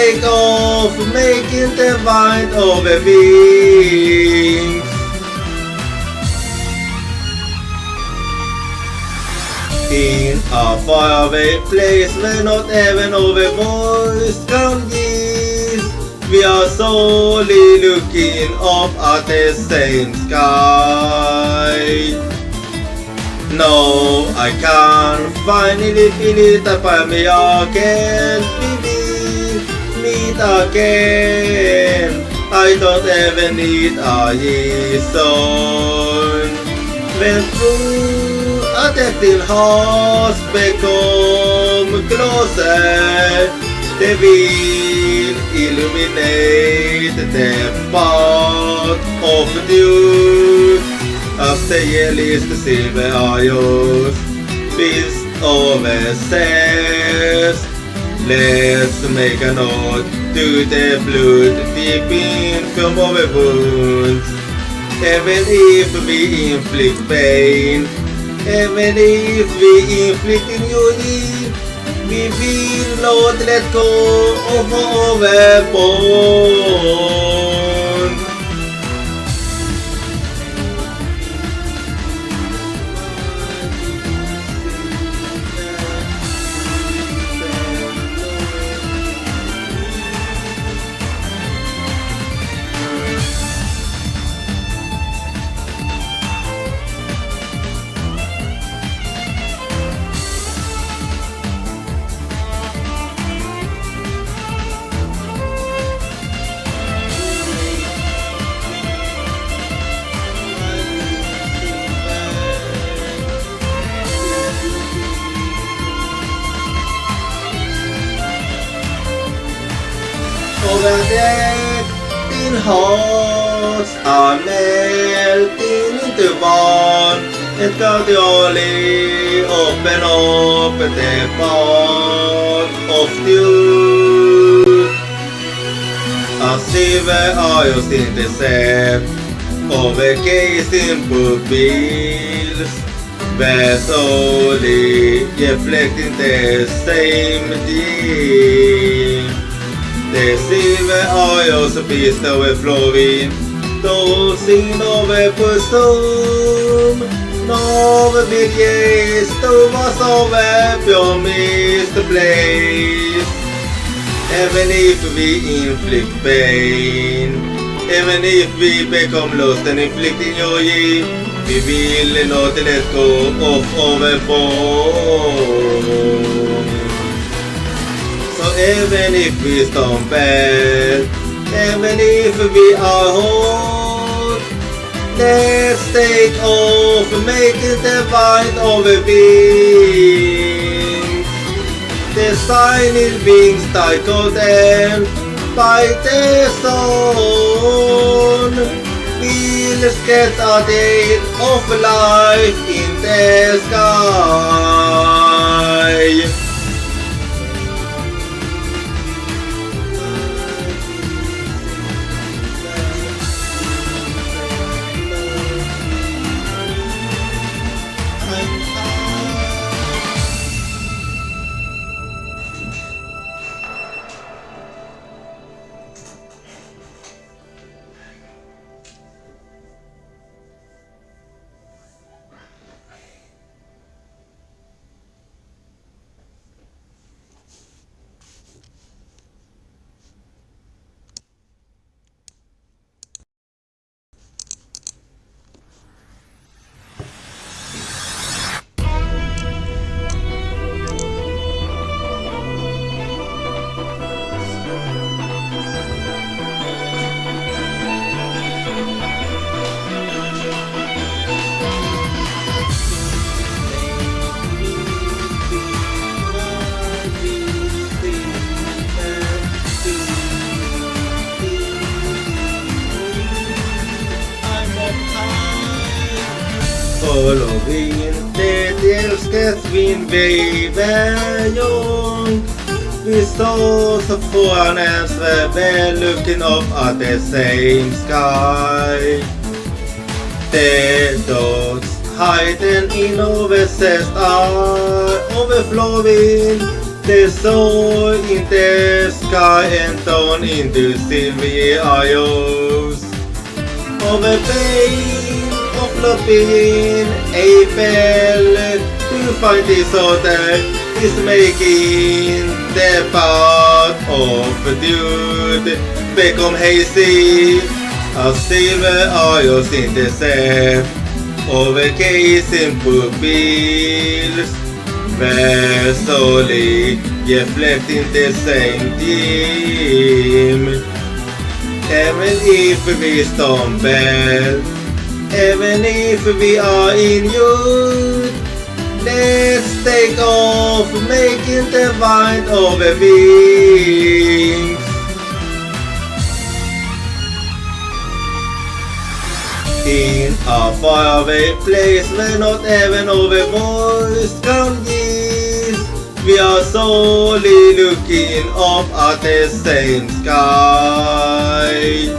take off, making the wind over wings. In a faraway place where not even our voice can reach, we are slowly looking up at the same sky. Now I can finally feel it upon me again. We will meet again. I don't ever need a reason. When through a tempting hearts become closer, they will illuminate the path of truth. As the yellowest silver arrows beast overseas, let's make a nod to the blood dripping from our wounds. Even if we inflict pain, even if we inflict injury, we will not let go of our bond. Over in hearts are melting into one, and gradually open up the path of truth. As silver arrows intercept over gazing pupils, where slowly reflecting the same dream. The silver arrows beast overflowing, those in our bosom. No big yes to us our promised place. Even if we inflict pain, even if we become lost and inflicting joy, we will not let go of our bond. So even if we stumble, even if we are hurt, let's take off, making the wind over wings. The shining wings titled them by the sun. We'll get a day of life in the sky. Following the älskat min väg young. We saw the foreigners were looking up at the same sky. The dogs hiding in overcessed are overflowing They saw in the sky and turned into silvery isles. Over pain of looking Eiffel to find this order is making the path of dude become hazy as silver isles in the sea. Overcasing pupils where slowly reflecting the same theme. Even if we stumble, even if we are in youth, let's take off making the wind over wings. In a faraway place where not even our voice can reach, we are solely looking up at the same sky.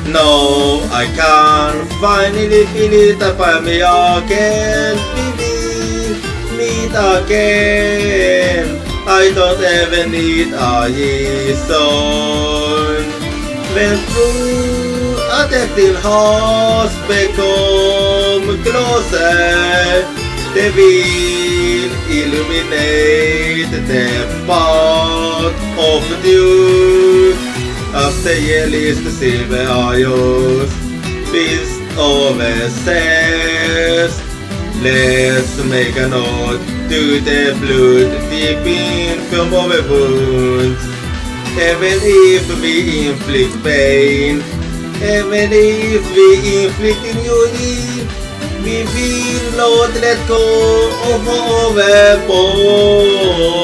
No, I can't finally feel it upon me again. We will meet again. I don't ever need a reason. When through a tempting hearts become closer, they will illuminate the path of you. As the yellowest silver isles feast over seas, let's make a note to the blood deep from our wounds. Even if we inflict pain, even if we inflict injury, we will not let go of our bones.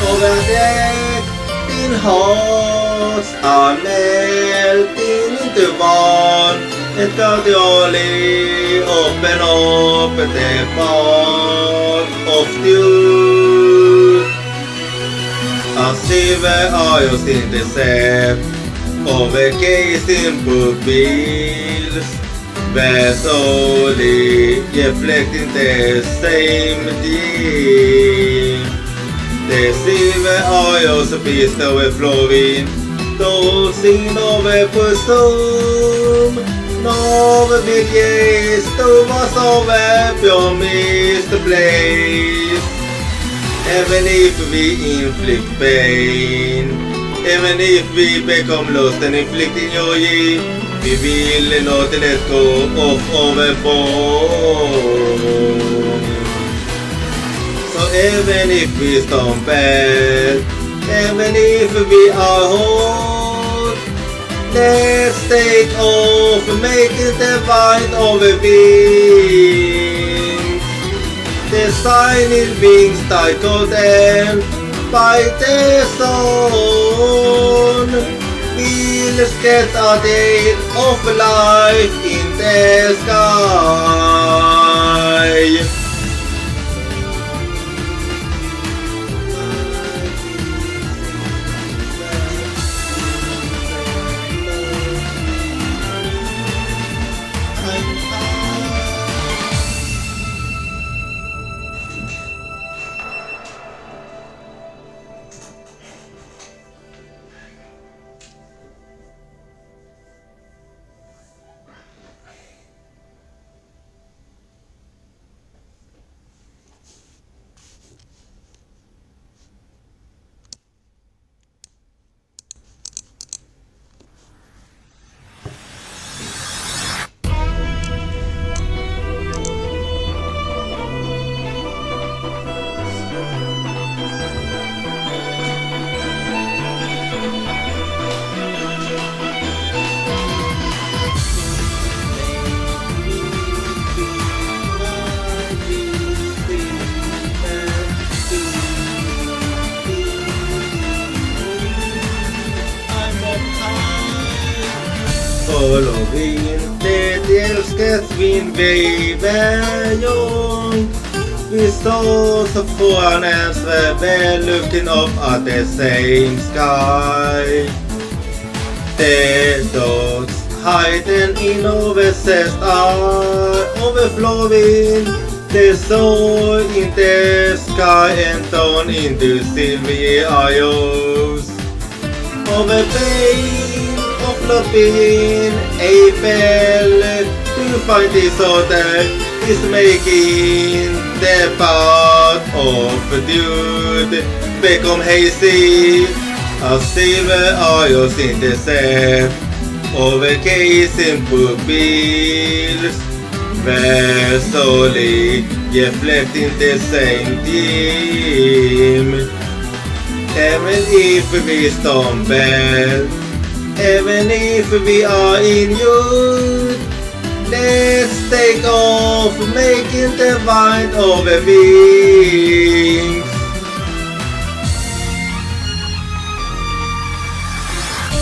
Overacting hearts are melting into one, and gradually open up the path of you. A silver isles in the sea, overcasing pupils, where slowly reflecting the same theme. The silver isles feast overflowing, those in overpursued. No villages to us over your misplaced. Even if we inflict pain, even if we become lost and inflicting joy, we will not let go of our bones. So even if we stumble, even if we are whole, let's take off, making the wind over wings. The shining wings titled them by the sun. We'll get a day of life in the sky. following det älskas min väg varje. We saw so far and we're looking up at the same sky. The dogs hiding in our chest are overflowing. The soul in the sky and down into silvery eyes. Over pain of not being able to find this other is making the path of dude become hazy. As silver eyes in the sand, overcasing pupils, where slowly reflecting the same theme. Even if we stumble, even if we are in youth, let's take off, making the wind over wings.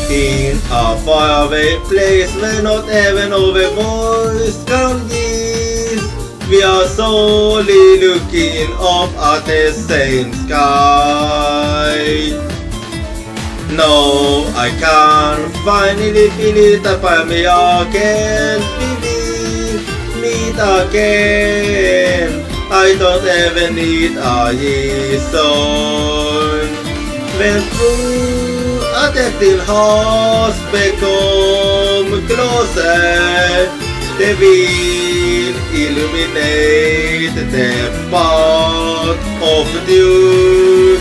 In a faraway place where not even our voice can give, we are solely looking up at the same sky. No, I can't finally feel it upon me again. We will meet again. I don't ever need a reason. When through a destined hearts become closer, they will illuminate the path of you.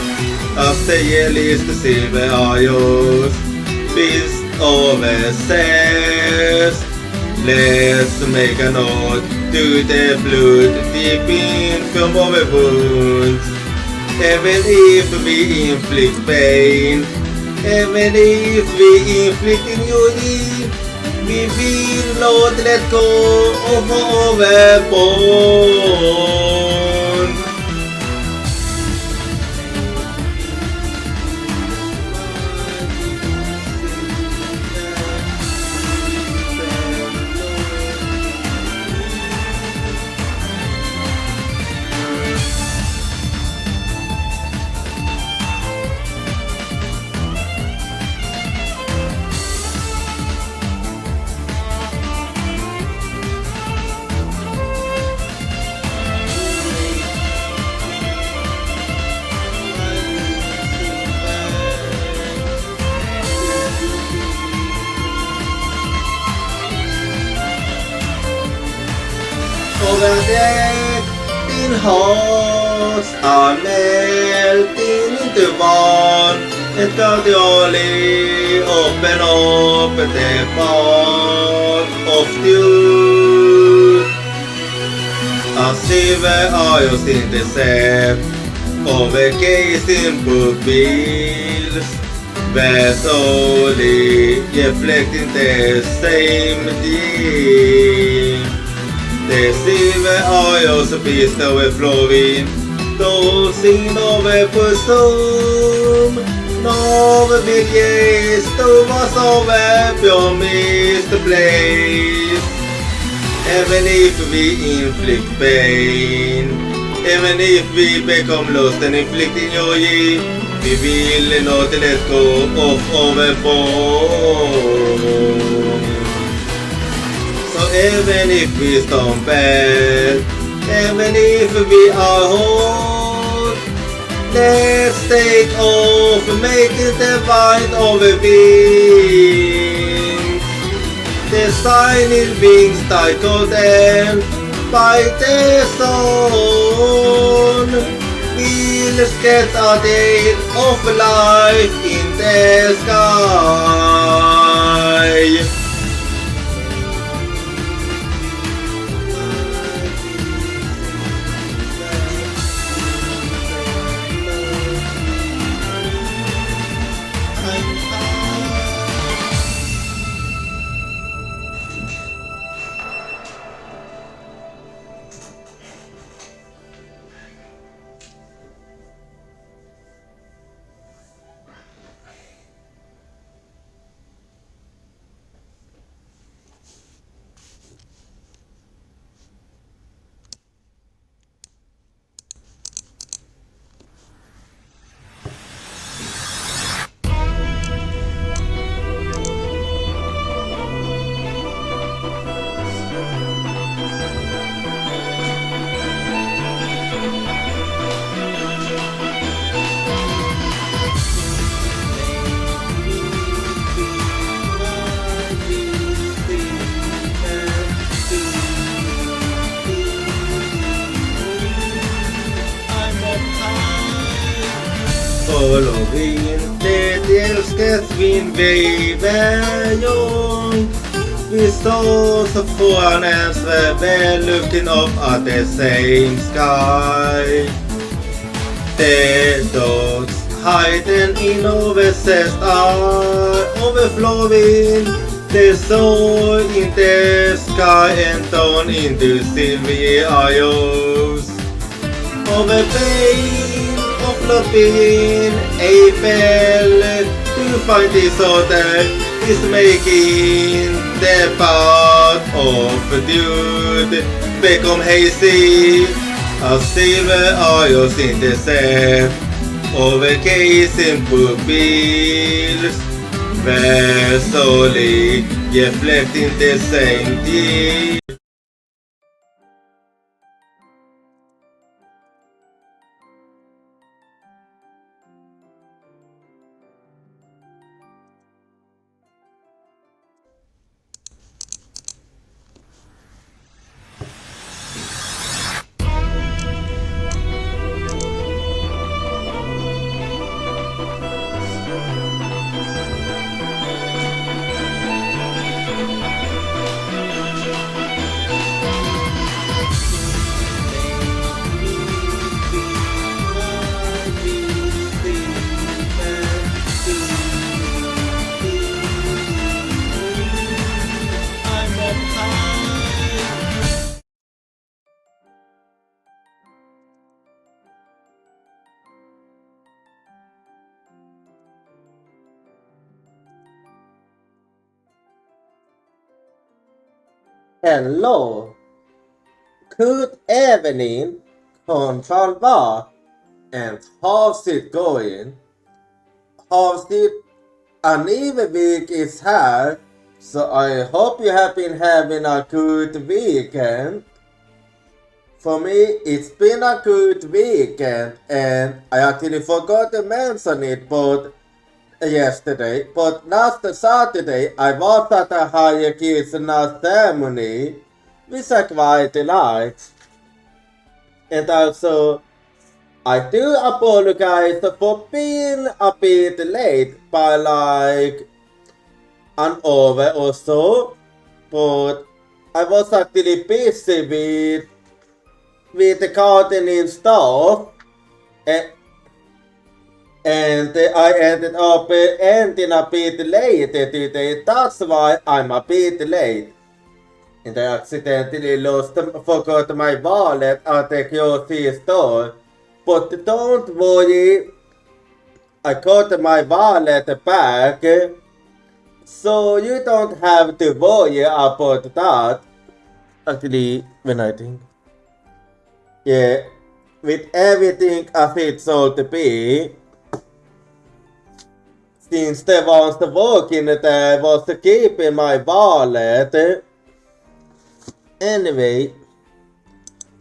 As the yellowest silver eyes beast over says, let's make a note to the blood deep in from our wounds. Even if we inflict pain, even if we inflict injury, we will not let go of our bond. Over there, thin hearts are melting into one, and gradually open up the path of truth. As silver eyes in the sand, overgazing pupils, where slowly reflecting the same theme. The silver eyes beast overflowing, those in overpursued, no millions to us over your misplaced. Even if we inflict pain, even if we become lost and inflicting joy, we will not let go of our bond. So even if we stumble, even if we are hot, let's take off, making the wind over wings. The shining wings that golden by the sun will sketch a day of life in the sky. following det älskas min väg varje gång. We saw so far as we're looking up at the same sky. The dogs hiding in overcessed are overflowing. The soul in the sky and down into silvery isles. Over pain of not being able to find this other is making the path of dude become hazy as silver isles in the sand overcasing pupils where slowly reflecting the same deep. Hello, good evening, Control Bar, and how's it going? How's it? A new week is here, so I hope you have been having a good weekend. For me, it's been a good weekend, and I actually forgot to mention it, but yesterday, but last Saturday I was at a higher kids ceremony, which I quite liked. And also, I do apologize for being a bit late by like an hour or so, but I was actually busy with the gardening stuff, and I ended up ending a bit late today. That's why I'm a bit late. And I accidentally forgot my wallet at the grocery store. But don't worry, I got my wallet back, so you don't have to worry about that. Actually, when I think, yeah, with everything as it should be, since the ones working there was keeping my wallet. Anyway,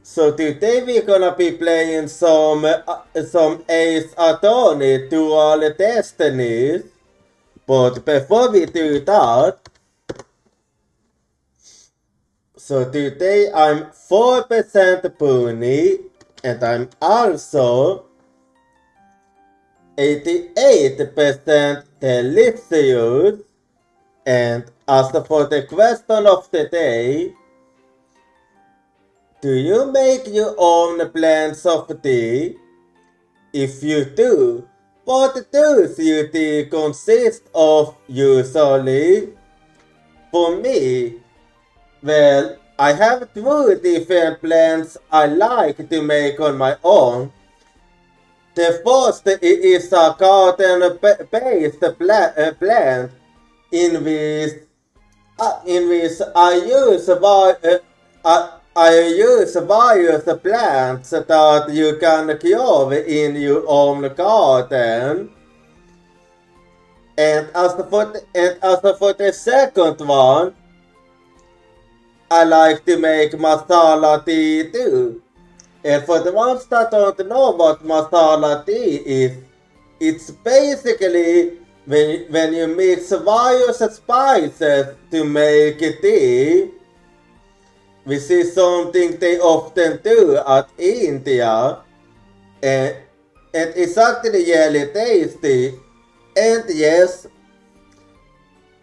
so today we're gonna be playing some Ace Attorney Dual Destinies. But before we do that, so today I'm 4% Pony, and I'm also 88% delicious. And as for the question of the day, do you make your own blends of tea? If you do, what does your tea consist of usually? For me, well, I have two different blends I like to make on my own. The first is a garden-based blend in which I use various plants that you can grow in your own garden. And as for the second one, I like to make masala tea too. And for the ones that don't know what masala tea is, it's basically when you mix various spices to make tea, which is something they often do at India, and And it's actually really tasty. And yes,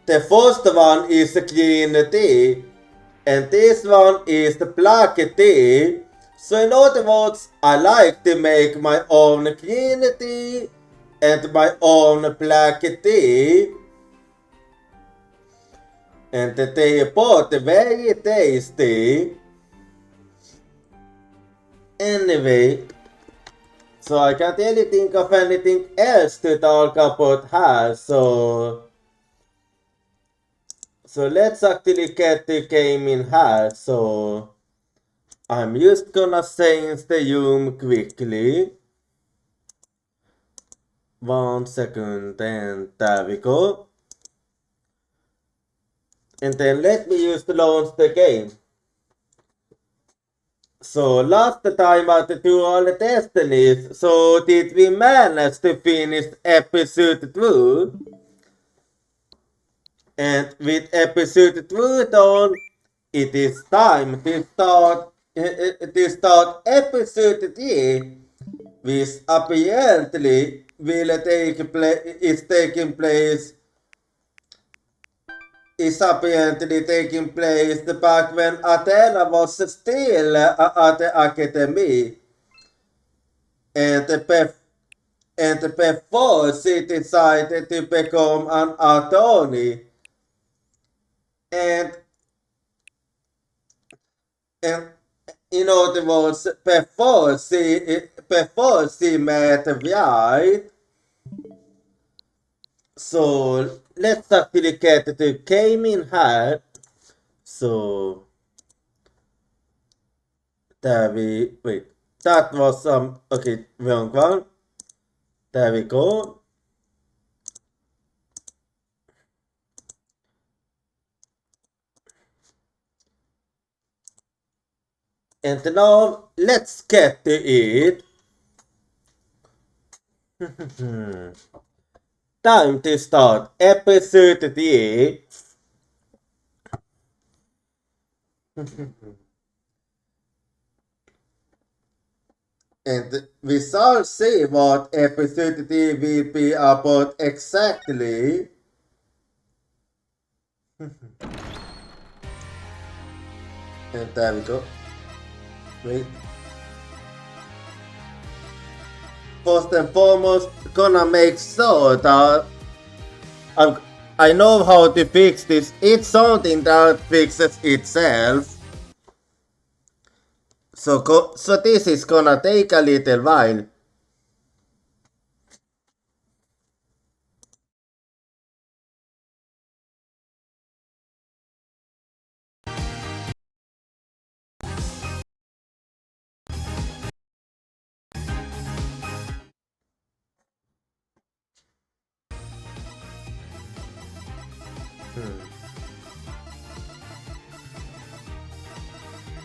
the first one is the green tea, and this one is the black tea. So in other words, I like to make my own green tea and my own black tea. And they are both very tasty. Anyway, so I can't really think of anything else to talk about here, so let's actually get the game in here. So I'm just gonna change the room quickly. 1 second, and there we go. And then let me just launch the game. So last time at the Dual Destinies, so did we manage to finish episode 2? And with episode 2 done, it is time to start episode 3, which apparently will take is taking place is apparently taking place back when Athena was still at the academy, and before she decided to become an attorney, and and in other words, before she met White. So let's actually get the game in here. So there we wait. That was okay, wrong one. There we go. And now let's get to it. Time to start episode 3. And we shall see what episode 3 will be about exactly. And there we go. Wait. First and foremost, gonna make sure that I know how to fix this. It's something that fixes itself. So this is gonna take a little while.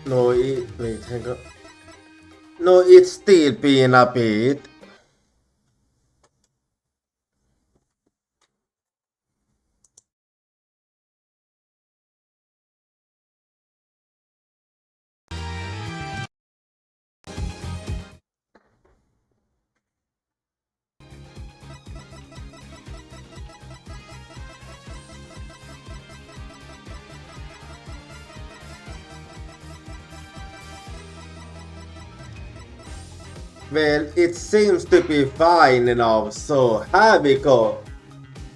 No, wait, hang on. No, it's still being a bit. Well, it seems to be fine now, so here we go.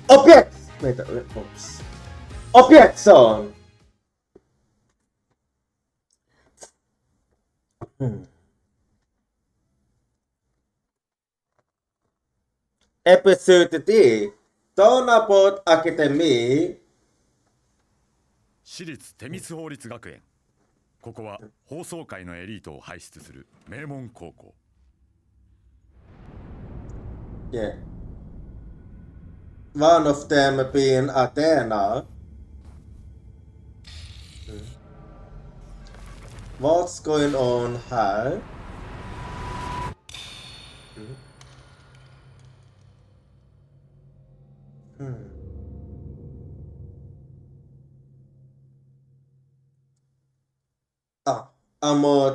Object! Wait, oops. Objection! Episode 3. Talk about Academy. 私立手光法律学園。ここは法曹界のエリートを輩出する名門高校。Yeah. One of them being Athena. What's going on here?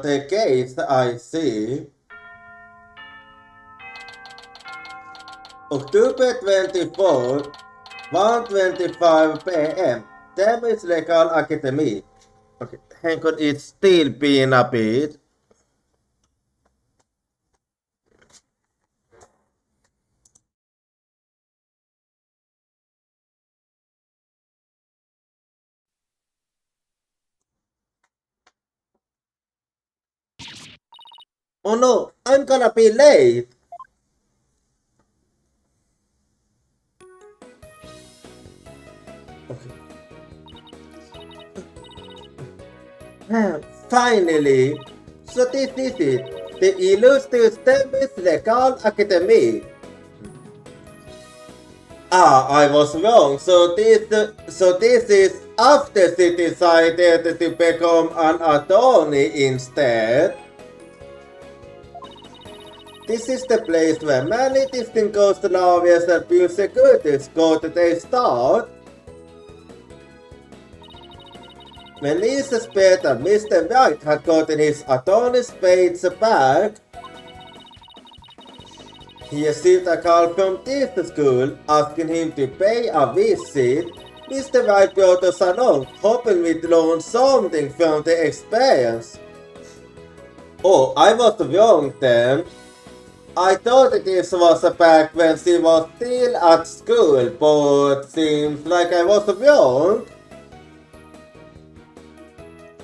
The case I see. October 24th, 1:25 p.m. Damage Legal Academy. Okay, hang on, it's still being a bit. Oh no, I'm gonna be late. Okay. Finally, so this is it. The illustrious Damage Legal Academy. Ah, I was wrong. So this is after she decided to become an attorney instead. This is the place where many distinguished lawyers and prosecutors got their start. When Lisa spent that Mr. Wright had gotten his attorney's page back, he received a call from this school asking him to pay a visit. Mr. Wright brought us along, hoping we'd learn something from the experience. Oh, I was wrong then. I thought this was back when she was still at school, but seems like I was wrong.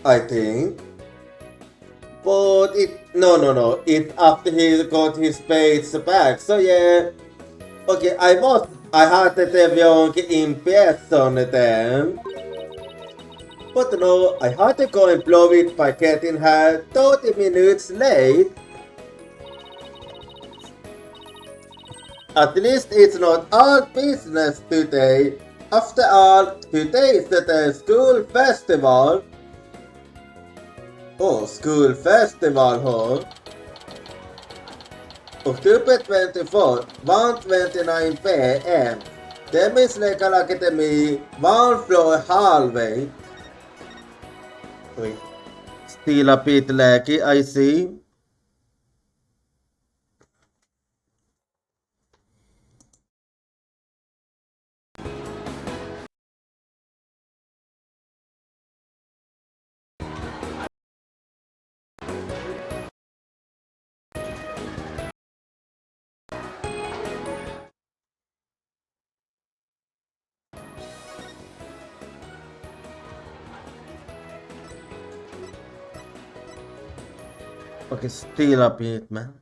I think. But no, it's after he got his page back, so yeah. Okay, I had the wrong impression then. But no, I had to go and blow it by getting her 30 minutes late. At least it's not our business today. After all, today is the school festival. Oh, school festival, huh? October 24th, 1:29 p.m. Demis Legal Academy, 1 floor hallway. Wait, still a bit laggy, I see. Okay, still a bit, man.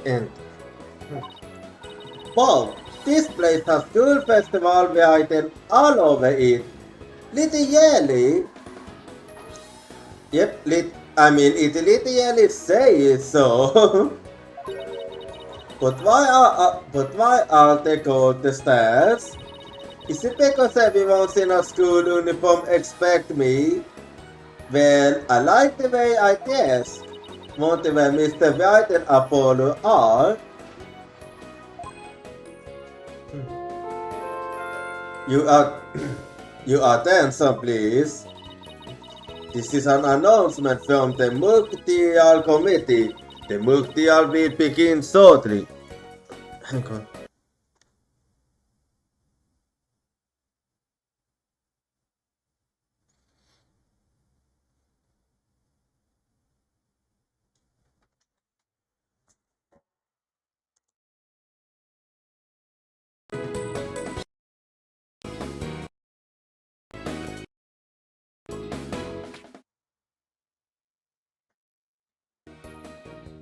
And wow, this place has school festival written all over it. Literally. Yep, it literally says so. But why aren't they called the stairs? Is it because everyone's in a school uniform expect me? Well, I like the way I guess. Wonder where Mr. White and Apollo are. You are you attention please. This is an announcement from the Muktial Committee. The Muktial will begin shortly. Hang on.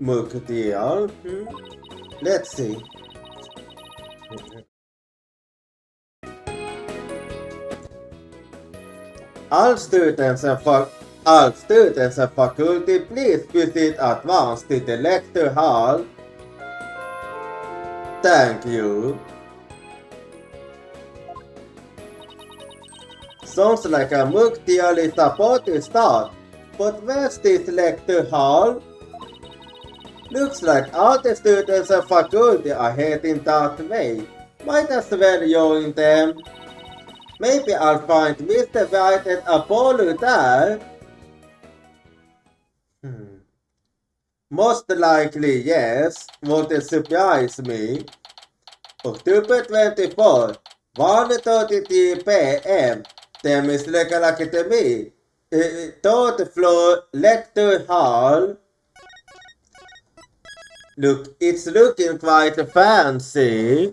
Muktial? Let's see. All students and faculty, please visit at once to the lecture hall. Thank you. Sounds like a MOOC deal is about to start, but where's this lecture hall? Looks like all the students and faculty are heading that way. Might as well join them. Maybe I'll find Mr. White and Apollo there. Most likely yes, won't surprise me. October 24, 1:33 p.m. Thames Legal Academy. Third floor lecture hall. Look, it's looking quite fancy.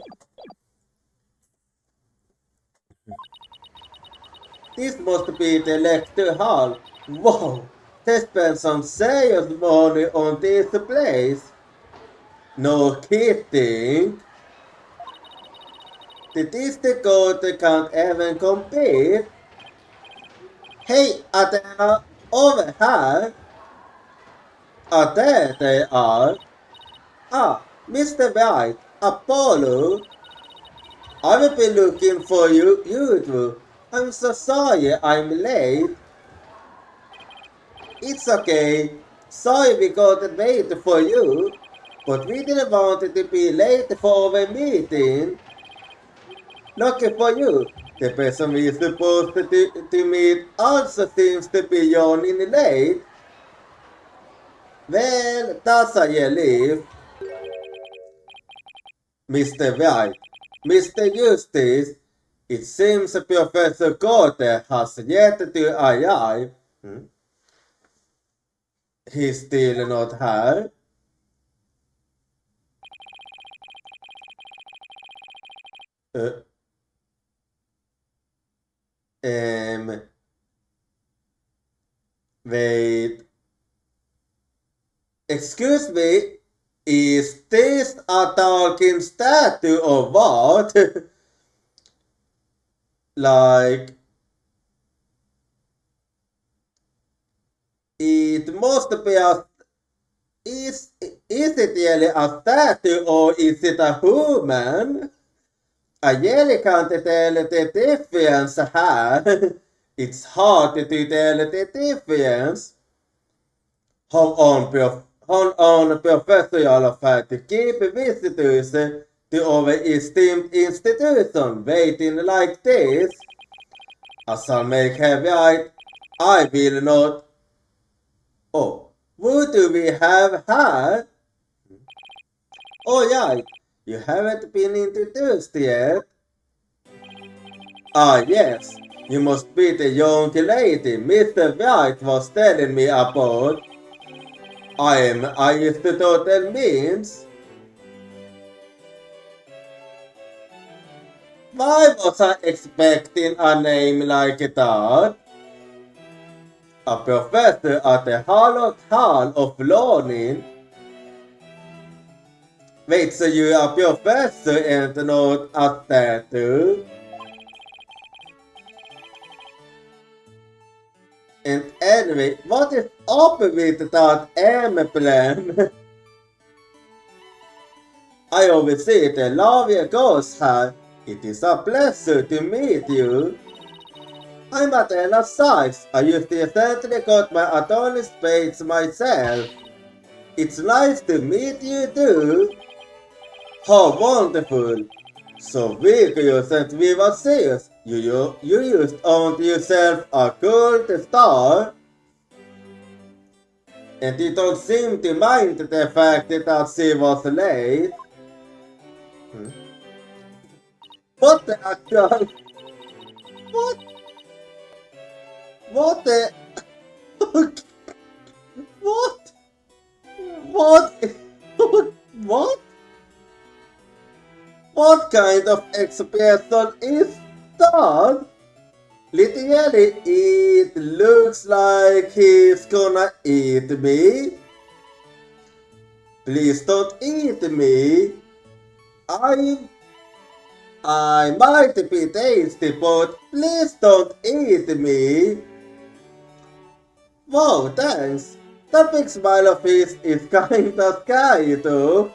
This must be the lecture hall. Whoa, they spent some serious money on this place. No kidding. The district court can't even compete. Hey, Athena, over here. There they are. Ah, Mr. White, Apollo. I will be looking for you, too. I'm so sorry I'm late. It's okay. Sorry we couldn't wait for you. But we didn't want to be late for our meeting. Lucky for you, the person we're supposed to meet also seems to be running late. Well, that's a relief. Mr. White, Mr. Justice, it seems Professor Carter has yet to arrive. He's still not here. Wait. Excuse me, is this a talking statue or what? Like, it must be a... Is it really a statue or is it a human? I really can't tell the difference here. It's hard to tell the difference. Hold on, Professor Oliver, to keep visitors to our esteemed institution waiting like this. As I'll make her right, I will not. Oh, who do we have here? Oh yeah, you haven't been introduced yet. Ah yes, you must be the young lady Mr. White was telling me about. I used to total means. Why was I expecting a name like that? A professor at the Hallowed Hall of Learning? Wait, so you're a professor and not a statue? And anyway, what is up with that emblem? I oversee the Lavia Ghost here. It is a pleasure to meet you. I'm Adela Sykes. I used to recently got my attorney spades myself. It's nice to meet you too. How wonderful. So vigorous and vivacious. You used on yourself a gold star. And you don't seem to mind the fact that she was late. What the actual... What? What the... What? What? What? What kind of expression is that? Literally, it looks like he's gonna eat me. Please don't eat me. I might be tasty, but please don't eat me. Wow, thanks. That big smile of his is kinda scary too.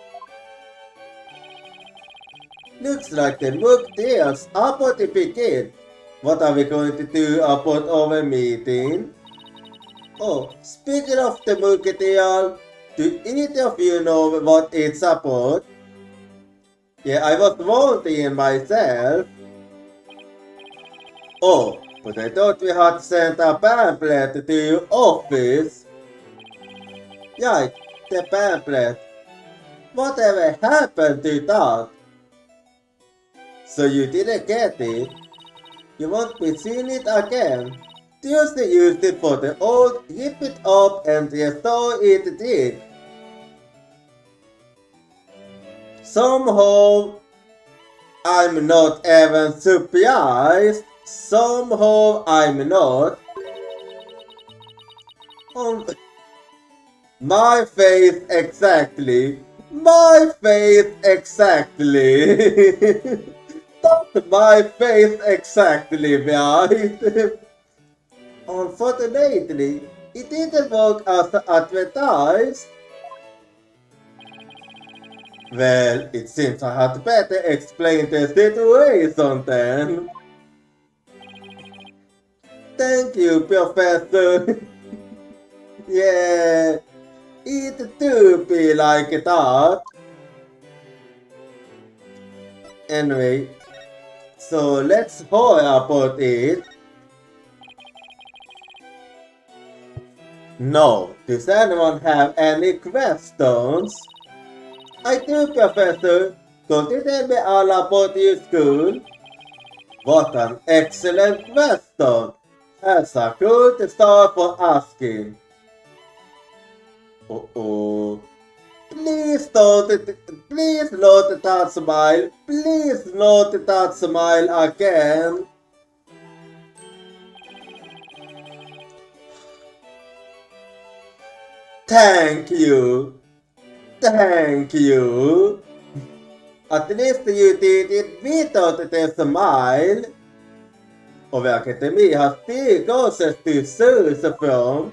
Looks like the MOOC deals are about to begin. What are we going to do about our meeting? Oh, speaking of the Musketeer, do either of you know what it's about? Yeah, I was wondering myself. Oh, but I thought we had sent a pamphlet to your office. Yeah, the pamphlet. Whatever happened to that? So you didn't get it? You won't be seeing it again? Tuesday used it for the old, hip it up and restore it did. Somehow, I'm not even surprised. Somehow, I'm not. On my face exactly. My face exactly. Not my face exactly, right? Unfortunately, it didn't work as advertised. Well, it seems I had better explain the situation then. Thank you, Professor. Yeah, it do be like that. Anyway, so let's hurry about it. No, does anyone have any questions? I do, Professor. Could you tell me all about your school? What an excellent question! That's a good start for asking. Uh-oh. Please don't, please not that smile. Please not that smile again. Thank you. Thank you. At least you did it without the smile. Och Akademi har styrelser to choose from.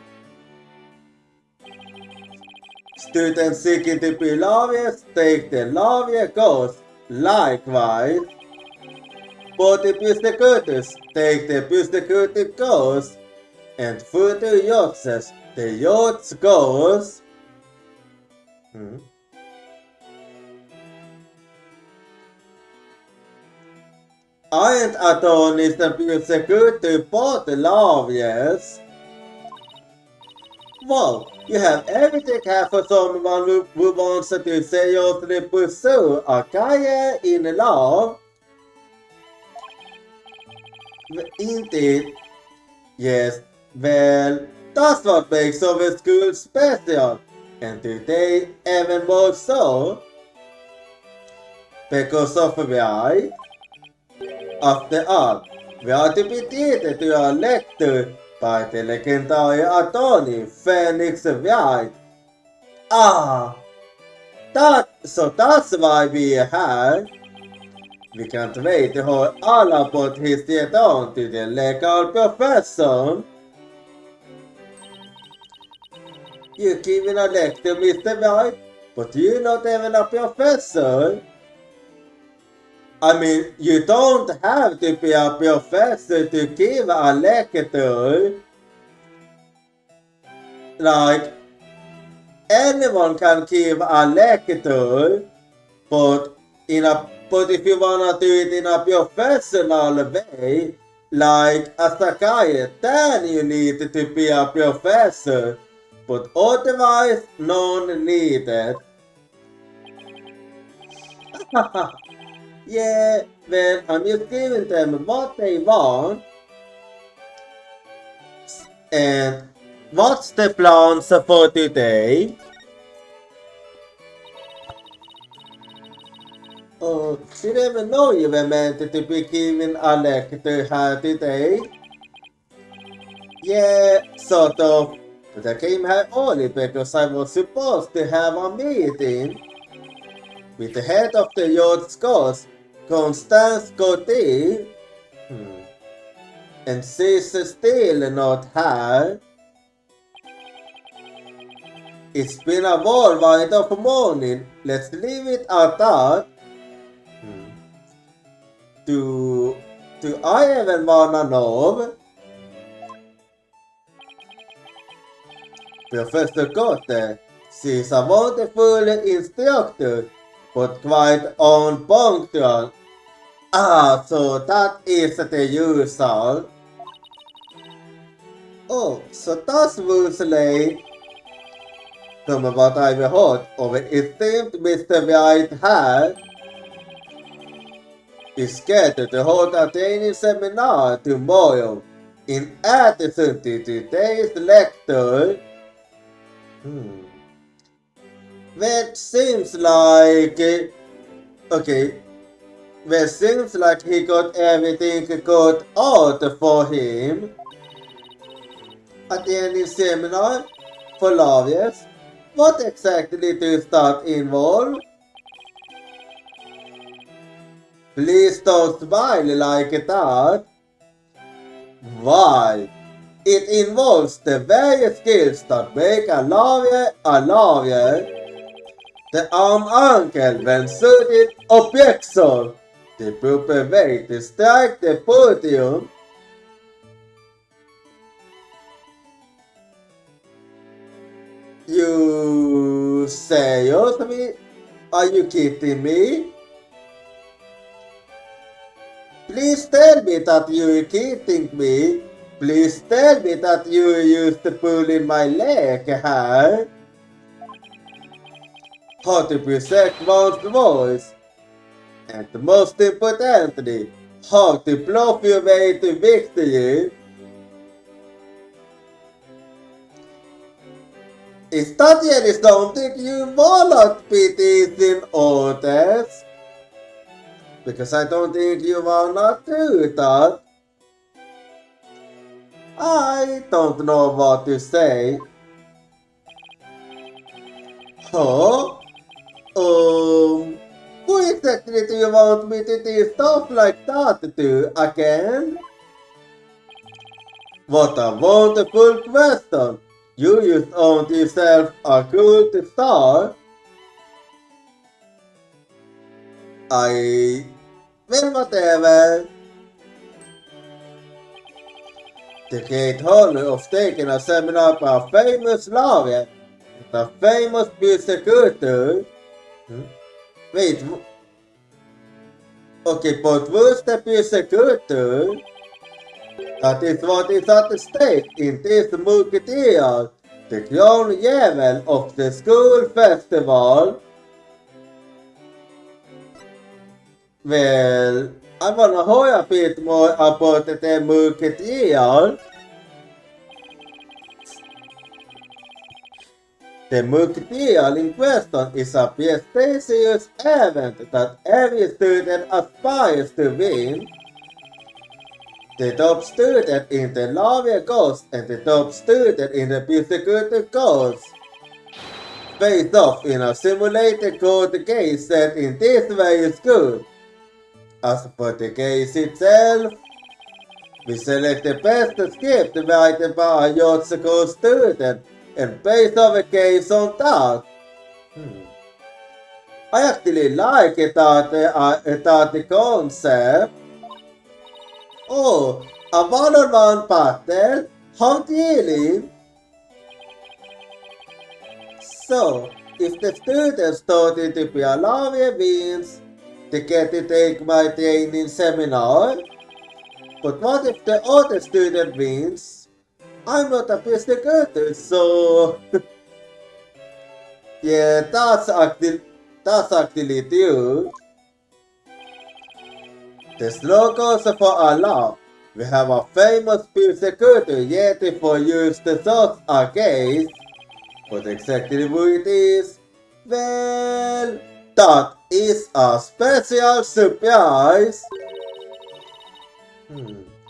Students seeking to be lawyers take the lawyer course. Likewise, both the prosecutors take the prosecutor course, and further yachts the yachts course. Aren't attorneys and prosecutors both lawyers? Well, you have everything here for someone who wants to seriously pursue a career in law. Indeed, yes, well, that's what makes our school special, and today even more so, because of why? After all, we are to be treated to a lecture by the legendary attorney Phoenix Wright. Ah, so that's why we are here. We can't wait to hear all about his return to the legal profession. You're giving a lecture, Mr. Wright, but you're not even a professor. I mean, you don't have to be a professor to give a lecture. Like, anyone can give a lecture, but if you wanna do it in a professional way, like a psychiatrist, then you need to be a professor, but otherwise, none needed. Yeah, well, I'm just giving them what they want. And what's the plans for today? Oh, didn't even know you were meant to be giving a lecture here today. Yeah, sort of. But I came here early because I was supposed to have a meeting with the head of the Yacht Scouts, Constance Gauthier. And she's still not here. It's been a whirlwind of morning. Let's leave it at that. To Do I even wanna know? Professor Kotte, she's a wonderful instructor, but quite unpunctual. Ah, so that is the usual. Oh, så das Wolseley. Som vad I hört av ett esteemed Mr. White här is scheduled to hold a training seminar tomorrow in addition to today's lecture. That seems like... okay. That seems like he got everything got out for him. At the end of seminar for lawyers, what exactly does that involve? Please don't smile like that. Why? It involves the various skills that make a lawyer a lawyer. The arm uncle when suited objection. The proper way to strike the podium. You seriously? Are you kidding me? Please tell me that you're kidding me. Please tell me that you used to pull in my leg, huh? How to protect one's voice. And most importantly, how to bluff your way to victory. Is that really something you wanna be teaching others? Because I don't think you wanna do that. I don't know what to say. Huh? Who exactly do you want me to do stuff like that to again? What a wonderful question! You just owned yourself a good star. Well, whatever. The great honor of taking a seminar by a famous lawyer and a famous prosecutor. Wait, okay, but who's the prosecutor? That is what is at stake in this Muketeer, the crown jewel of the school festival. Well, I wanna hear a bit more about the Muketeer. The Muketeer in question is a prestigious event that every student aspires to win. The top student in the lawyer goes and the top student in the prosecutor goes. Face off in a simulated court case set in this very school. As for the case itself, we select the best script written by a Yotsuko student and base off a case on that. I actually like that concept. Oh, a one-on-one battle? How really? So, if the student starting to be a lawyer wins, they get to take my training seminar. But what if the other student wins? I'm not a prosecutor, so... yeah, that's actually true. The slow goes for Allah. We have a famous prosecutor yet for use to solve our case. But exactly who it is? Well, that is a special surprise.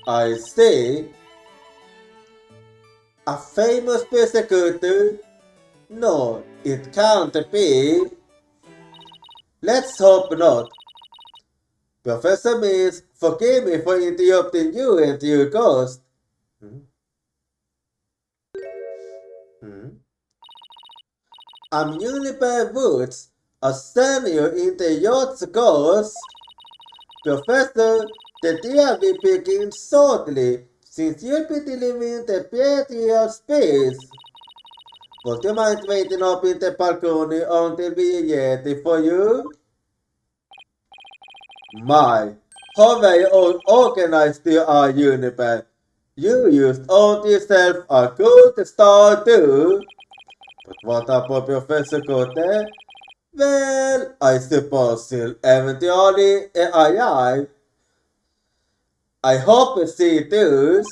I see. A famous prosecutor? No, it can't be. Let's hope not. Professor Mills, forgive me for interrupting you and your ghost. I'm Uniper Woods, a senior in the Yacht's Ghost. Professor, The deal will begin shortly, since you'll be delivering the plenty of space. Would you mind waiting up in the balcony until we are ready for you? My, how very organized you are, Uniper. You used all yourself a good start too. But what about Professor Cote? Well, I suppose he'll eventually arrive. I hope he does.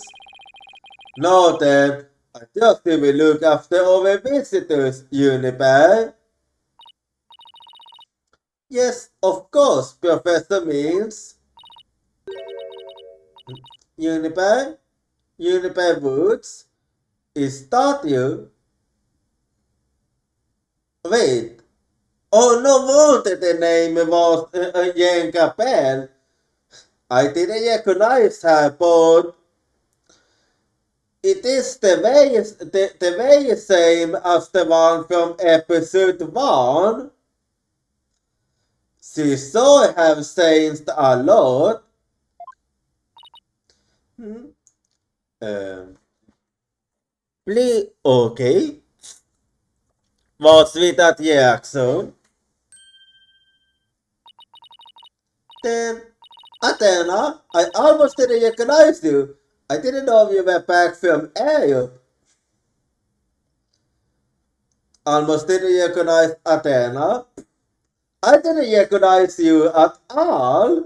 Now then, I just will look after our visitors, Uniper. Yes, of course, Professor Mills. Uniper? Uniper Woods? Is that you? Wait. Oh, no wonder the name was Yen Capel. I didn't recognize her, but it is the very same as the one from episode 1. She so have changed a lot. Hmm. Um, Please, okay. Was with that reaction? Then, Athena, I almost didn't recognize you. I didn't know you were back from Europe. Almost didn't recognize Athena. I didn't recognize you at all.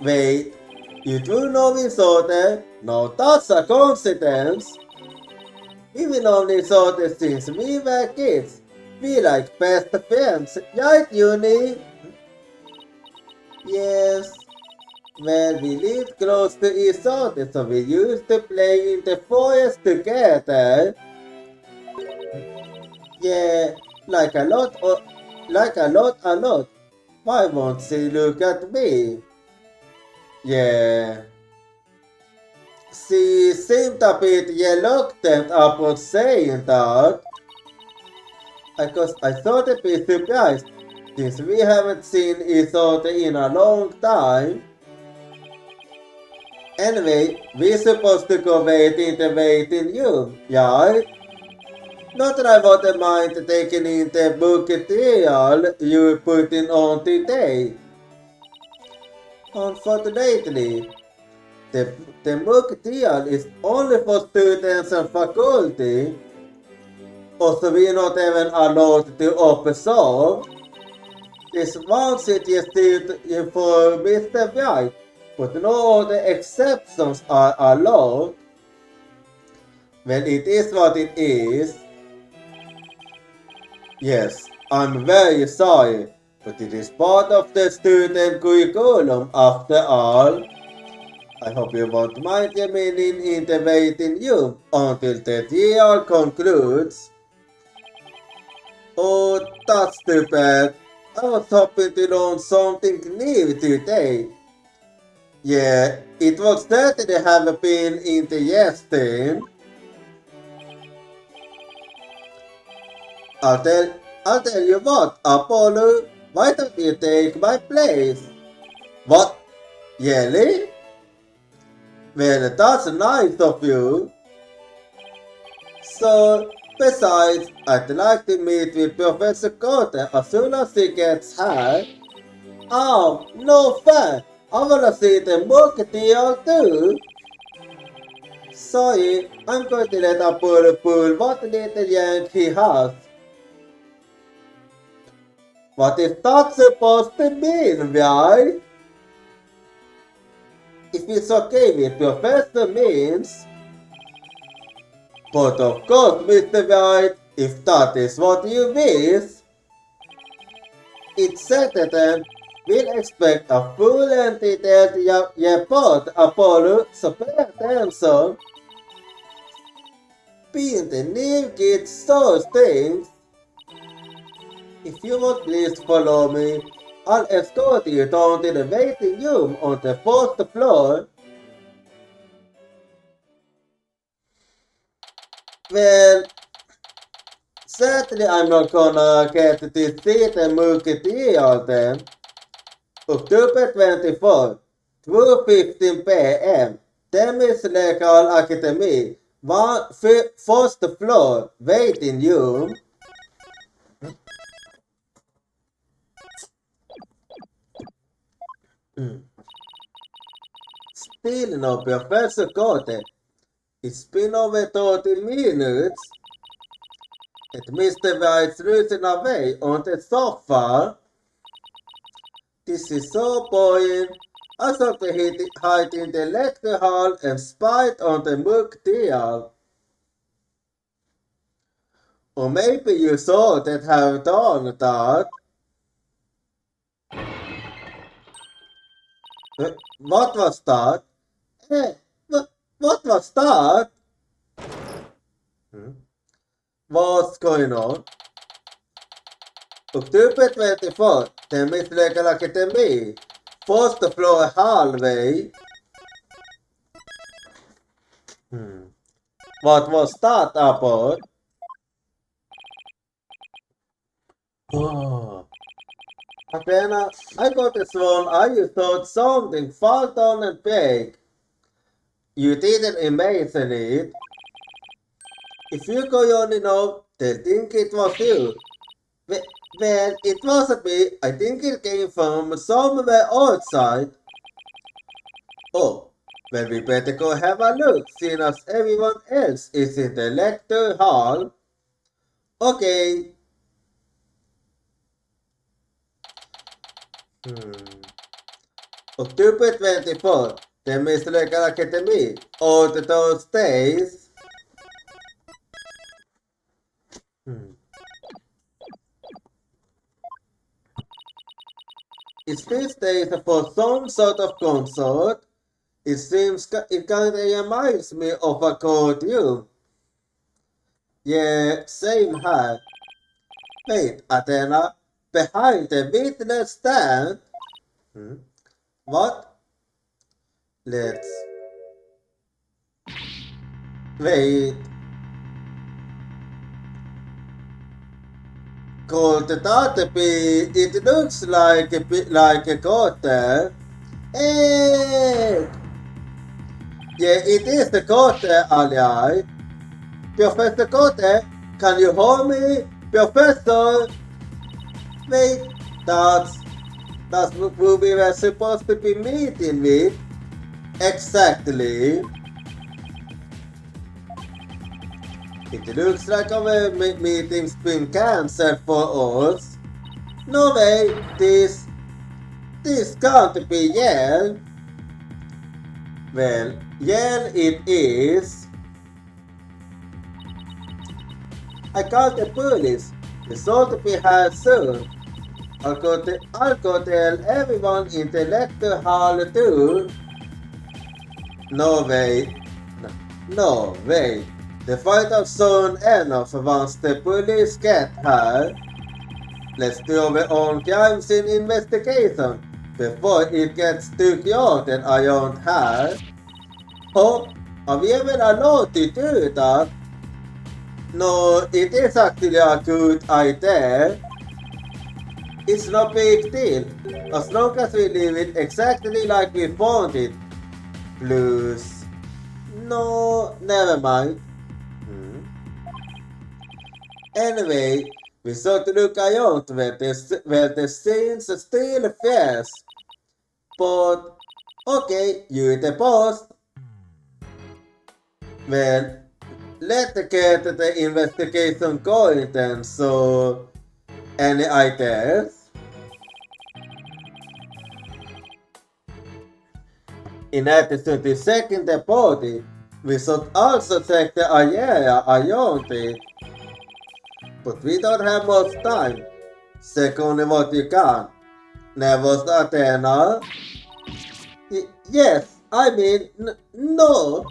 Wait, you do know me so then? No, that's a coincidence. We will only saw this since we were kids. We like best friends, right, Uni? Yes. Well, we lived close to each other, so we used to play in the forest together. Yeah, a lot. Why won't she look at me? Yeah. She seemed a bit reluctant about saying that. Because I thought I'd be surprised, since we haven't seen each other in a long time. Anyway, we're supposed to go wait in the waiting room, right? Not that I wouldn't mind taking in the book material you put in on today. Unfortunately, the book material is only for students and faculty. Also, we are not even allowed to observe. This one suggested for Mr. White, but no other exceptions are allowed. Well, it is what it is. Yes, I'm very sorry, but it is part of the student curriculum after all. I hope you won't mind remaining in the waiting room until the year concludes. Oh, that's too bad. I was hoping to learn something new today. Yeah, it would certainly have been interesting. I'll tell, I'll tell you what, Apollo, why don't you take my place? What? Really? Well, that's nice of you. So, besides, I'd like to meet with Professor Cote as soon as he gets here. Oh, no fair. I wanna see the Musketeer too. Sorry, I'm going to let Apollo pull what little yank he has. What is that supposed to mean, right? If it's okay with Professor means. But of course, Mr. White, if that is what you wish, it's certain we'll expect a full and detailed report, Apollo, so pay attention. Being the new kid so things. If you would please follow me, I'll escort you down to the waiting room on the fourth floor. Well, certainly I'm not gonna get to see the Musketeer then. October 24, 2:15 p.m. Temis Legal Academy, first floor, waiting room. Still no Professor Cote. It's been over 30 minutes. And Mr. White's rooting away on the sofa. This is so boring. I saw the hide in the lecture hall and spied on the book deal. Or maybe you saw that have done that. What was that? Hey, what was that? What's going on? October 24, Temis Legal Academy, first floor hallway. What was that about? Oh. Athena, I got this one. I thought something fall down and big. You didn't imagine it. If you go on, they think it was you. Well, it wasn't me. I think it came from somewhere outside. Oh, well, we better go have a look, seeing as everyone else is in the lecture hall. Okay. October 24, the Mr. Legal Academy, all those days. Is this days for some sort of concert? It seems it kinda reminds me of a courtroom. Yeah, same here. Wait, Athena, behind the witness stand? What? Let's... Wait. Could that be... It looks like a court there. Hey! Yeah, it is the court there, alright. Professor Cote, can you hold me? Professor! Wait, that's who we were supposed to be meeting with. Exactly. It looks like our meeting's been cancelled for us. No way, this can't be Yale. Well, Yale it is. I called the police. The sort to be here soon. I'll go tell everyone in the lecture hall too. No way. No way. The fight out soon enough once the police get here. Let's do our own crime scene investigation before it gets too chaotic around here. Oh, are we even allowed to do that? No, it is actually a good idea. It's no big deal, as long as we leave it exactly like we found it. Plus... No, never mind. Anyway, we saw to look around where the scenes still fast. But, okay, you the boss. Well, let's get the investigation going then, so... Any ideas? In addition to checking the body, we should also check the area around it. But we don't have much time. Check only what you can. Never Athena? Yes, I mean, no.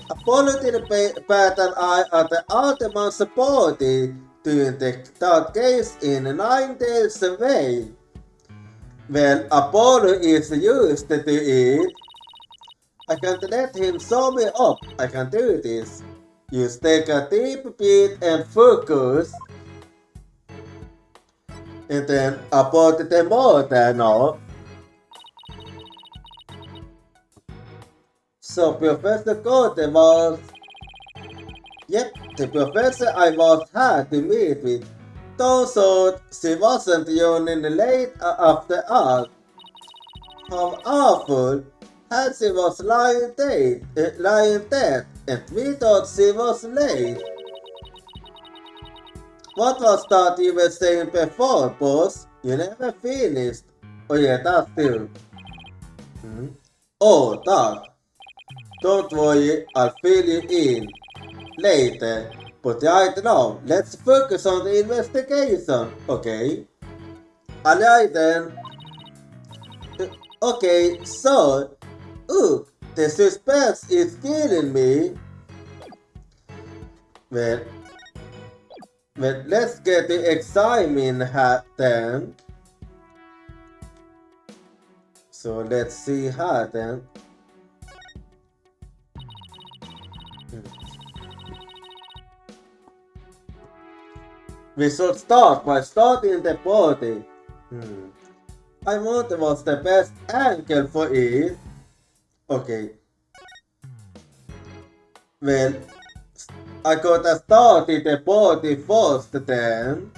Apollo did bat an eye at the Artemis body during that case in 9 days away. Well, Apollo is used to it. I can't let him show me up. I can do this. You take a deep breath and focus. and then about the motor now. So Professor Cote was, yep, the professor I was had to meet with. Thought she wasn't even late after all. How awful! Had she was lying dead, and we thought she was late. What was that you were saying before, boss? You never finished. Oh yeah, that too. Hmm? Oh, that. Don't worry, I'll fill you in later. But right now, let's focus on the investigation, okay? Alright then. Okay, so, the suspense is killing me. Well, let's get the examine hat then. So let's see how then. We should start by starting the body. I wonder what's the best angle for it. Okay. Well, I gotta start in the body first then.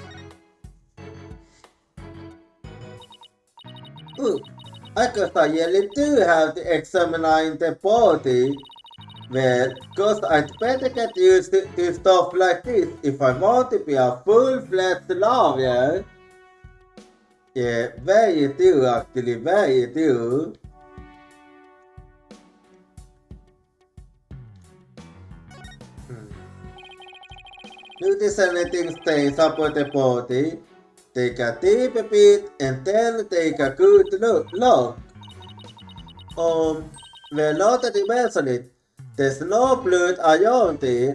I gotta really do have to examine the body. Well, cause I'd better get used to stuff like this if I want to be a full-fledged lawyer. Yeah, very do actually, very do. Notice anything strange about the body? Take a deep breath and then take a good look. Well, now that you mention it, there's no blood around it.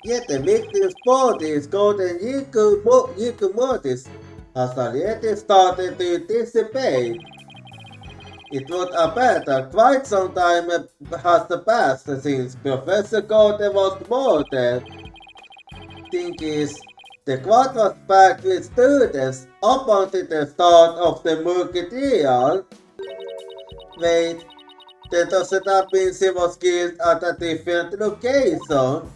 Yet the victim's body is golden Yikumotis has already started to dissipate. It would appear that quite some time has passed since Professor Golden was murdered. Thing is, the quad was packed with students up until the start of the movie trial. Wait, that doesn't that mean she was killed at a different location?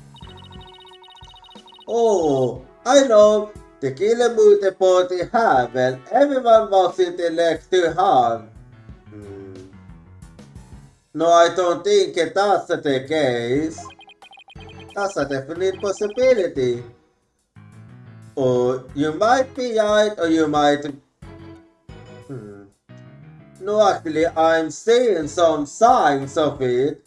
Oh, I know. The killer moved the body hard when everyone was in the next to harm. No, I don't think that's the case. That's a definite possibility. Or you might be right, or you might... No, actually, I'm seeing some signs of it.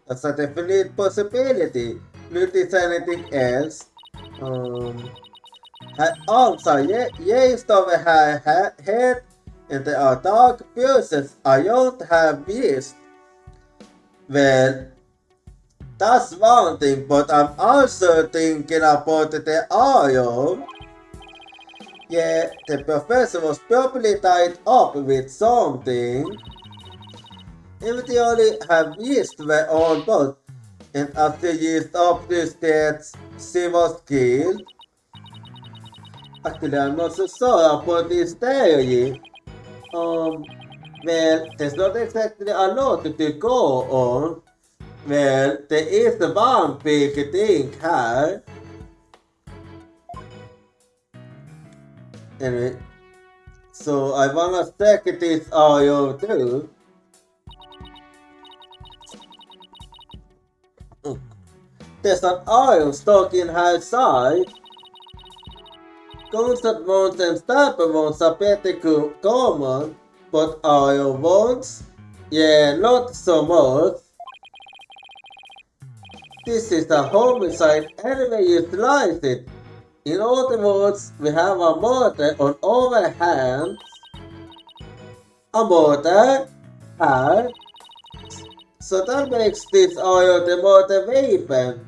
That's a definite possibility. Notice anything else? Her arms are raised over her head, and there are dark bruises I don't have missed. Well, that's one thing, but I'm also thinking about the oil. Yeah, the professor was probably tied up with something. If they only have yeast were on board, and after yeast up the steps, she was killed. Actually, I'm not so sure about this theory. Well, there's not exactly a lot to go on. Well, there is one big thing here. Anyway, so I wanna check this audio too. There's an oil stuck in her side. Constant wounds and stabber wounds are pretty common, but oil wounds? Yeah, not so much. This is a homicide anyway you slice it. In other words, we have a murder on our hands. A murder? Her? So that makes this oil the murder weapon.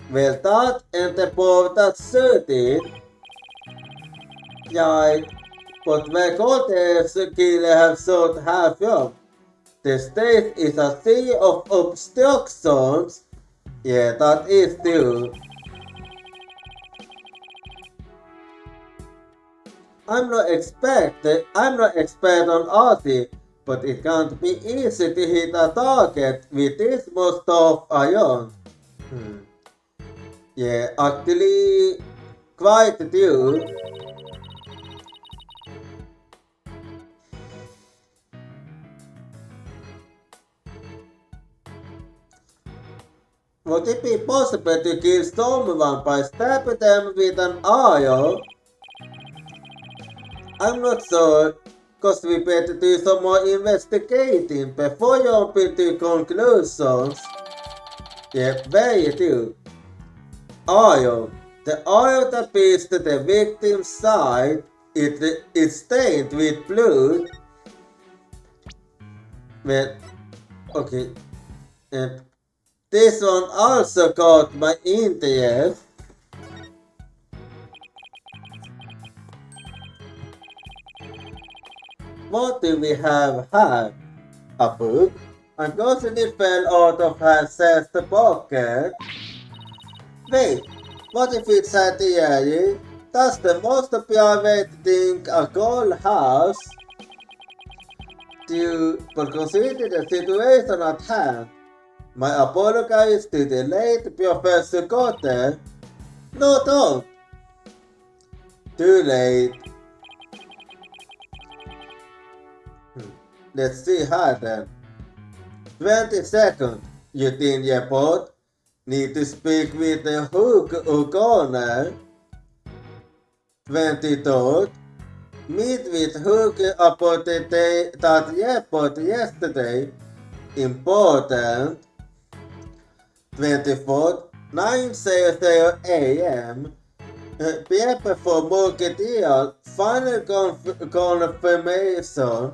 Well, that and the bomb that suited. Right, but where could killer have sought her from? The state is a sea of obstructions. Yeah, that is true. I'm not expert on Aussie, but it can't be easy to hit a target with this most of iron. Hmm. Yeah, actually, quite a few. Would it be possible to kill someone by stabbing them with an iron? I'm not sure, cause we better do some more investigating before jumping to conclusions. Yep, very true. Oil. The oil that beats to the victim's side is stained with blood. Well, okay, and this one also caught my interest. What do we have here? A book? Unfortunately it fell out of her sister's pocket. Wait, what if it's a diary? That's the most private thing a girl has. But consider the situation at hand. My apologies to the late Professor Cotter. No, don't. Too late. Let's see her then. 20 seconds. You think you both need to speak with the hook O'Connor? 23rd. Meet with Hook about the day that airport yesterday. Important. 24th. 9:00 a.m. Paper for market deal. Final confirmation.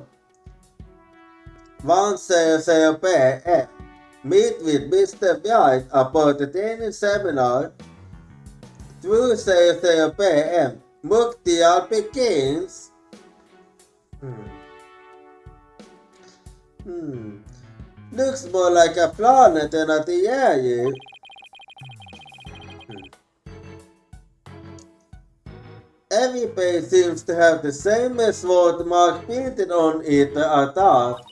1:00 p.m. Meet with Mr. White about the training seminar. 2:00 p.m. Book deal begins. Looks more like a planet than a diary. Every page seems to have the same sword mark painted on it at that.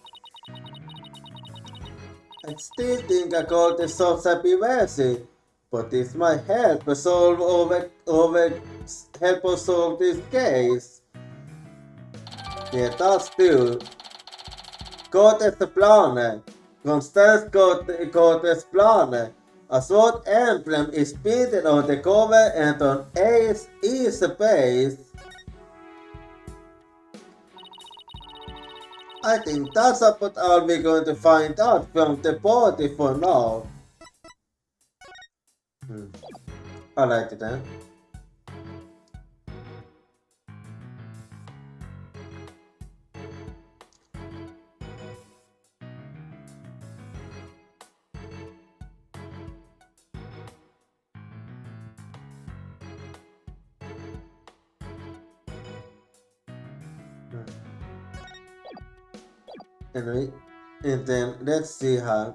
I still think I call the source a privacy, but this might help us solve this case. Yeah, that's true. Gottesplaner. Constance Gottesplaner. A sword emblem is painted on the cover and on each page. I think that's about all we're going to find out from the party for now. Alright then. Anyway, and then let's see her.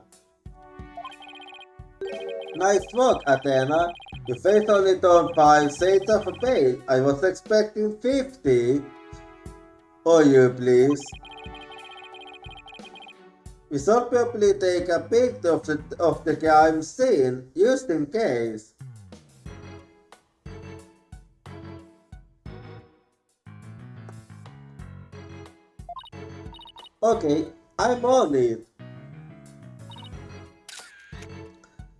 Nice work, Athena. You faced only turned 5 shades of a page. I was expecting 50. Oh, you please. We should probably take a picture of the crime scene, just in case. Okay, I'm on it.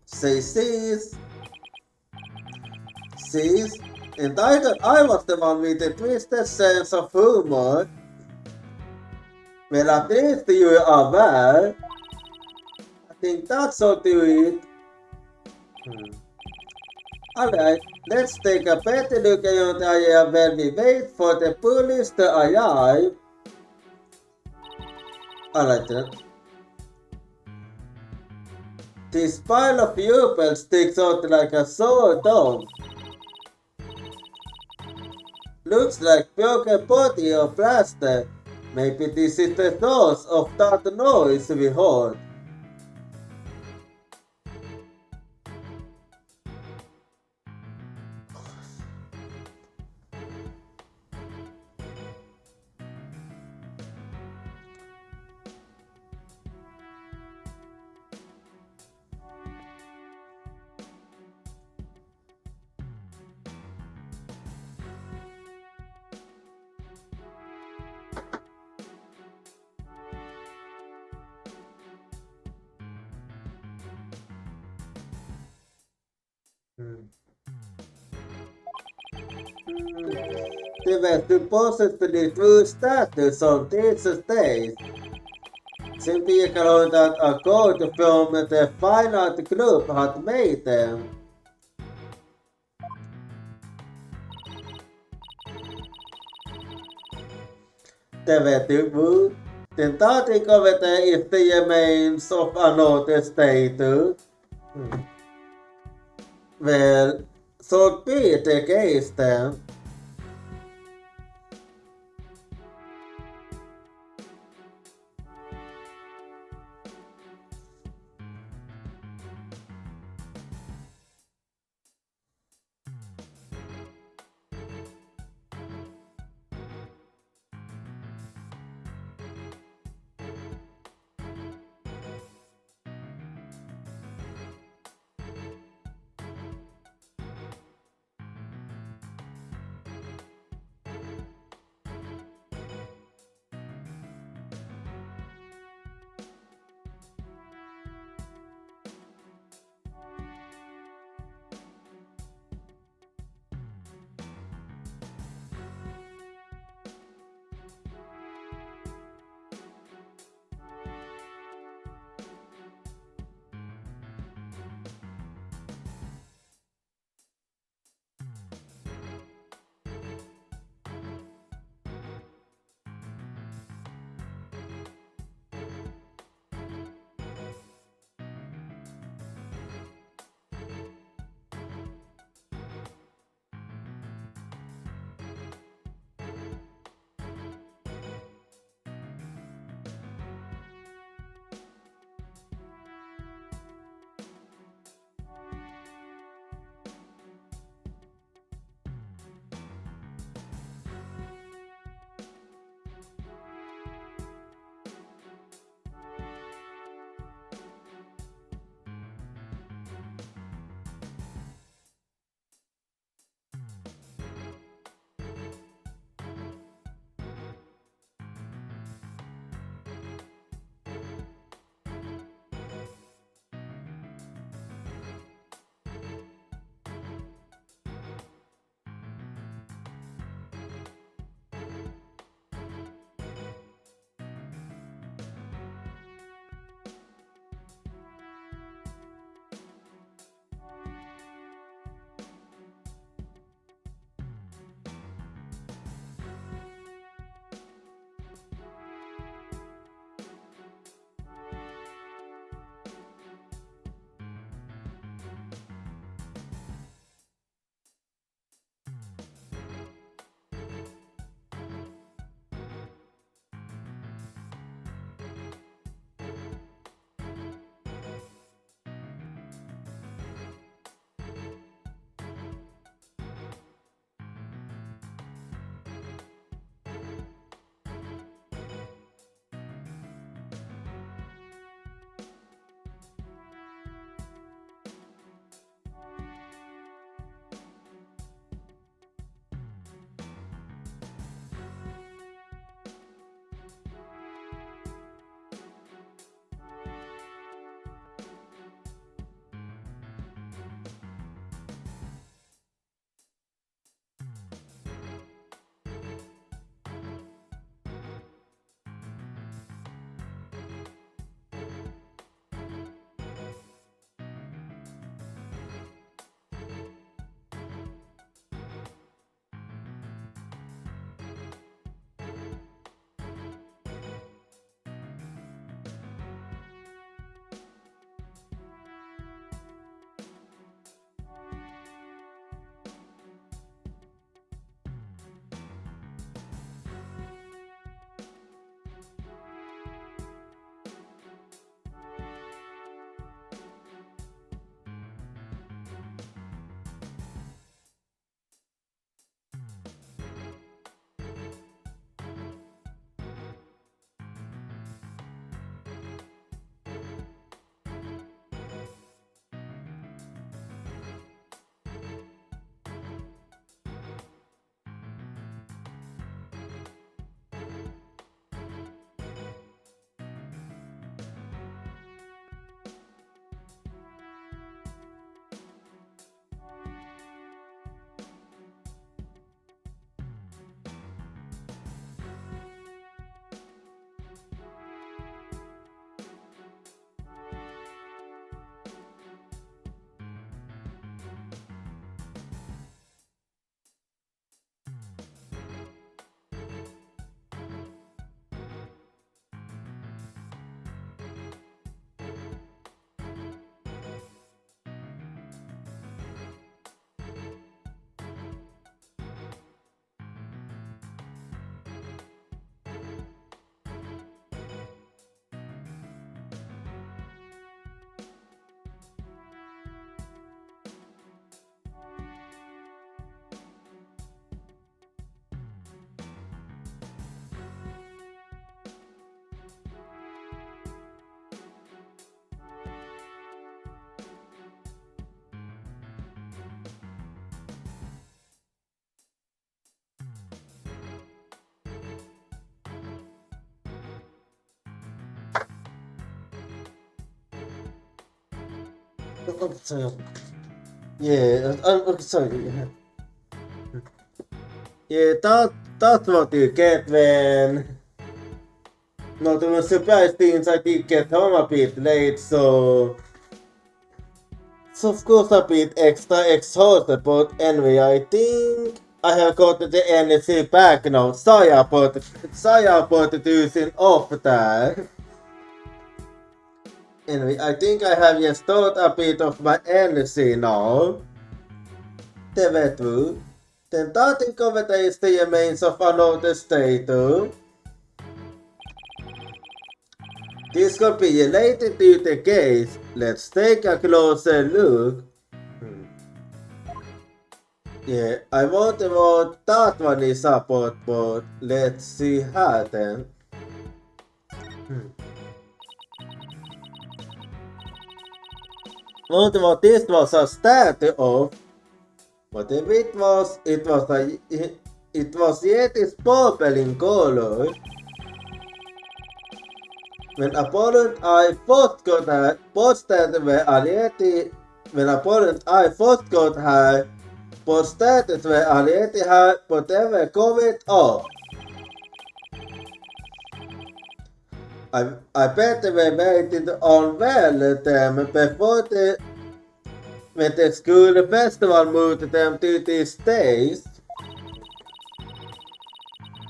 Say sis. Sis? And I thought I was the one with the twisted sense of humor. Well, at least you are aware. I think that's all to it. Alright, let's take a better look around the area while we wait for the police to arrive. Alright then. This pile of pupils sticks out like a sore thumb. Looks like broken body or plaster. Maybe this is the source of that noise we heard. Mm. Det var supposedly true status on these days. Sen pekar hon att ackord från the final group hade made them. Det vet du. Den dating of it is the remains of another status. Well, so be the case then. sorry. Yeah, sorry. Yeah, that's what you get when not even surprised things I did get home a bit late, so of course a bit extra exhausted, but anyway, I think I have got the energy back now. Sorry about the using off that. Anyway, I think I have restored a bit of my energy now. Tervetuloa. Tentaatin coveteista ja mains of another state. This could be related to the case. Let's take a closer look. Yeah, I wonder what that one is about, but let's see how then. Wonder what this was a statue of. But if it was yet is purple in color. When opponent I first got her, posted were already when opponent I first got her, posted were already her, whatever covered up. I bet they were waiting on well them before when the school festival moved them to these days.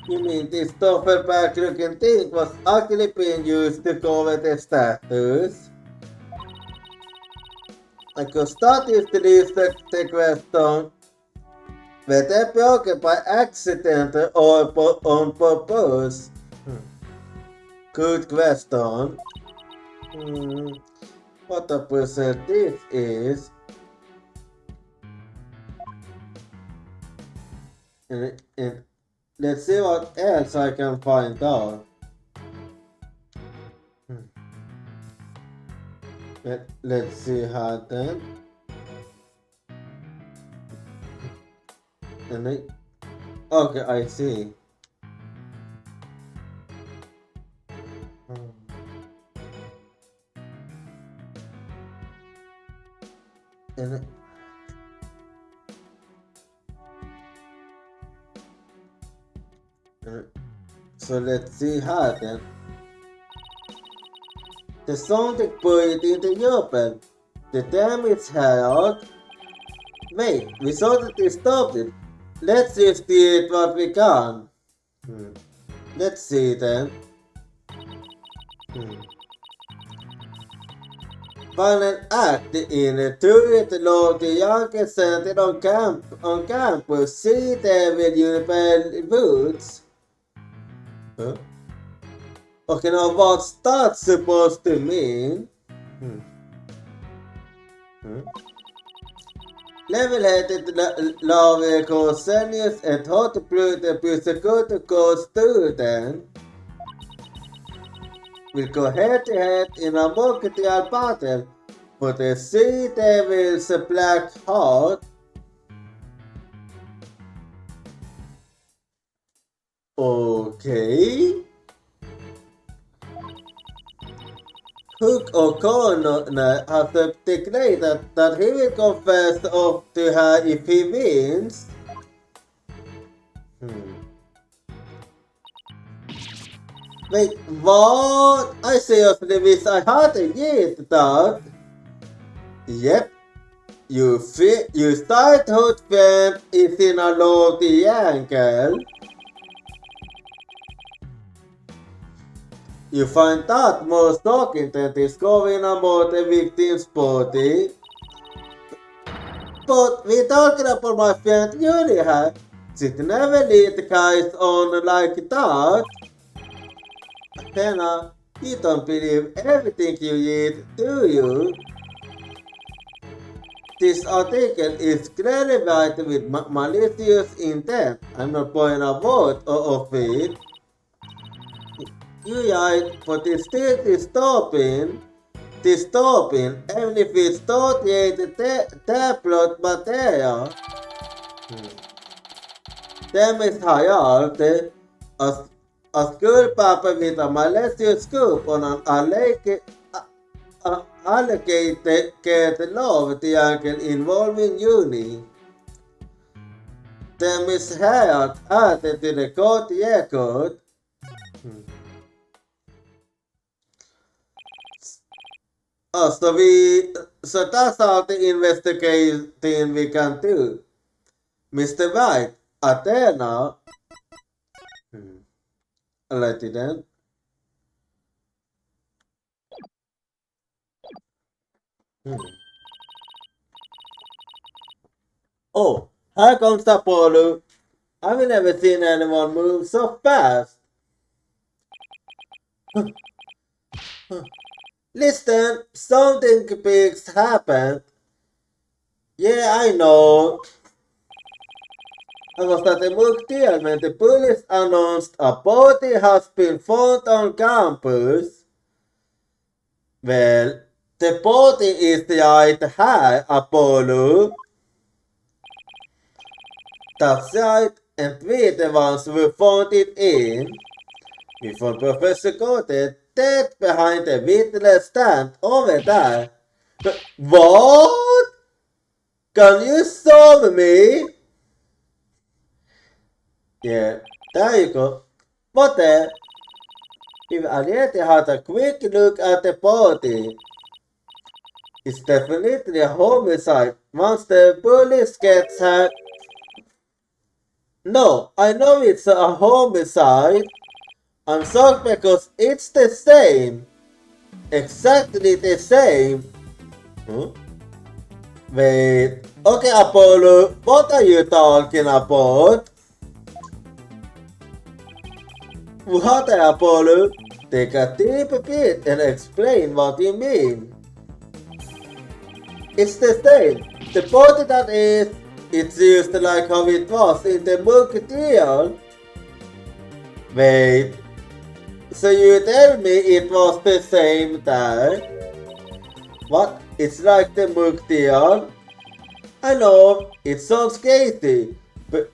You mean this Stoffelberg looking thing was actually being used to cover the statues? I could start is to leave the question were they broken by accident or on purpose? Good question. What a percent this is? And let's see what else I can find out. Let's see how then. Okay, I see. So let's see how then. The sounded buried in the open. The damage held. Wait, we sort of disturbed it. Let's just do what we can. Let's see then. Final act in a turret along the youngest center on campus. See there with your bell boots. Huh? Okay, now what's that supposed to mean? Level-headed love Corsenius and hot blood psychological student will go head-to-head in a martial battle for the Sea Devil's Black Heart. Okay. Hook O'Connor has declared that he will confess up to her if he wins. Wait, what? I seriously wish I hadn't yet that. Yep. You childhood friend is in a low triangle. You find that more shocking than discovering about the victim's body. But we're talking about my friend Yulia. She'd never lead guys on like that. Athena, you don't believe everything you read, do you? This article is clearly written with malicious intent. I'm not pointing a word of it. You write, but it's still disturbing, even if it's totally tabloid material. Damage hierarchy, a school paper with a malicious scoop on an alleged allocated love triangle involving Uni. The misheard added to the court record. Oh, so that's how the investigating we can do. Mr. White, Athena. Alrighty then. Oh, here comes Apollo. I've never seen anyone move so fast. Listen, something big's happened. Yeah, I know. I was at a mock deal when the police announced a body has been found on campus. Well, the body is right here, Apollo. That's right, and we the ones who found it in. We found Professor Goddard dead behind the witness stand over there. What? Can you solve me? Yeah, there you go. But if Ariete had a quick look at the body, it's definitely a homicide. Once the police gets her... No, I know it's a homicide. I'm shocked because it's the same. Exactly the same. Wait. Okay, Apollo, what are you talking about? What, Apollo? Take a deep breath and explain what you mean. It's the same. The body that is, it's used like how it was in the book deal. Wait. So you tell me it was the same there? What? It's like the book deal? I know, it sounds crazy, but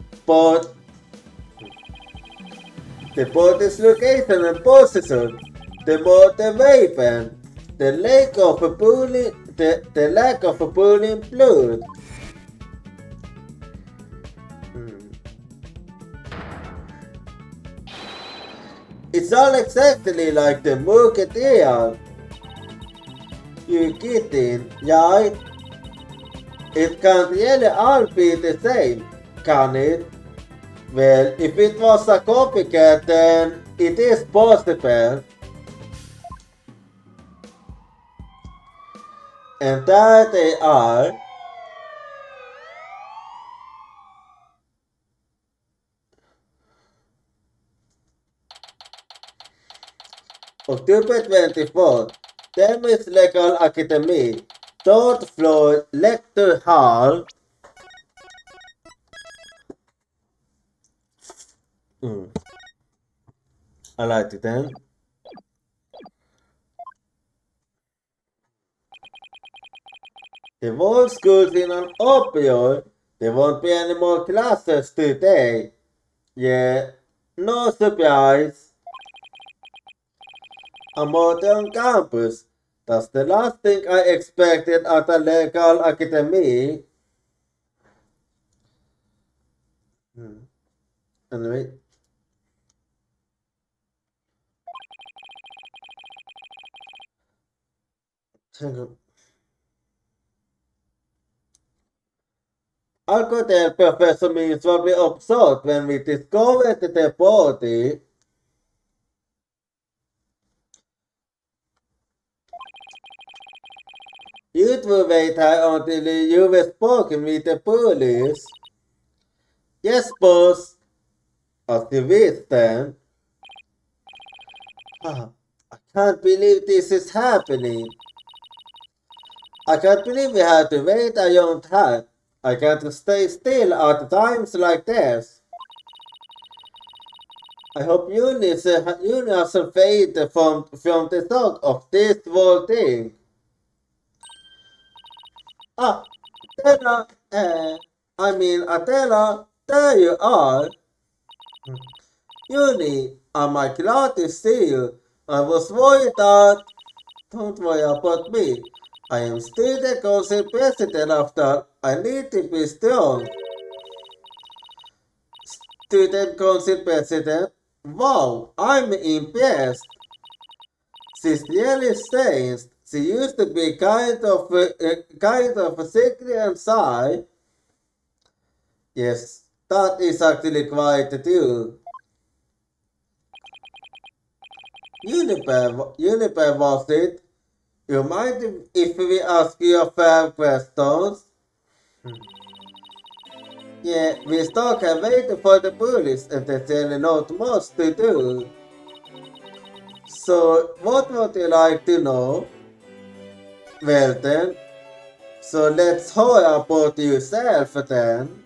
the body's location and position, the weapon, the lack of a pooling blood. It's all exactly like the Musketeer. You kidding, right? It can't really all be the same, can it? Well, if it was a copycat, then it is possible. And there they are. October 24th, Thames Legal Academy, 3rd floor, lecture hall. I like it then. The whole school's in an uproar. There won't be any more classes today. Yeah, no surprise. I'm out on campus. That's the last thing I expected at a legal academy. Anyway. I'll go there, Professor Means will be upset when we discovered the body. You'd will wait here until you were spoken with the police. Yes, boss. As you wish then. I can't believe this is happening. I can't believe we had to wait a long time. I can't stay still at times like this. I hope you has some faith from the thought of this whole thing. Athena, Athena, there you are. Uni, am I glad to see you? I was worried that... Don't worry about me. I am still the council president after all. I need to be strong. Student council president? Wow, I'm impressed. She's really changed. She used to be kind of sickly and shy. Yes, that is actually quite true. Uniper was it? You mind if we ask you a fair questions? Yeah, we stuck and waited for the police and there's really not much to do. So, what would you like to know? Well then, so let's hear about yourself then.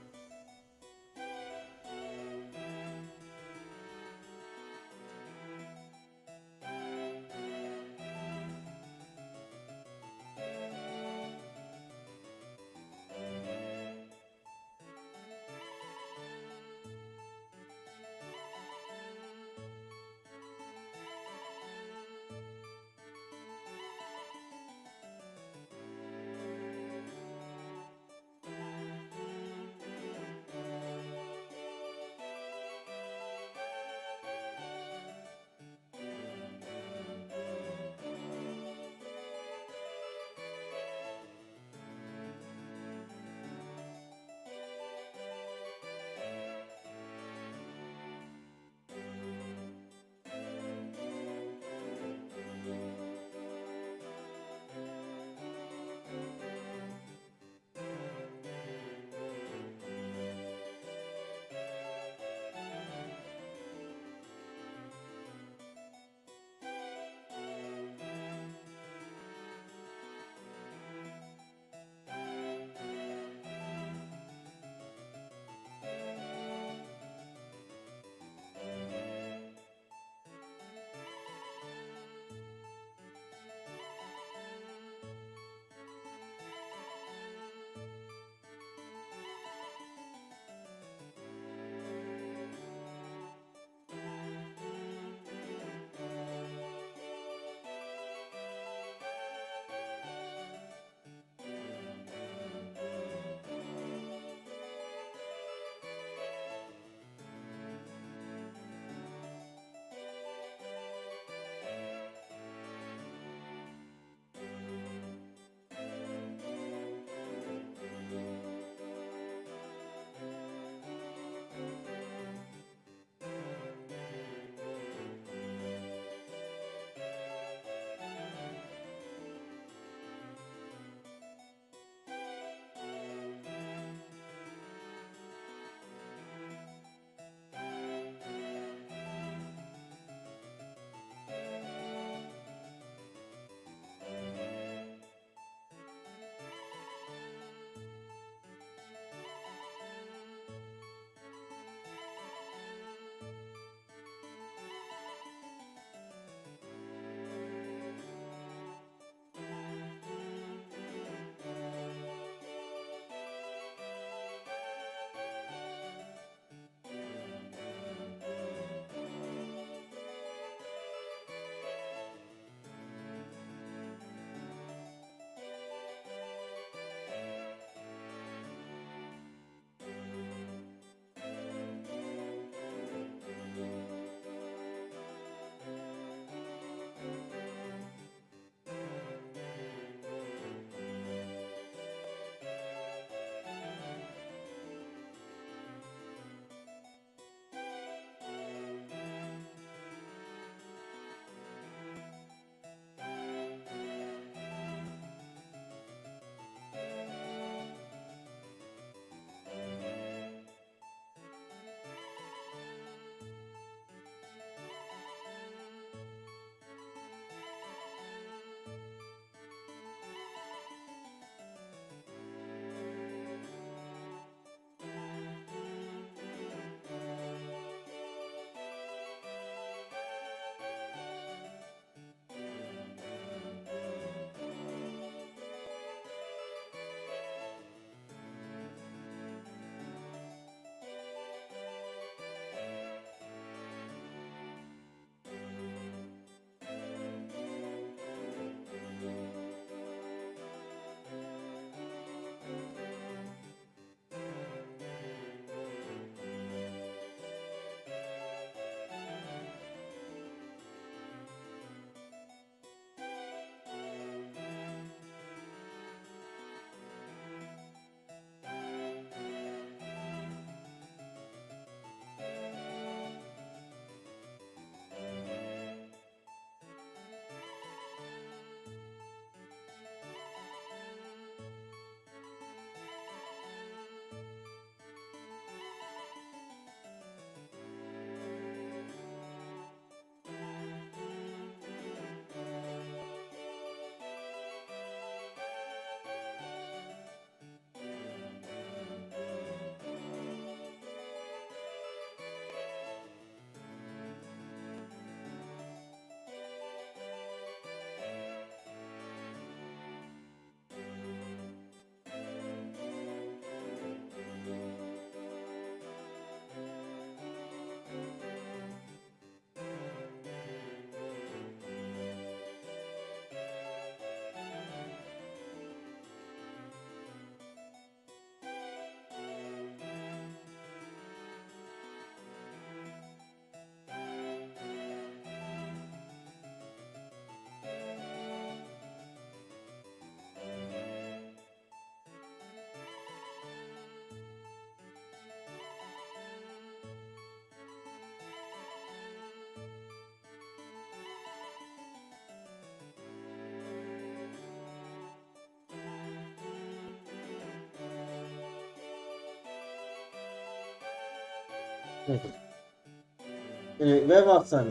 Where was I?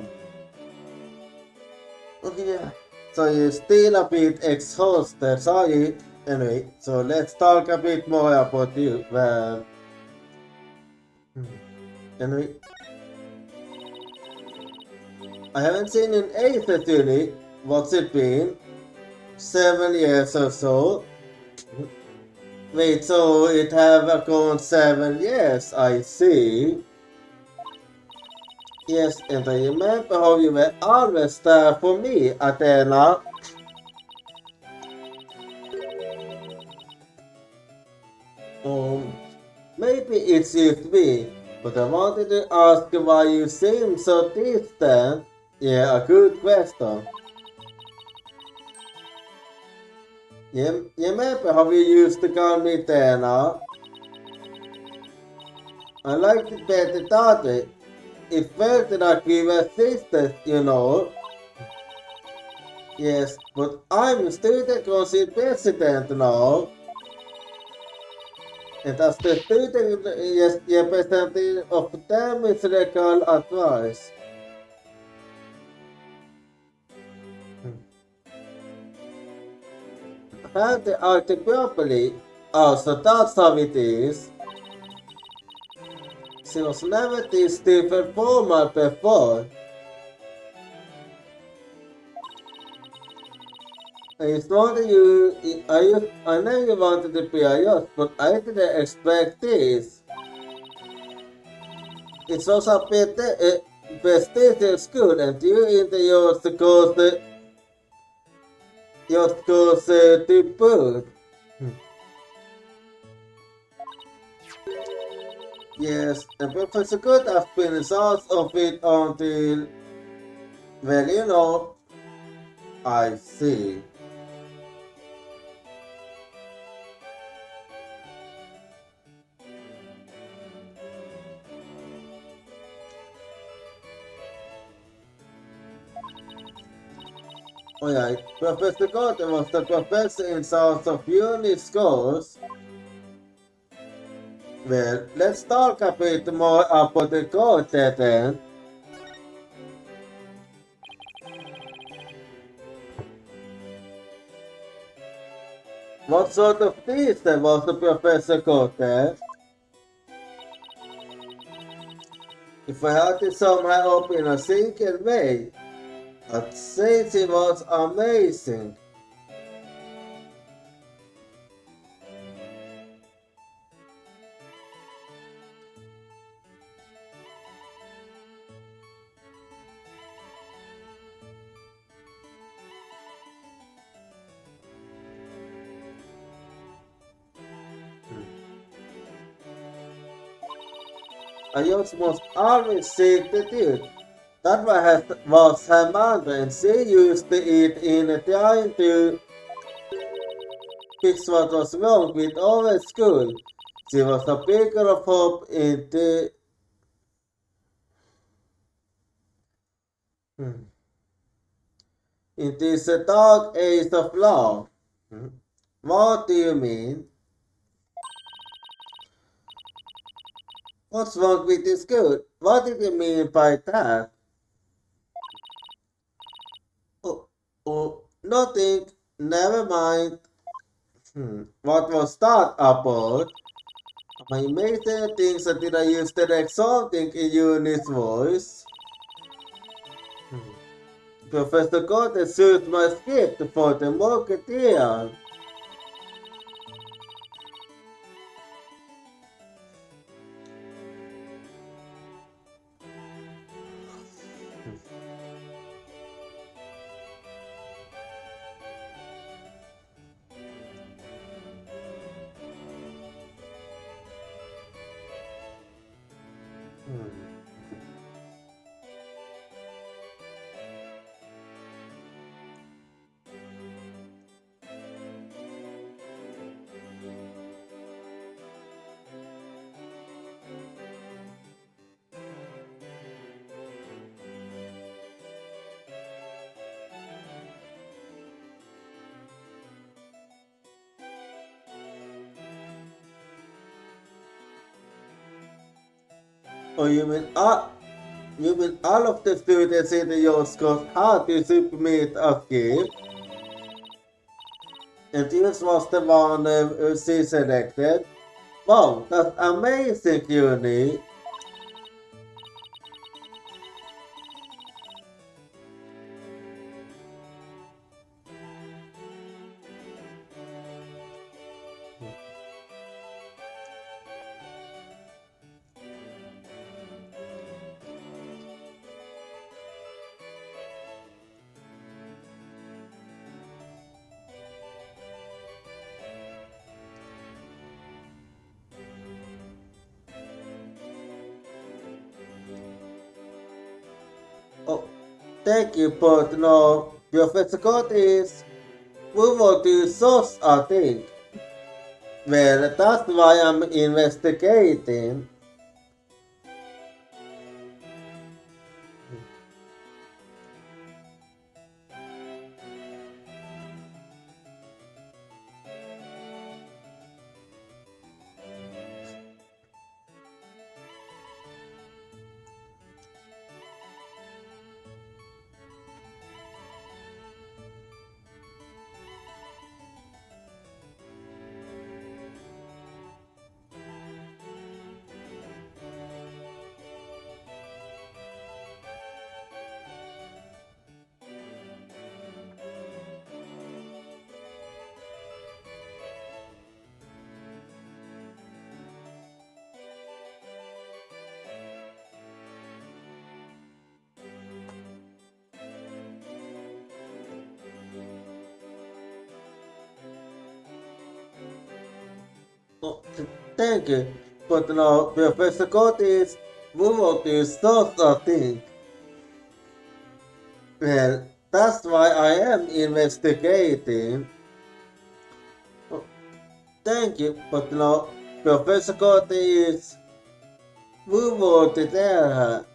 Okay, yeah. So you're still a bit exhausted, sorry. Anyway, so let's talk a bit more about you. Well, anyway, I haven't seen you in ages really. What's it been? 7 years or so? Wait, so it have gone 7 years, I see. Yes, and I remember how you were always there for me, Athena. Um, Maybe it's just me, but I wanted to ask why you seem so distant. Yeah, a good question. You remember how you used to call me Tena? I liked it better that way. It felt like we were sisters, you know. Yes, but I'm student council president now. And as the student yes, representative of them is legal advice. Had the art properly. Oh, so that's how it is. She was never this different formal before. I just wanted you, I know you wanted to be a yacht, but I didn't expect this. It was a bit, prestigious school, and you in the yacht goes to boot. Yes, and Professor Good has been a source of it until, well, you know, I see. Alright, Professor Gordon was the professor in South of Unit Schools. Well, let's talk a bit more about the Gordon then. What sort of teacher was the Professor Gordon? If I had to sum her up in a single way, I'd say she was amazing. I just must always seek the truth. That was her mantra, and she used to eat in trying to fix what was wrong with our school. She was a beacon of hope in this dark age of love. What do you mean? What's wrong with this school? What did you mean by that? Oh, nothing. Never mind. What was that about? My amazing things that did I use to direct something in Eunice's voice? Professor Gordon suits my script for the Mocketeer. Oh, you mean all of the students in your school had to submit a gift? And this was the one she selected? Wow, that's amazing, Uni. Oh, thank you, but no, Professor Curtis, we will do such a thing. Well, that's why I'm investigating. Oh, thank you, but no, Professor Curtis, we will do such a thing. Well, that's why I am investigating. Oh, thank you, but no, Professor Curtis, we will tell her.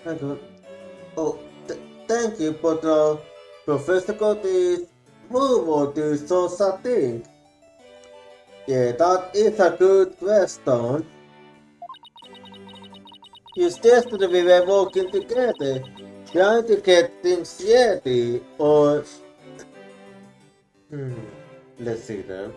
Thank you. Oh, thank you, but Professor Scott is move to so something. Yeah, that is a good question. You yesterday we were walking together, trying to get things ready, or let's see then.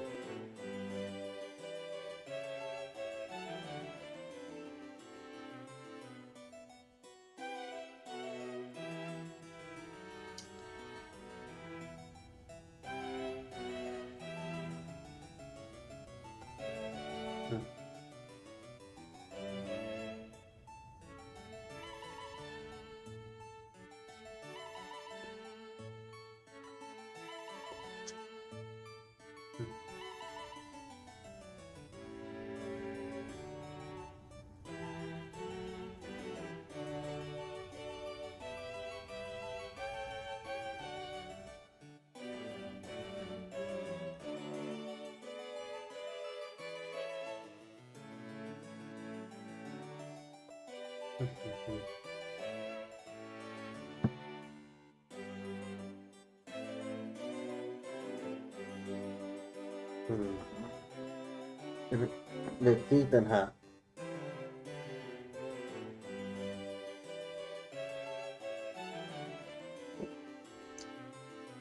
Let's see then how.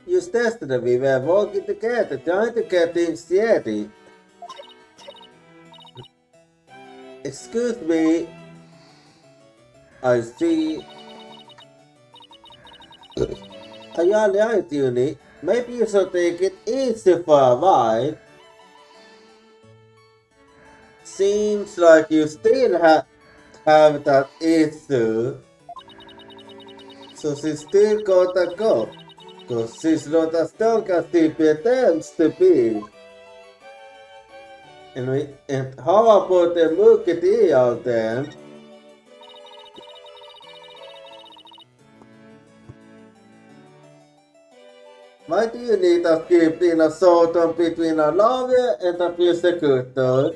Just yesterday we were walking together, trying to get things ready. Excuse me, I see. Are you alright, Uni? Maybe you should take it easy for a while. Seems like you still have that issue. So she still gotta go. Cause she's not as strong as she pretends to be. And how about the Mukiti out there? Why do you need a script in a sort of between a lawyer and a prosecutor?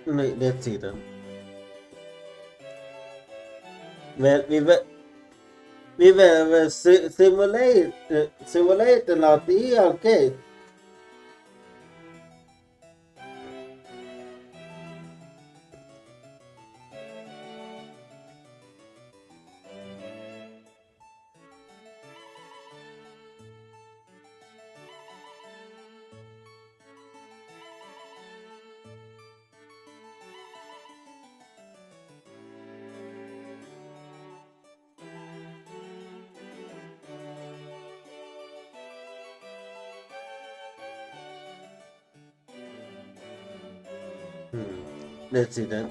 Let's see then. Well, we were simulating out the ELK. Let's see then.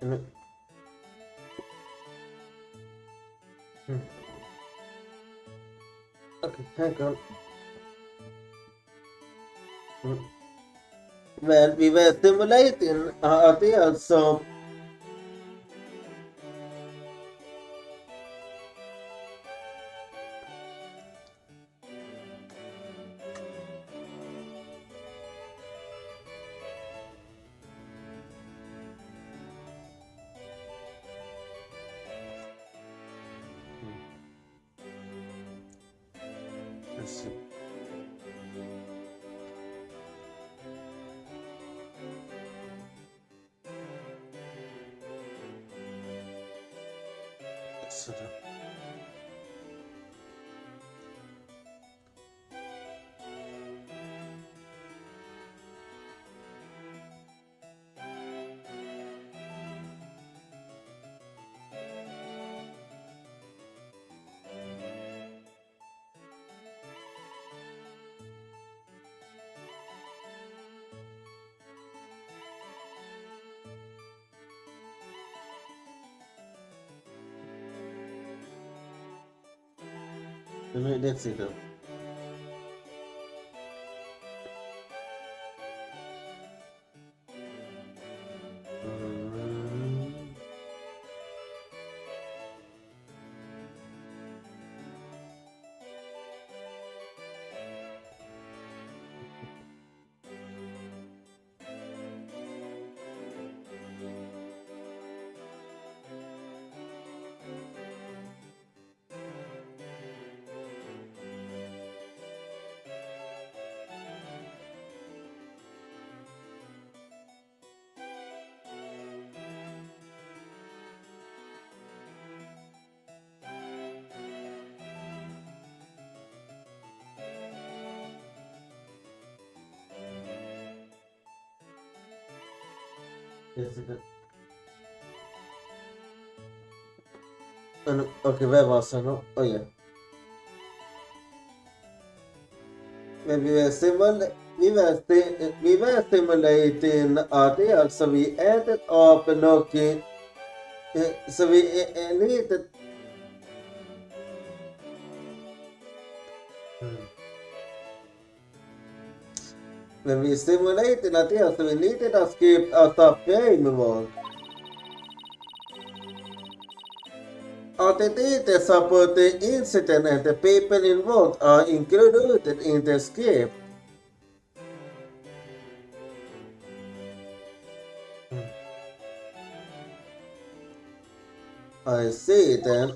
Mm. Okay, hang on. Well, we were simulating idea, so let's see. So, let's see though. Mm. Let's see that. Okay, where was I? No? Oh yeah. When we were simulating idea, so we ended up looking. So we needed. When we simulated idea, so we needed to skip a top game mode. The details about the incident and the people involved are included in the script. I see then.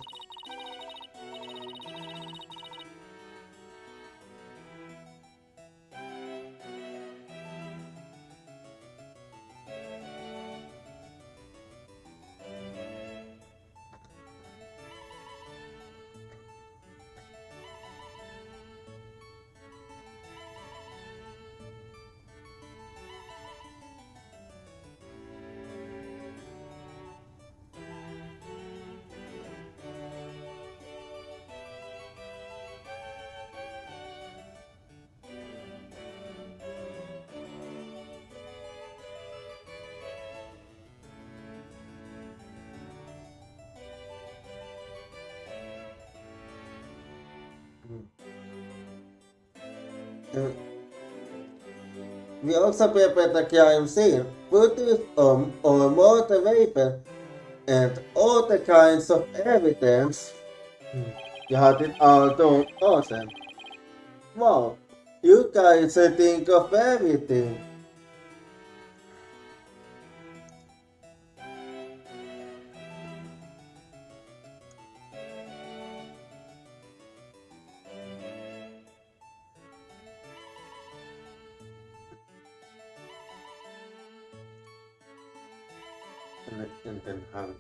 Uh, We also prepared the crime scene, footage or motor weapon, and all the kinds of evidence. You had it all done awesome. Wow, you guys think of everything. Den haben.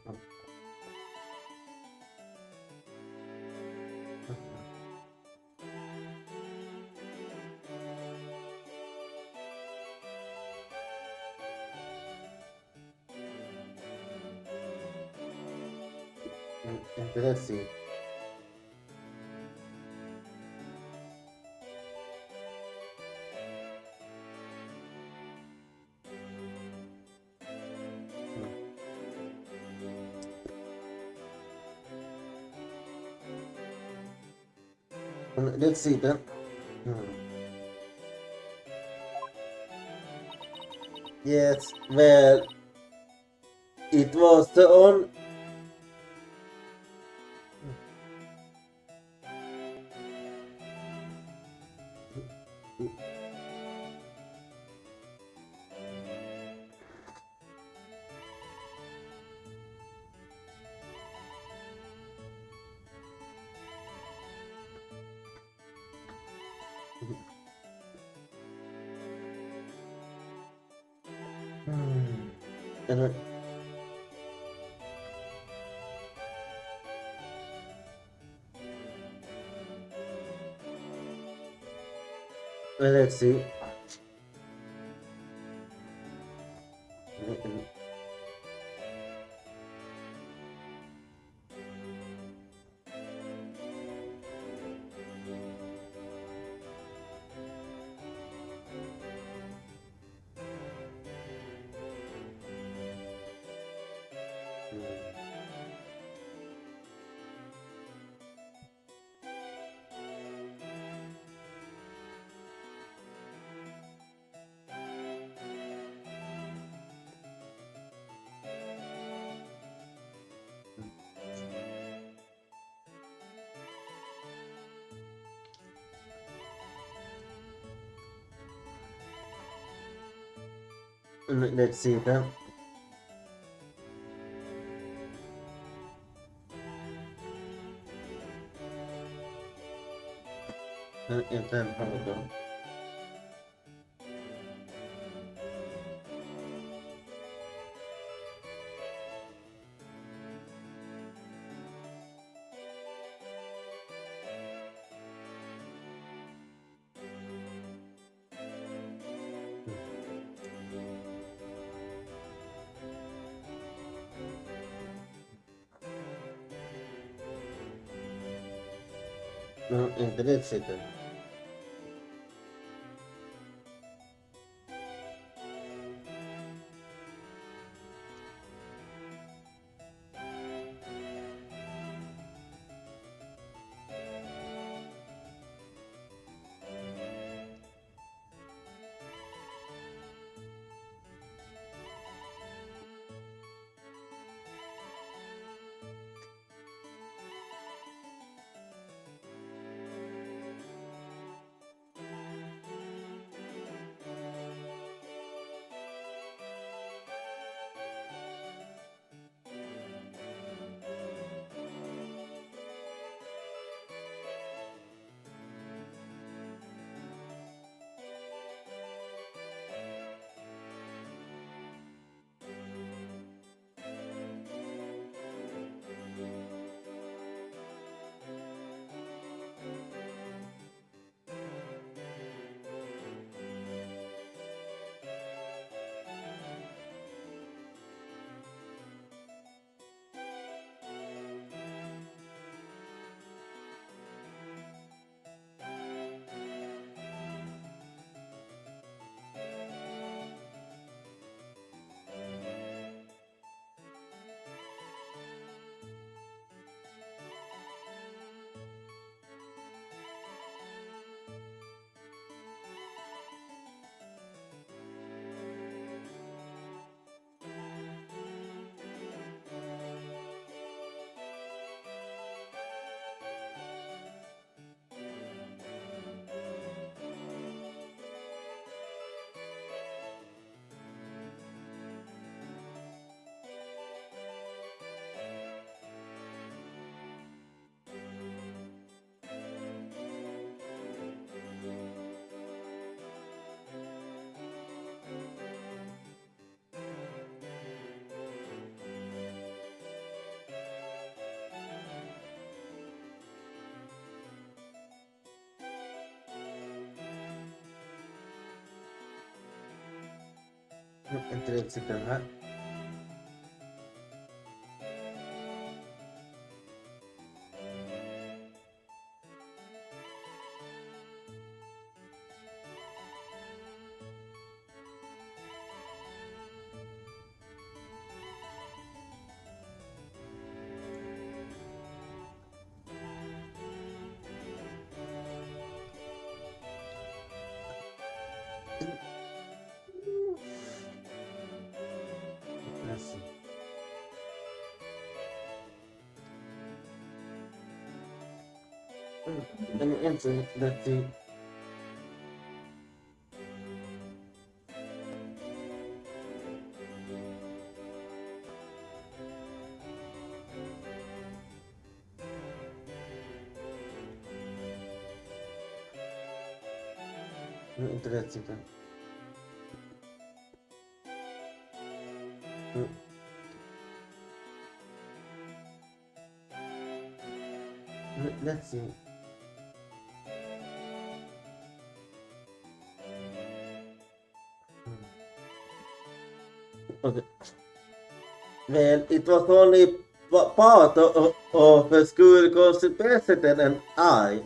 Let's see. Let's see then. Yes, well, it was the on. And let's see. Let's see then. And then how we go. And let's see then. Interesting här. Let's see. Interesting. Let's see. Interesting. Let's see. Okay. Well, it was only part of a school course president and I.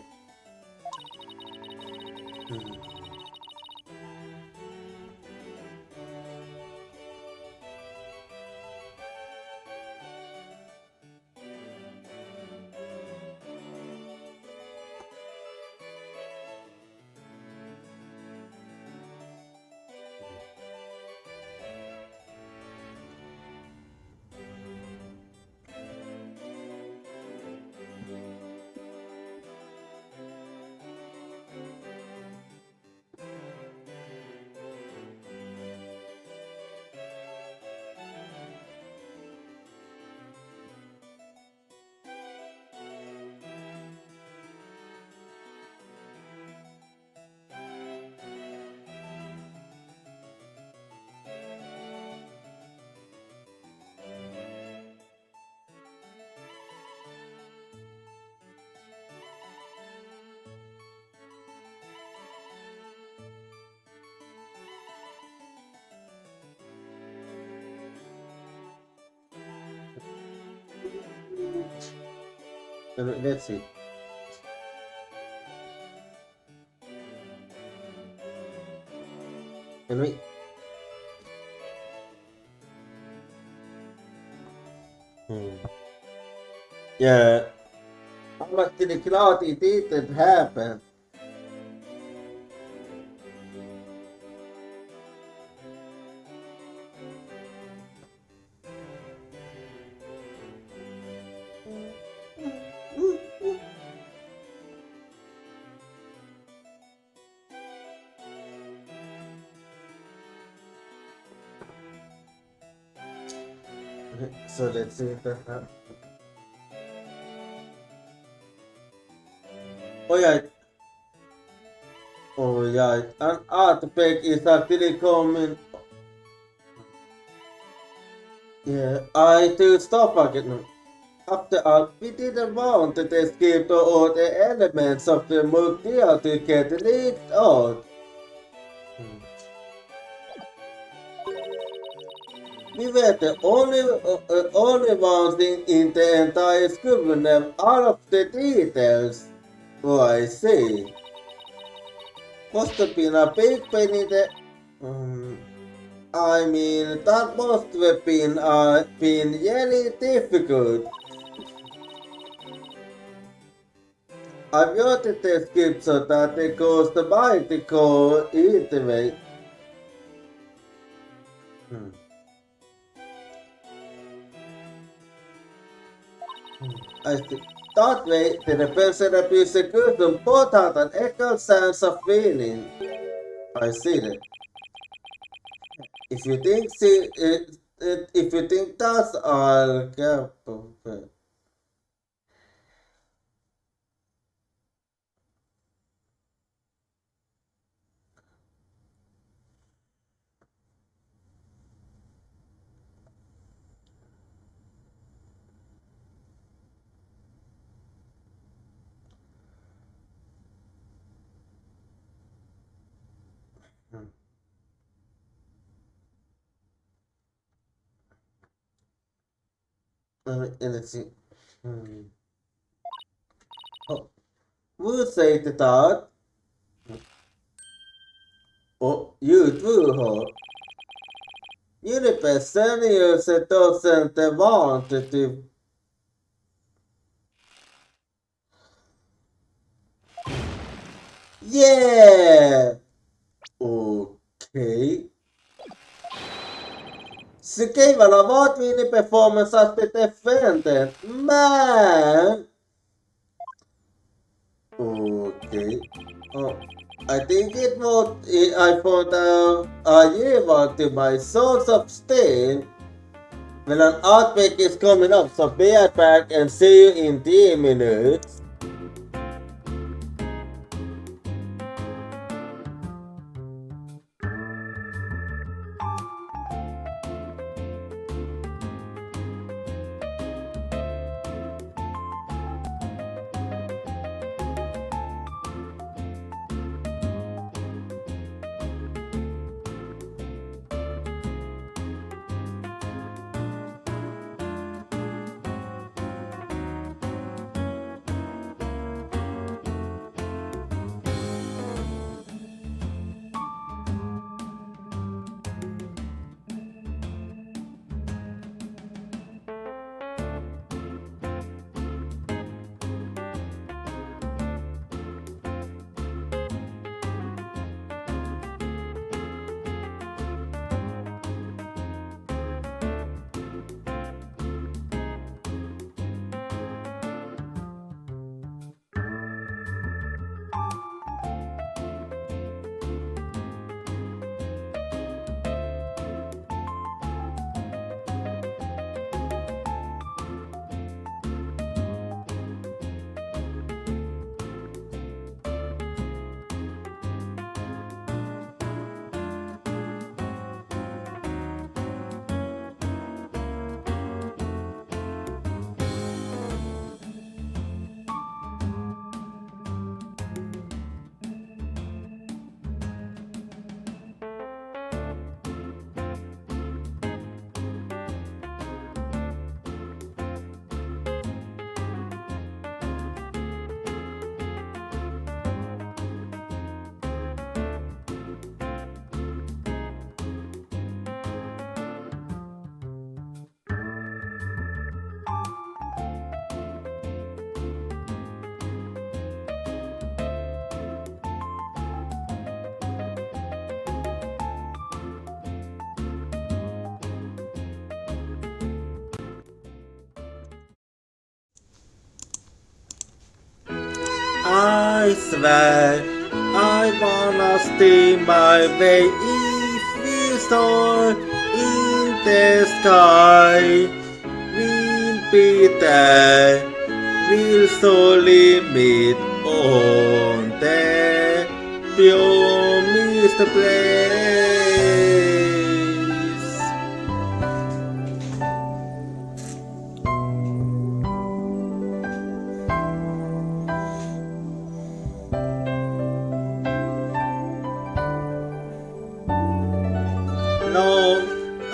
Let's see. And we. Yeah. I'm not really glad it didn't happen. So let's see if that happens. Oh yeah. Oh yeah. An artifact is actually coming. Yeah, I do stop again. After all, we didn't want to escape all the elements of the Mugdia to get leaked out. We were the only ones in the entire school who knew all of the details. Oh, I see. Must have been a big pain in the... I mean, that must have been really difficult. I wanted the script so that it goes the mind to go either way. I see. That way, the person abuser could both had an equal sense of feeling. I see that. If you think if you think that's all, Energy. Oh, Wu säger det att YouTube Destinies doesn't want to. Yeah! Okej. Skriva har varit min i performance att det är förändrat. Men... Okej. I think it was I found a year to my source of staying. When an outbreak is coming up, so be right back and see you in 10 minutes. I swear I wanna stay my way if we soar in the sky. We'll be there, we'll slowly meet on the promised place. No, I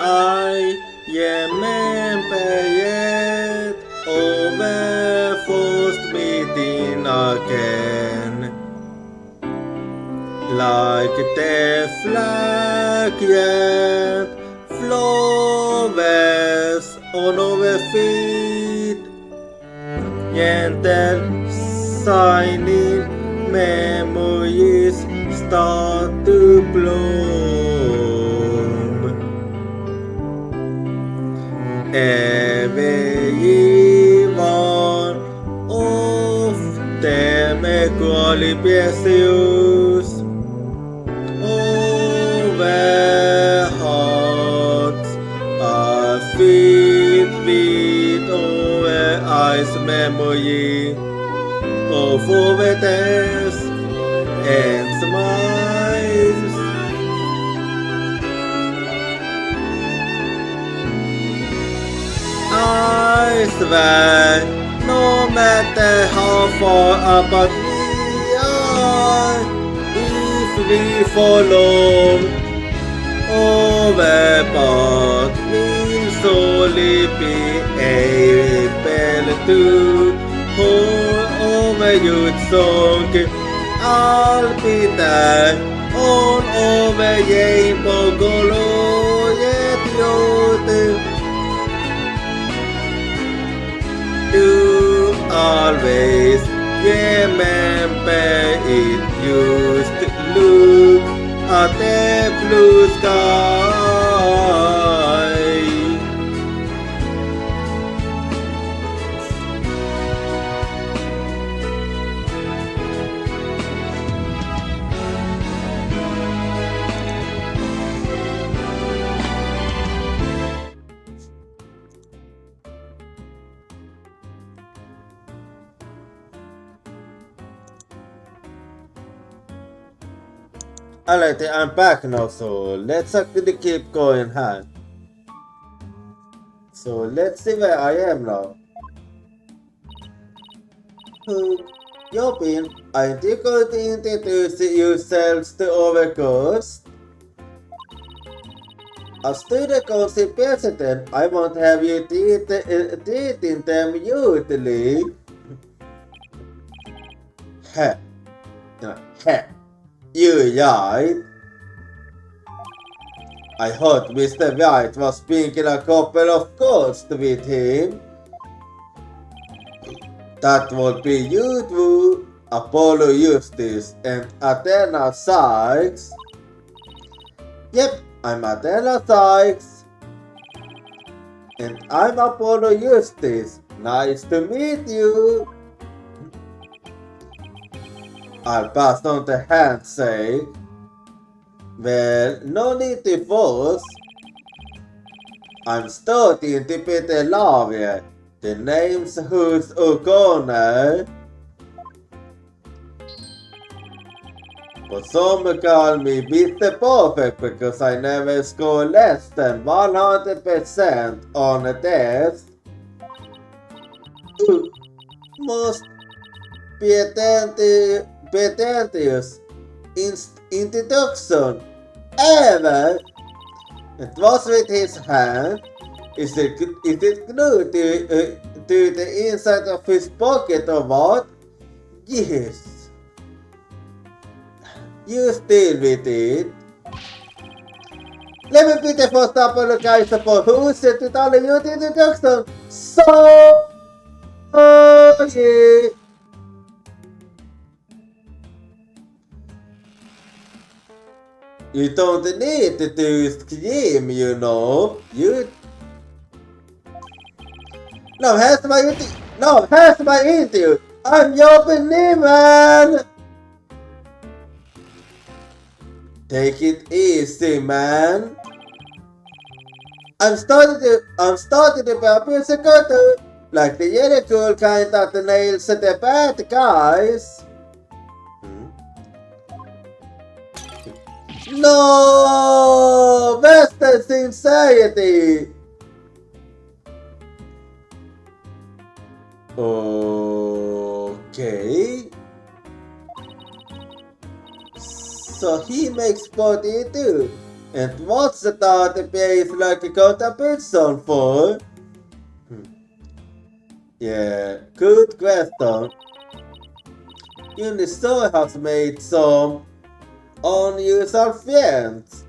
remember yet our first meeting again. Like the flag yet flowers on our feet. Gentle shining memories start to bloom. Every one of them equally precious. Our hearts are filled with our eyes memory of our days and smiles. I swear, no matter how far apart we are, if we follow our path, we'll slowly be a Du overljudsång all pitää on overjäin pogolojet joutu. You always remember it used to look at the blue sky. Alright, I'm back now, so let's actually keep going here. So let's see where I am now. Jobin, aren't you going to introduce yourselves to Overcoast? As to the council president, I won't have you treating them rudely. Heh. Heh. You right? I heard Mr. White was speaking a couple of ghosts with him. That would be you two, Apollo Eustace and Athena Sykes. Yep, I'm Athena Sykes. And I'm Apollo Eustace. Nice to meet you. I'll pass on the handshake. Well, no need to force. I'm starting to be the lawyer. The name's Who's O'Connor. But some call me Mr. Perfect because I never score less than 100% on a test. Most pretentious introduction ever. It was with his hand. Is it glued to the inside of his pocket or what? Yes. You still with it? Let me be the first to apologize for who said it all in your introduction. So, yeah. You don't need to scream, you know. Now here's my interview. I'm your man. Take it easy, man. I'm starting to be a musical like the really cool kind that nails the bad guys. No! Western Society! Okay. So he makes body too. And what's the database like a contribution for? Yeah, good question. Unisoy has made some unusual friends.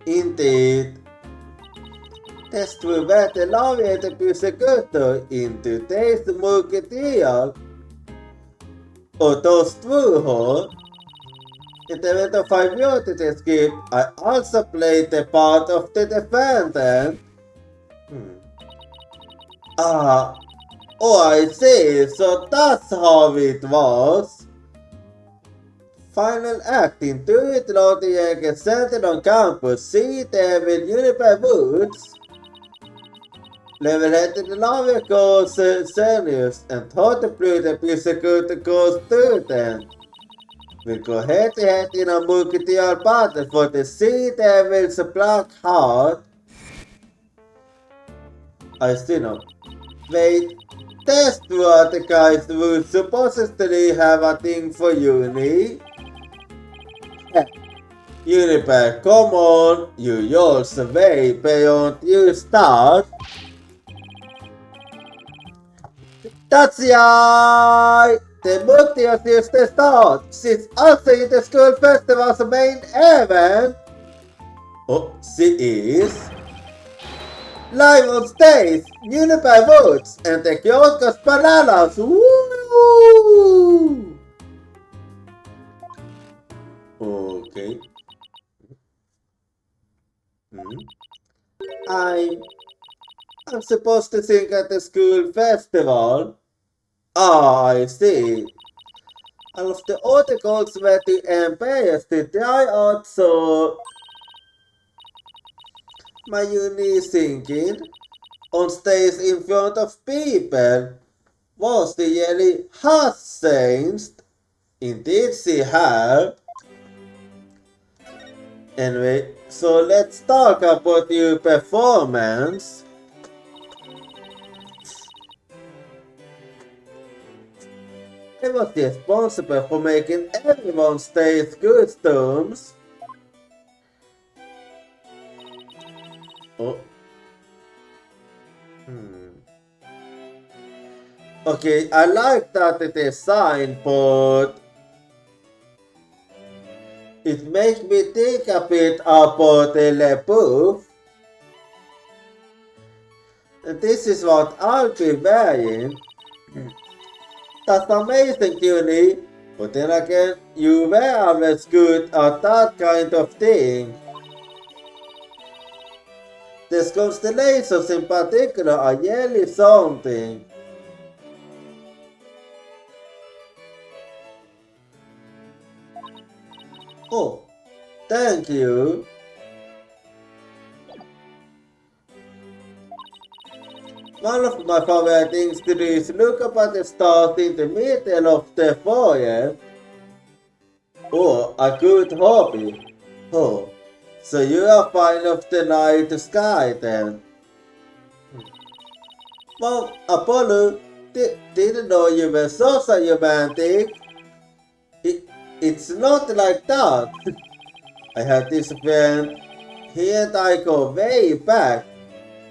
Indeed. Det skulle vara laget att pysa götter into this material. Och då två in the event of 5 years to escape, I also played the part of the defendant. Oh, I see, so that's how it was. Final act in 2 utlåtningar centered on campus, Sea Devil Uniper Woods. Level headed the lava course serious and thought to play the physical course student. We'll go head to head in a multi-tier battle for the Sea Devil's Black Heart. I still know. Wait, that's what the guys would supposedly have a thing for Uni. Uniper, come on, you yours way beyond you start. That's right! The multi is the start. She's also in the school festival's main event. Oh, she is. Live on stage, Unified Votes, and the Kioskos Bananas. Woo! Okay. I'm supposed to sing at the school festival. Ah, I see. All of the articles were to embrace did I also my uni singing on stage in front of people was the really has changed. Indeed she have. Anyway, so let's talk about your performance. I was responsible for making everyone stage costumes. Oh. Okay, I like that it is signed, but it makes me think a bit about the LeBouf. And this is what I'll be wearing. That's amazing, Cutie. But then again, you were always good at that kind of thing. These constellations in particular are really something. Oh, thank you. One of my favorite things to do is look up at the stars in the middle of the forest. Oh, a good hobby. Oh, so you are fine of the night sky then. Well, Apollo, didn't know you were so romantic. It's not like that. I had this friend, he and I go way back,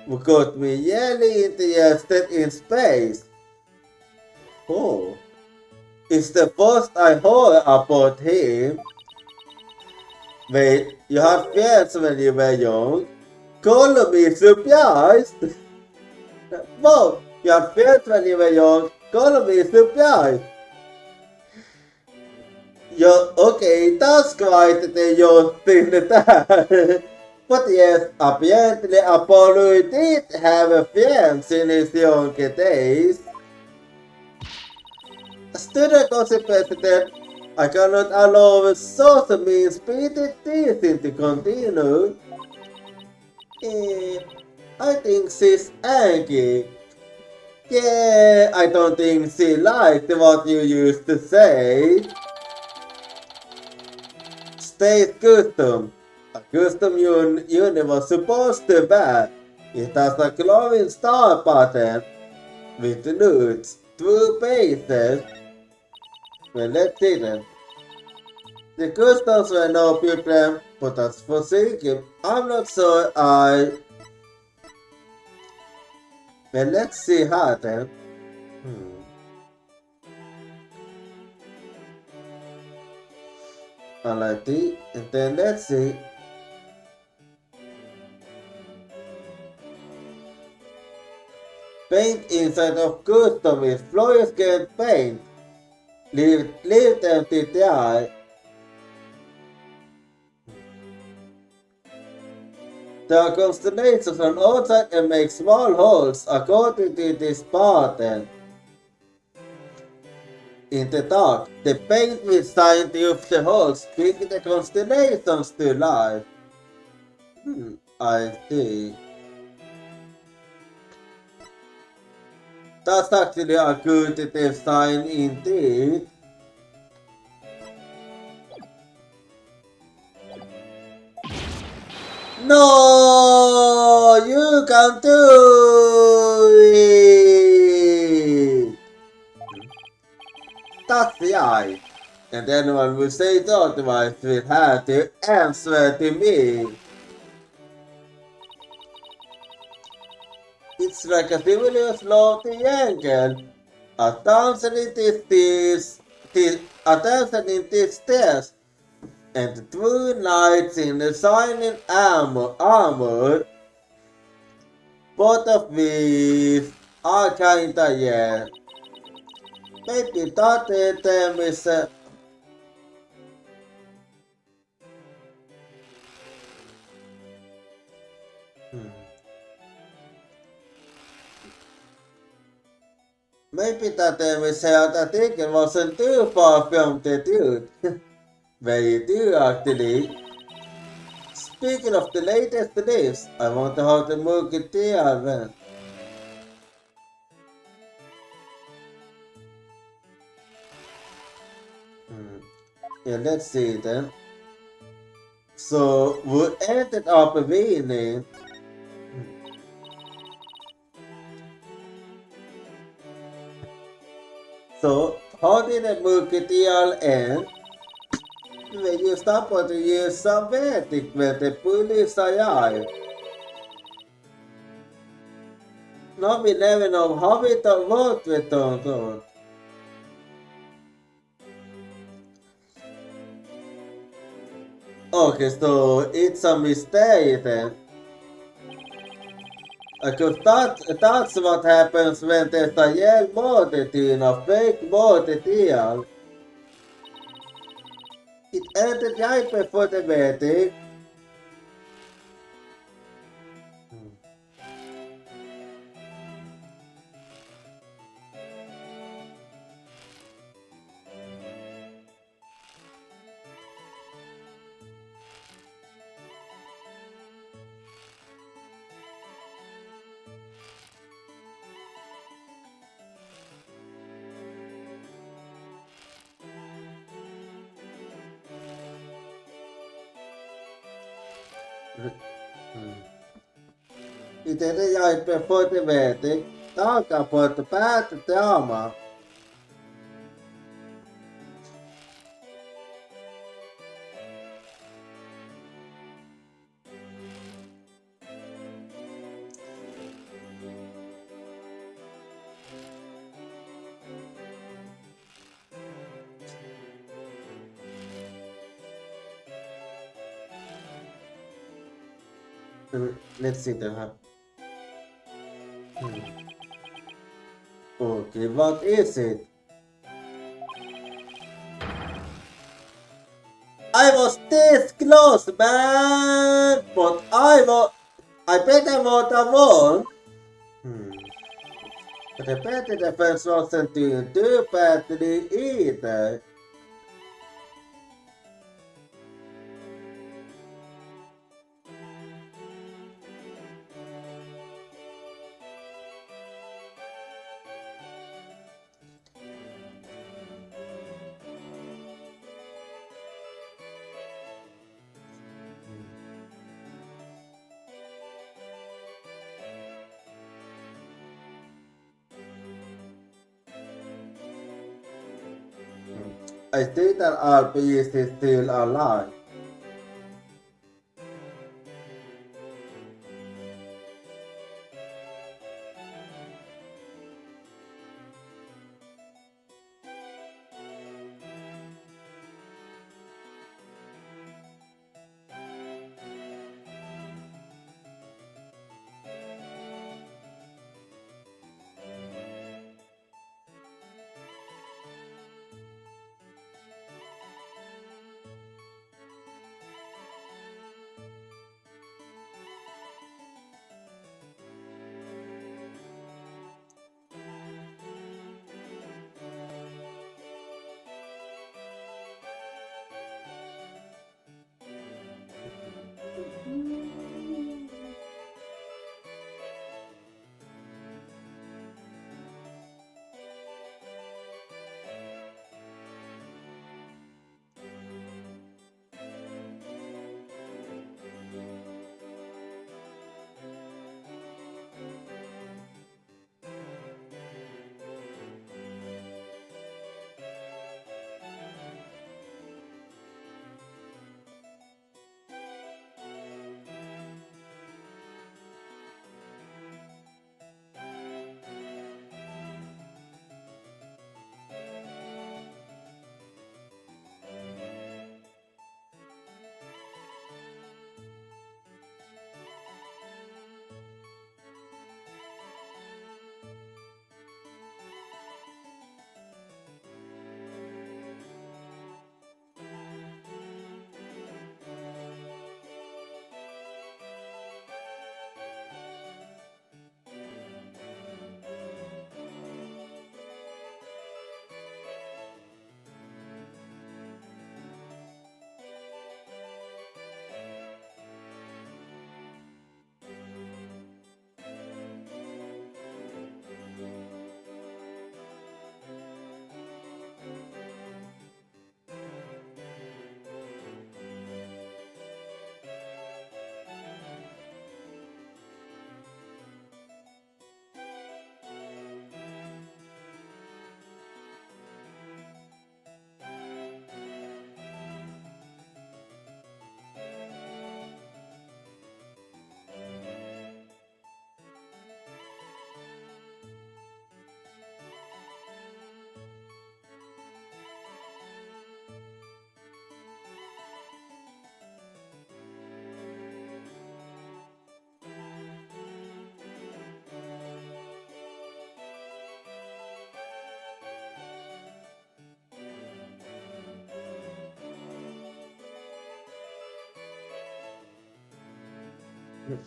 who got me really interested in space. Oh, it's the first I heard about him. Wait, you had friends when you were young? Call me surprised. Whoa, you had friends when you were young? Call me surprised. Okay, that's quite the young thing that. But yes, apparently Apollo did have a fiance in his younger days. Student Council President, I cannot allow such a mean-spirited teasing to continue. I think she's angry. Yeah, I don't think she liked what you used to say. State custom. A custom uni was supposed to wear. It has a glowing star pattern with nudes, two bases. Well, let's see then. The customs were no problem, but as for singing, I'm not sure Well, let's see how then. Alrighty, and then let's see. Paint inside of custom is fluorescent paint. Leave them to dry. There are constellations on outside and make small holes according to this pattern. In the dark, the paint will shine through the holes, bringing the constellations to life. I see. That's actually a good design indeed. No, you can do it. That's the eye. And anyone who says otherwise will have to answer to me. It's like a similar slow triangle. Attention in attention in this test, and the two knights in the shining armor, both of which are kinda yeah. Maybe that them is hmm. Maybe that them is I think it wasn't too far from the dude. Very do actually. Speaking of the latest news, I wonder how the Musketeer went. Hmm. Yeah, let's see then. So, who ended up winning? So, how did the Musketeer end? When you stop to use some verdict with the police arrive. Now we never know how we thought what we thought. Okay, so it's a mistake then. Because that's what happens when there's a yell multitude, a fake multitude. It ended right before the wedding. It ended right before the wedding. Talk about the bad drama. Let's see the Okay, what is it? I was this close, man! But I bet I would have won. But I bet the defense wasn't doing too badly either. I think that RP is still alive.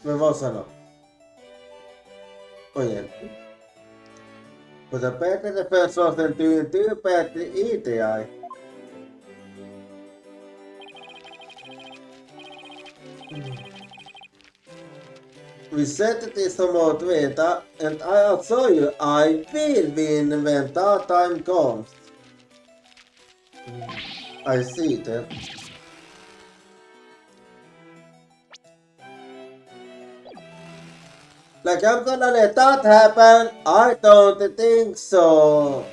Men vad sa de? Ojen. Mutta PTT-persoonten päätti ITI. We set this mode beta and I'll show you I will win when that time comes. I see that. Like I'm gonna let that happen? I don't think so.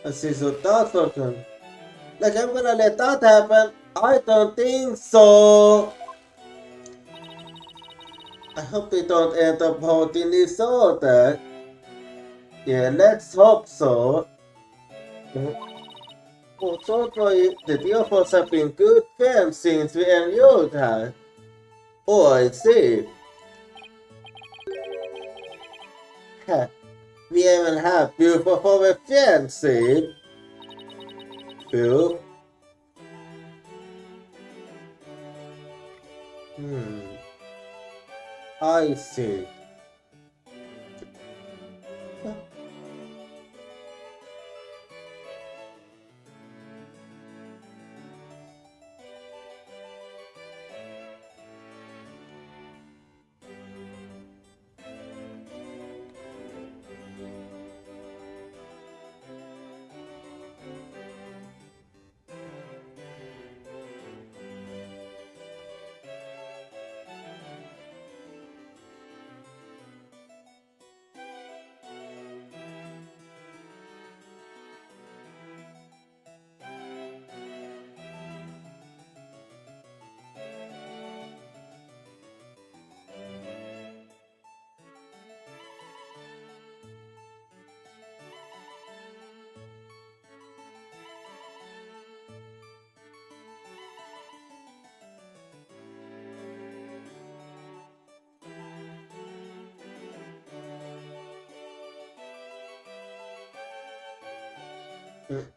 I see, so that's okay. Like I'm gonna let that happen? I don't think so. I hope they don't end up holding this order. Yeah, let's hope so. Also, the two of us have been good friends since we enrolled her. Oh, I see. Ha, we even have proof of our friendship. Proof? I see.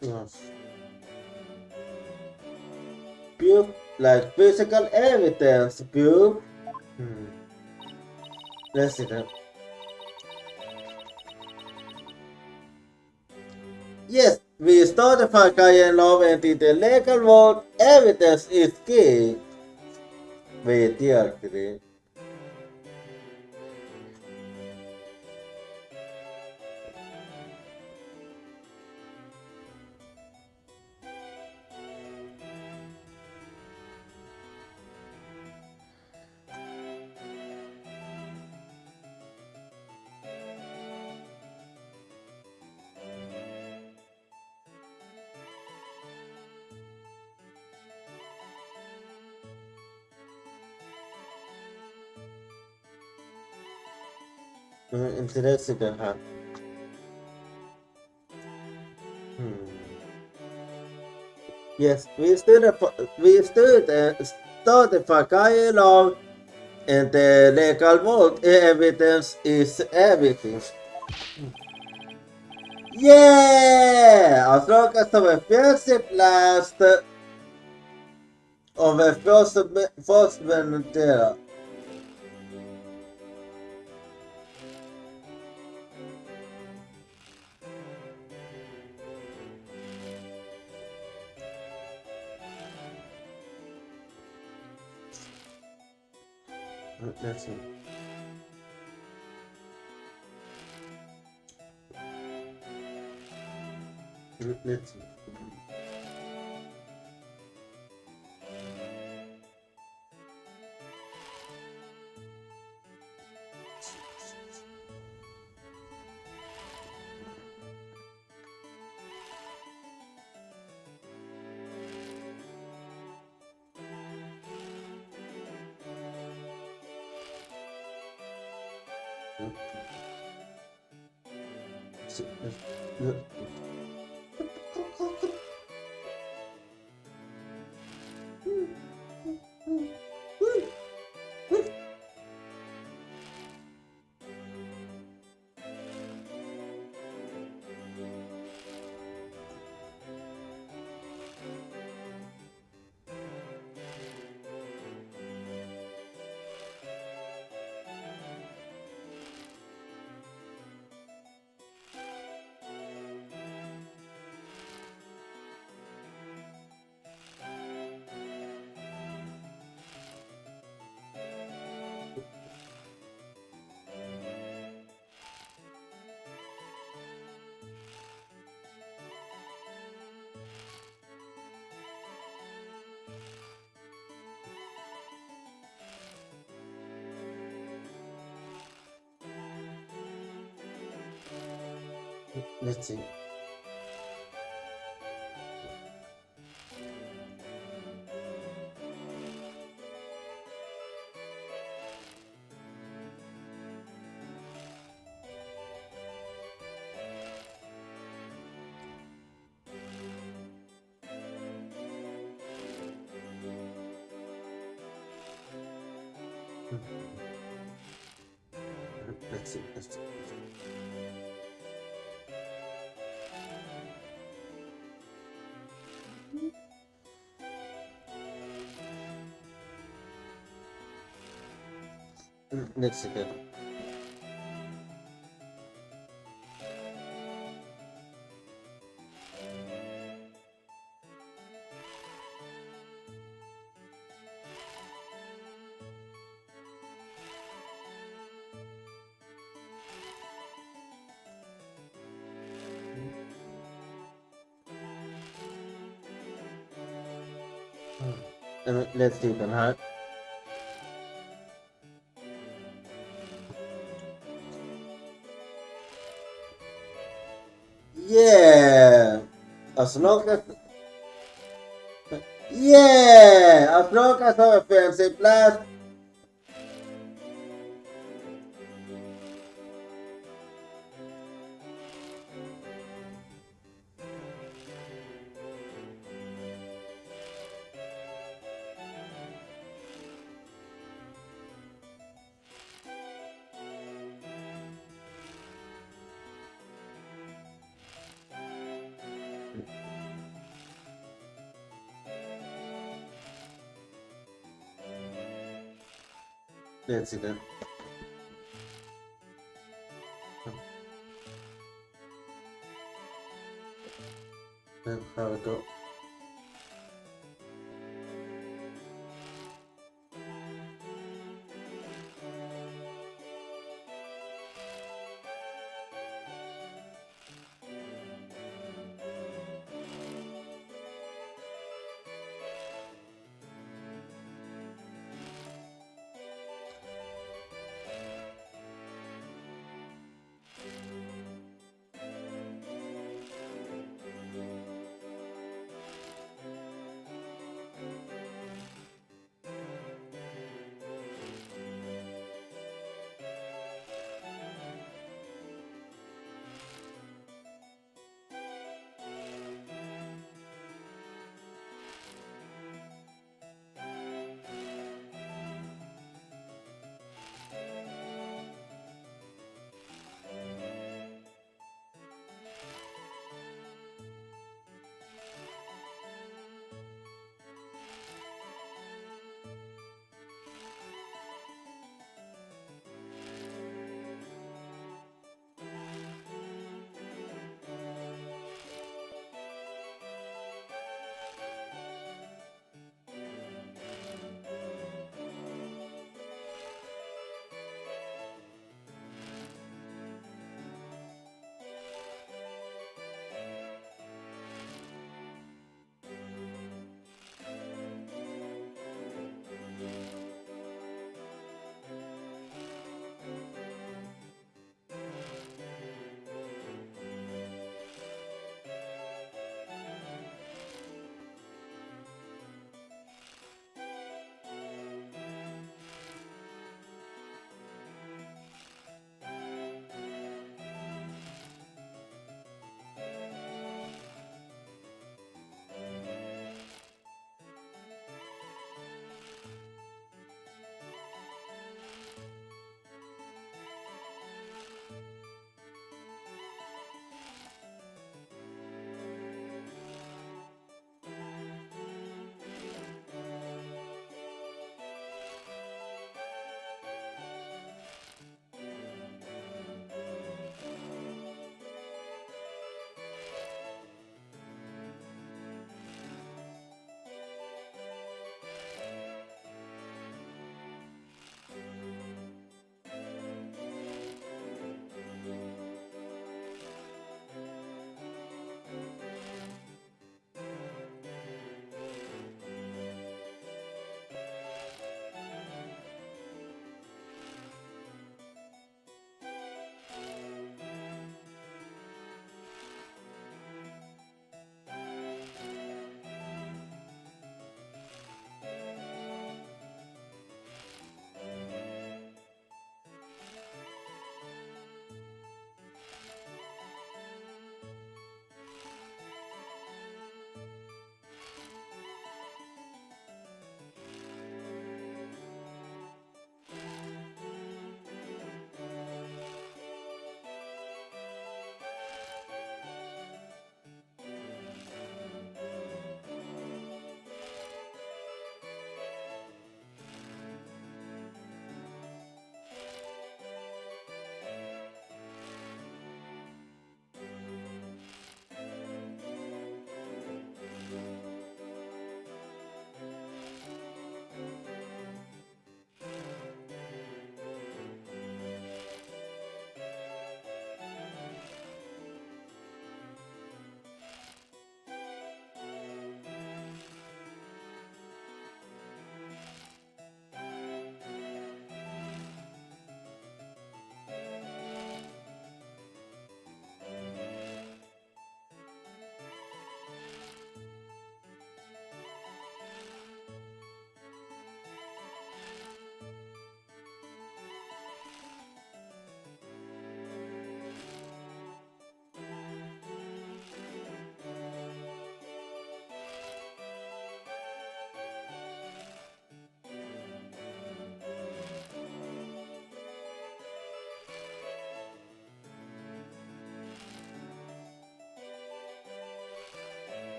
Yes. Proof, like physical evidence, proof. Let's see that. Yes, we started Fakayan law and the legal world evidence is key. Wait, here, today. Inte det sitter här. Yes, started for law and the legal vote evidence is everything. Yeah! As long as the offensive last of a first Venezuela. Let's see. Let's see. Let's see. Let's see. Let's see. Let's see. Let's see den här. Yeah! As long as... Yeah! As long as the offensive blast. Let's see then. Then how it go?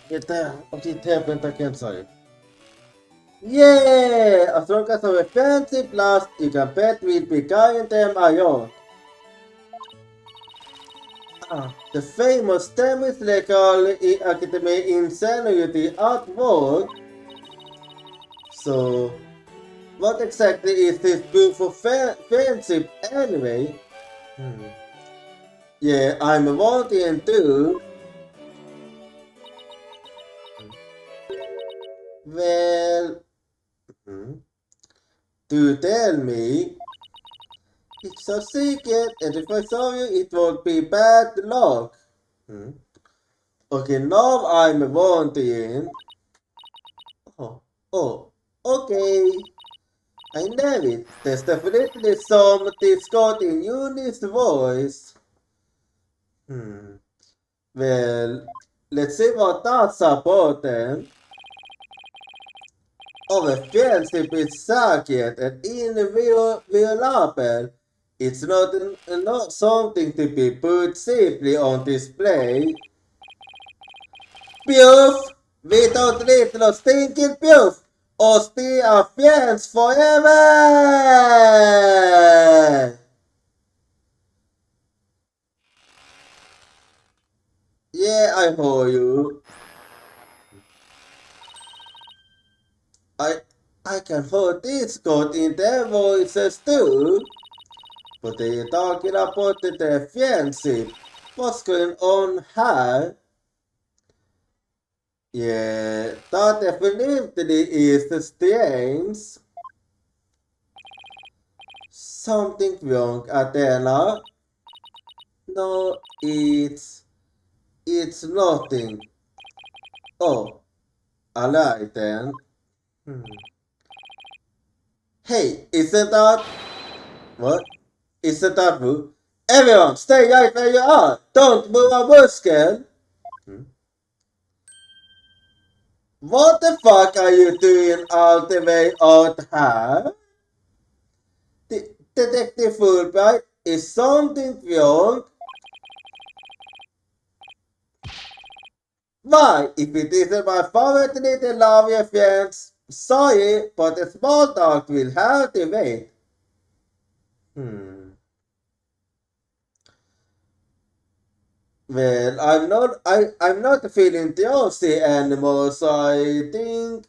Vänta, om det vänta kan jag säga. Yeah! As long as have a fancy blast, you can bet we'll be carrying them around. The famous Thames Legal Academy Insanity artwork. So, what exactly is this beautiful fancy anyway? Yeah, I'm wanting to. Well, to tell me, it's a secret, and if I saw you, it would be bad luck. Okay, now I'm wanting. Oh, okay. I know it. There's definitely some discord in Eunice's voice. Well, let's see what that's about then. Of a fancy jacket and inviolable. It's not something to be put simply on display. Puff! Without little stinking puff! Or stay our friends forever! Yeah, I hear you. I can hear discord in their voices too. But they're talking about their friendship. What's going on here? Yeah, that definitely is strange. Something wrong, Adela? No, it's nothing. Oh, alright then. Hey, isn't that... What? Isn't that rude? Everyone, stay right where you are! Don't move a muscle! What the fuck are you doing all the way out here? Detective Fulbright, is something wrong? Why, if it isn't my favorite little lovely friends, sorry, but a small talk will have to wait. Well, I'm not feeling thirsty anymore, so I think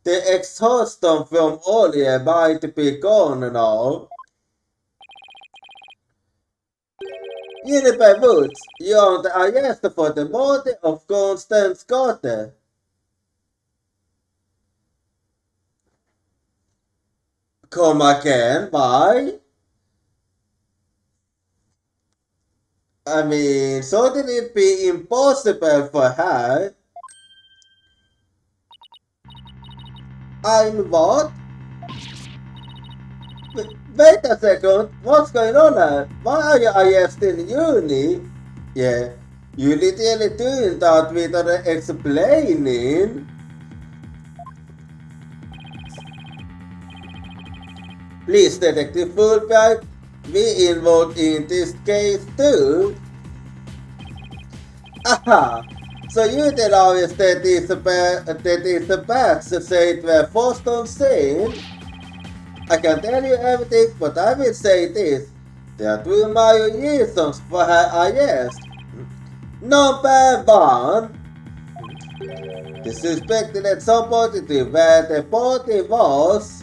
the exhaustion from earlier might be gone now. Uniper Woods, you're the arrest for the murder of Constance Carter. Come again, why? I mean, shouldn't it be impossible for her? I'm what? Wait a second, what's going on here? Why are you arresting Uni? Yeah, you literally doing that without explaining. Please, Detective Fulbright, be involved in this case too. Aha! So you tell us that is the best to say it were forced on scene? I can tell you everything, but I will say this. There are two major reasons for her arrest. Number one, the suspect led somebody to where the body was.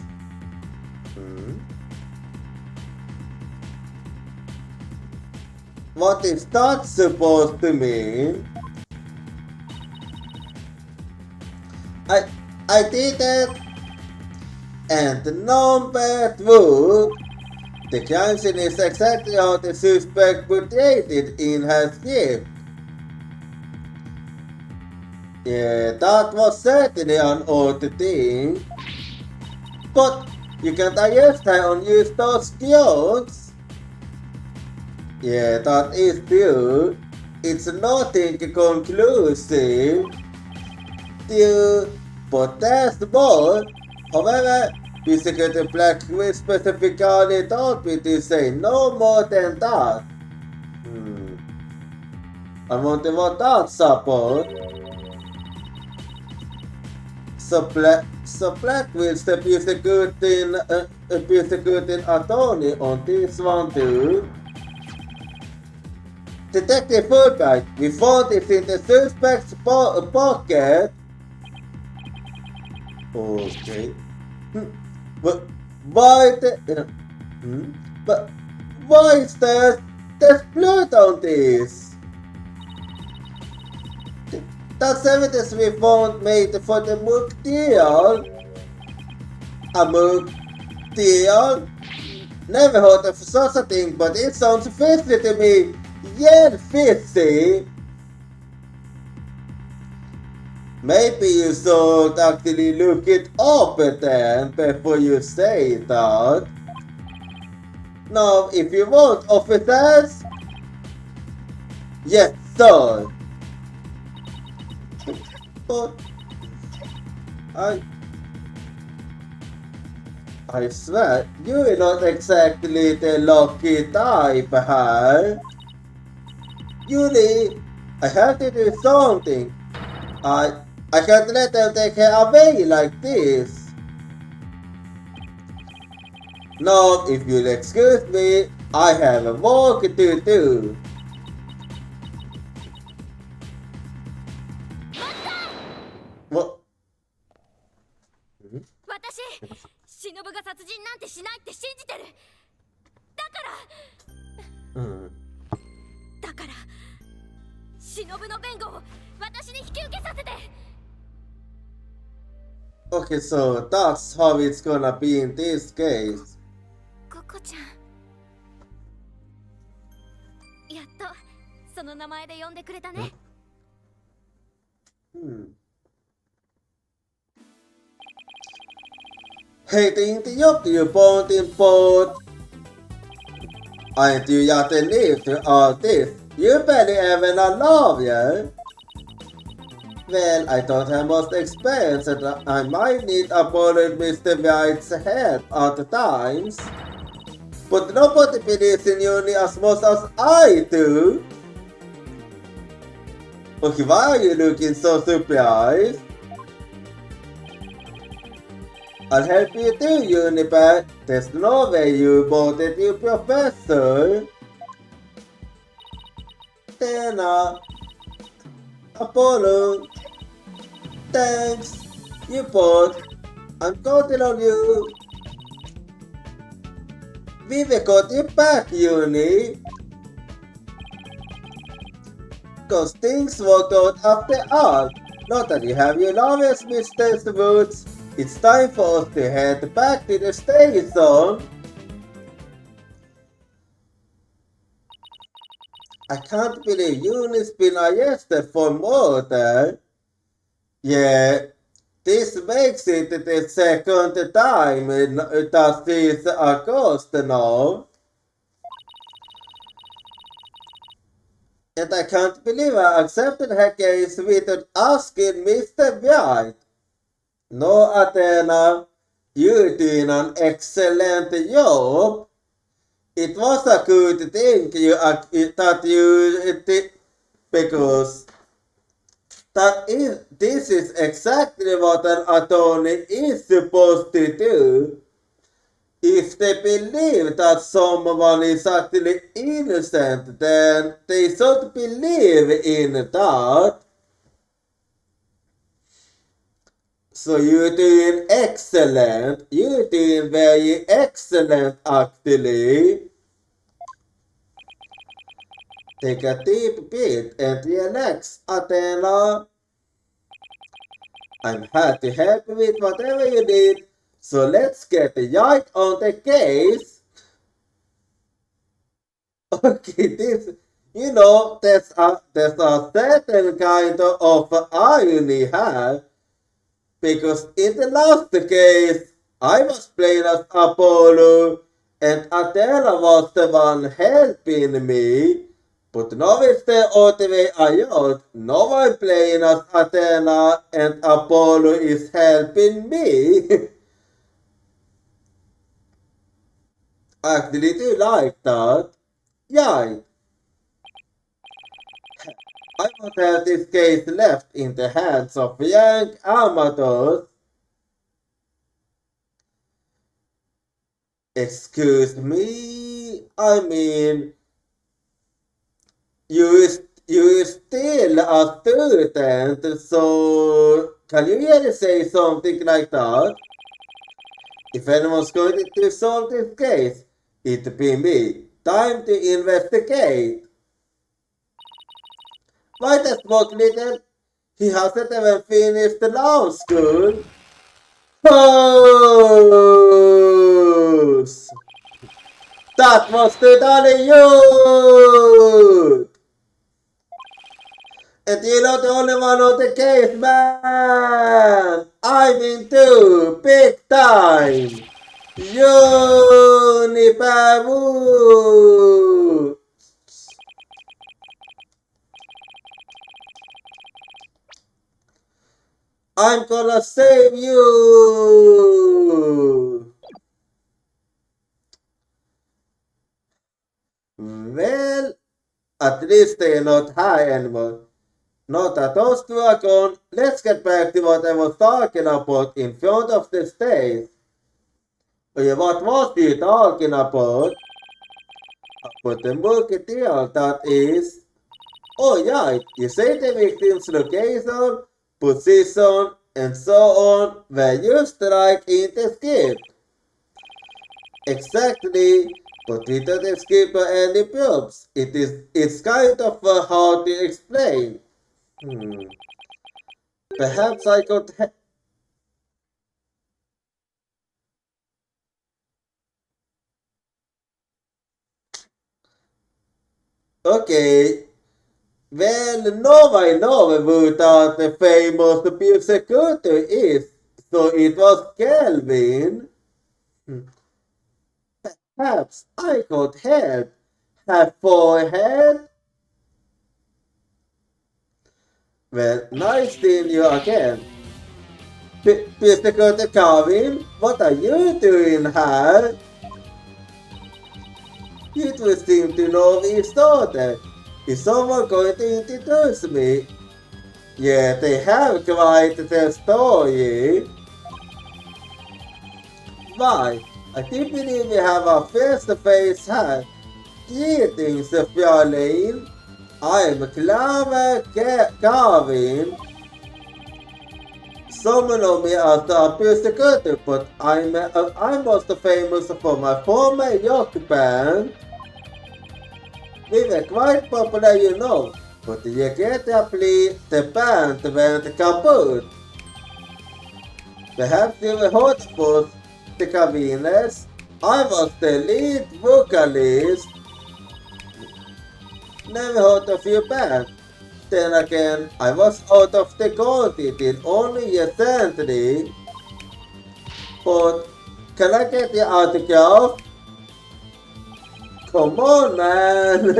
What is that supposed to mean? I did it. And number two, the crime scene is exactly how the suspect portrayed it in her script. Yeah, that was certainly an odd thing. But you can't arrest her on use those grounds. Yeah, that is true. It's nothing conclusive. But there's more. However, Psychiatric Black will specifically told me to say no more than that. I want that support. Så Blackwills Pysäkytin Atoni on this one too. Detective Fulbright, we found it in the suspect's pocket. Okay. But why but why is there's blood on this? That's evidence we found made for the Mook deal. A Mook deal? Never heard of such a thing, but it sounds fishy to me. Yeah, fishy. Maybe you should actually look it up then before you say that. Now, if you want officers, yes, sir. But I swear, you're not exactly the lucky type, huh? Yuri, I have to do something. I can't let them take her away like this. Now, if you'll excuse me, I have a work to do. What? 私、忍が殺人なんてしないって信じてる。だから、忍の弁護を私に引き受けさせて。Okay, so that's how it's gonna be in this case. ココちゃん。やっとその名前で呼んでくれたね。Heitä inte jobb till på din båt. Inte ju jätteliv till alltid. You barely even love you. Well, I thought I must expense that I might need a bullet Mr. White's head at the times. But nobody believes in you as much as I do. Okay, why are you looking so surprised? I'll help you too, Unipack. There's no way you bought it, you professor. Dana. Apollo. Thanks. You both. I'm counting on you. We will got you back, Uni. Cause things worked out after all. Not that you have your longest Mr. Woods. It's time for us to head back to the station. I can't believe Uni's been arrested for murder. Yeah, this makes it the second time that she's accused now. And I can't believe I accepted her case without asking Mr. White. No, Athena, you're doing an excellent job. It was a good thing that you did, because this is exactly what an attorney is supposed to do. If they believe that someone is actually innocent, then they should believe in that. So you're doing excellent. You're doing very excellent, actually. Take a deep breath and relax, Athena. I'm here to help you with whatever you need. So let's get right on the case. Okay, there's a certain kind of irony here. Because in the last case, I was playing as Apollo and Athena was the one helping me. But now it's the other way around. Now I'm playing as Athena and Apollo is helping me. Actually, do you like that? Yeah. I must have this case left in the hands of young amateurs. Excuse me, I mean, you, you still a student, so can you really say something like that? If anyone's going to solve this case, it'd be me. Time to investigate. Why the smoke little? He hasn't even finished the law school. Pose! That was totally you! And you're not the only one on the case, man! I'm in too, big time! Unipavu! I'm gonna save you! Well, at least they're not high anymore. Now that those two are gone, let's get back to what I was talking about in front of the stage. What was you talking about? About the musketeer that is... Oh yeah, you say the victim's location, position, and so on where you strike in the script. Exactly, but we don't skip any proofs. It's kind of hard to explain. Perhaps I could Okay. Well, now I know who that the famous persecutor is. So it was Kelvin. Perhaps I could help. Have forehead? Well, nice seeing you again. Persecutor Calvin, what are you doing here? It would seem to know each other. Is someone going to introduce me? Yeah, they have quite the story. Why? I do believe we have a face-to-face here. Greetings, Fjallin. I'm Clara Garvin. Some know me as the persecutor, but I'm most famous for my former rock band. We were quite popular, you know, but regrettably the band went kaput. Perhaps you were hot for the Cavines. I was the lead vocalist. Never heard of your band. Then again, I was out of the country till only recently. But can I get the autograph? Come on, man!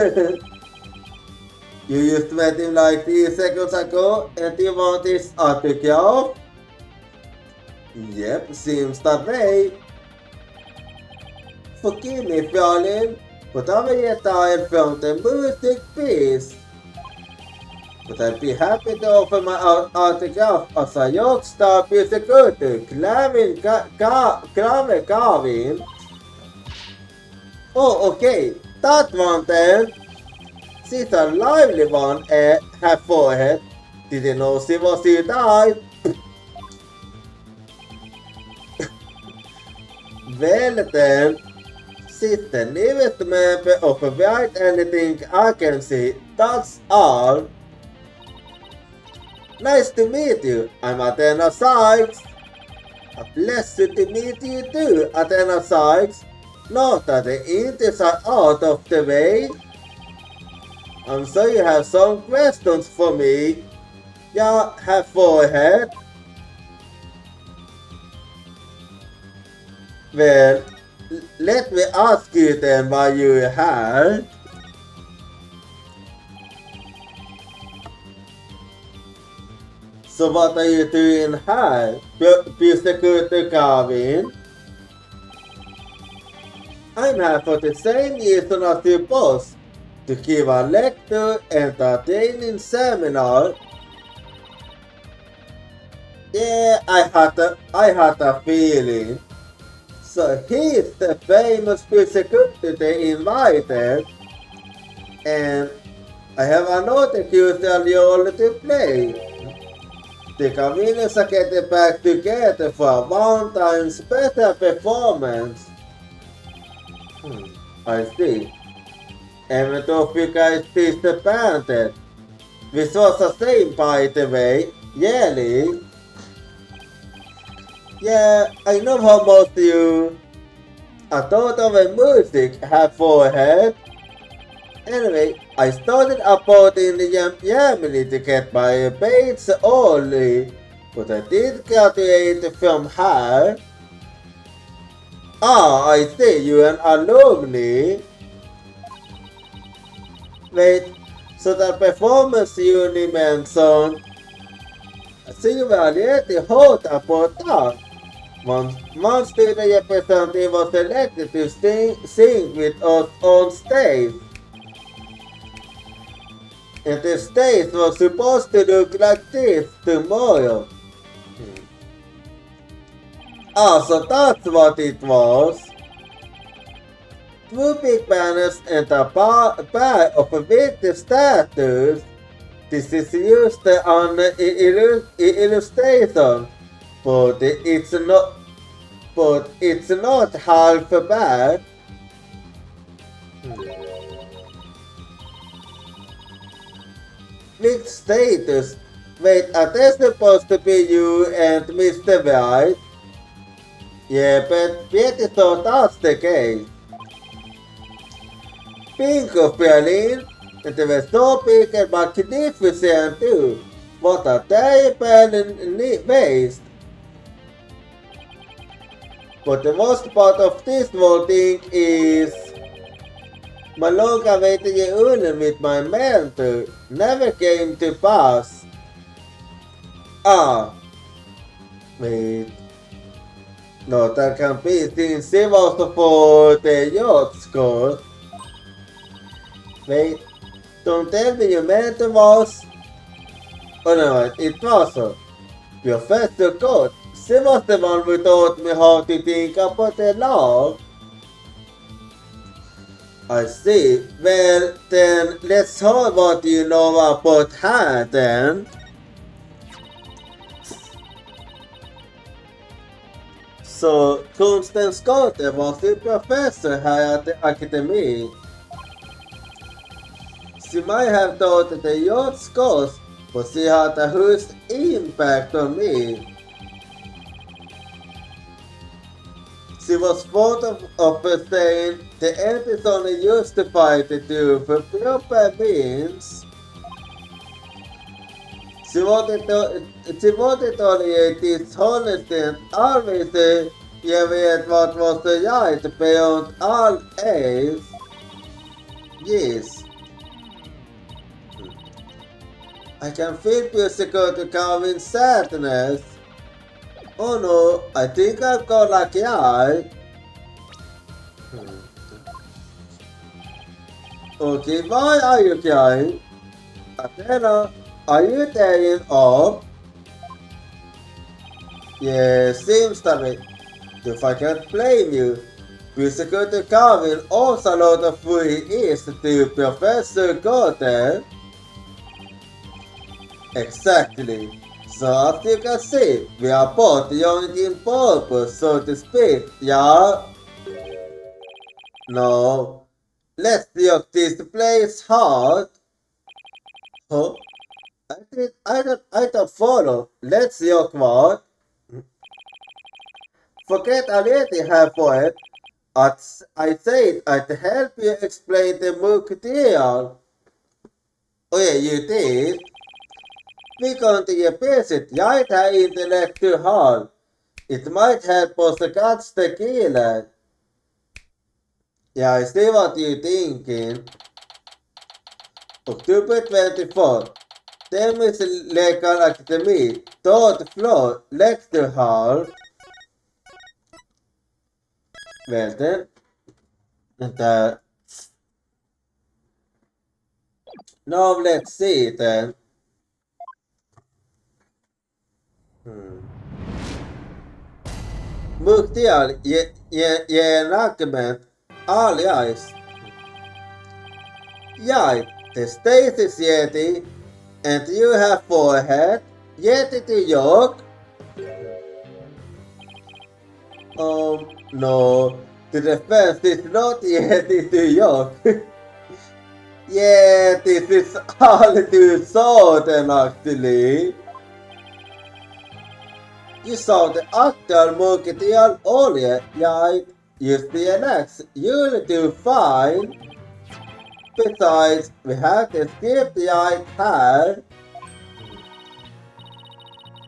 You just met him like 3 seconds ago and you want his autograph? Yep, seems that way. Forgive me, Fjallin, but I'm retired from the music piece. But I'd be happy to offer my autograph as a rockstar persecutor, Clavin Garvin. Oh, okay, that one then. She's a lively one, her forehead. Didn't know she was here died. Well then, she's the newest member of Right Anything I Can See. That's all. Nice to meet you. I'm Athena Sykes. A pleasure to meet you too, Athena Sykes. Now that the ints are out of the way, I'm sure you have some questions for me. Yeah, have forehead. Well, let me ask you then why you're here. So what are you doing here, Persecutor Garvin? I'm here for the same reason as your boss. to give a lecture entertaining seminar. Yeah, I had a feeling. So he's the famous physical they invited, and I have another curiosity to play. The comedians are getting back together for a one-time special performance. I see. And of you guys disbanded. This was the same, by the way. Yearly. Yeah, I know how most you. I thought of a music have forehead. Anyway, I started uploading the Yamini to get my base only, but I did graduate from her. Ah, I see you an alumni. Wait, so the performance you mentioned, Silverliet hot about that. One student representative was selected to sing with us on stage. And the stage was supposed to look like this tomorrow. Ah, so that's what it was. Two big banners and a bar of victim statues. This is used on illustration, but it's not half bad. Big status. Wait, are they supposed to be you and Mr. White? Yeah, but Betty thought that's the case. Pink of Berlin, and they were so big and magnificent too. What a terrible waste. But the worst part of this whole thing is my long-awaited reunion with my mentor never came to pass. Ah, wait. No, that can be since she was for the yacht score. Wait, don't tell me your mentor was. Oh no, it wasn't. Professor God, she was the one who taught me how to think about the law. I see. Well, then let's hear what you know about her then. So, Constance Carter was the professor here at the Academy. She might have taught the yacht scores, but she had a huge impact on me. She was fond of saying the end is only justified to do for proper means. She wanted only dishonesty and always revealed what was the right beyond all else. Yes. I can feel musical to come in sadness. Oh no, I think I've got lucky eye. Okay, why are you crying? Athena, are you tearing up? Yeah, seems to be. If I can't blame you, physical to Carvin also a lot of who he is to Professor Gordon. Exactly. So as you can see, we are both young in purpose, so to speak, yeah? No. Let's look this place hard. Huh? I don't follow. Let's look what? Forget already half for it. I said I'd help you explain the MOOC deal. Oh yeah, you did? We're going to visit Yaita Intellectual Hall. It might help us catch the killer. Yeah, I see what you're thinking. October 24th. Thames Legal Academy, 3rd floor, lecture hall. Well then, and Now let's see then. Muhtial Yenakement alias Yai, the status Yeti, and you have forehead, Yeti to York. No, the defense is not Yeti to York. Yeti is all too southern actually. You saw the actor Muketial earlier, Yai, use the NX, you'll do fine. Besides, we have to skip the iPad.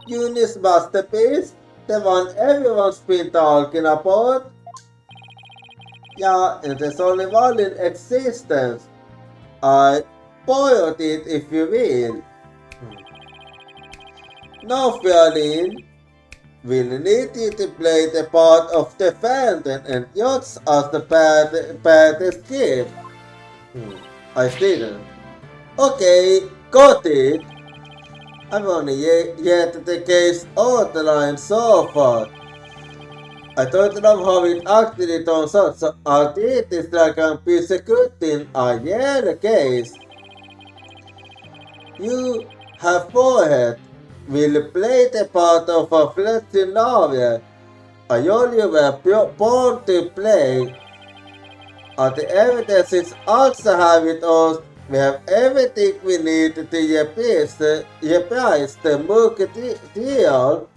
Uni's masterpiece, the one everyone's been talking about. Yeah, and there's only one in existence. I boiled it if you will. Now, Fiolin, we'll need you to play the part of the Phantom and yours as the baddest gift. I didn't. Okay, got it. I've only yet the case outlined so far. I don't know how it actually turns out, so I'll treat this like a piece of in a year case. You have forehead. Will play the part of a flirting novel. I only were born to play. And the evidence is also have it all. We have everything we need to replace the book deal.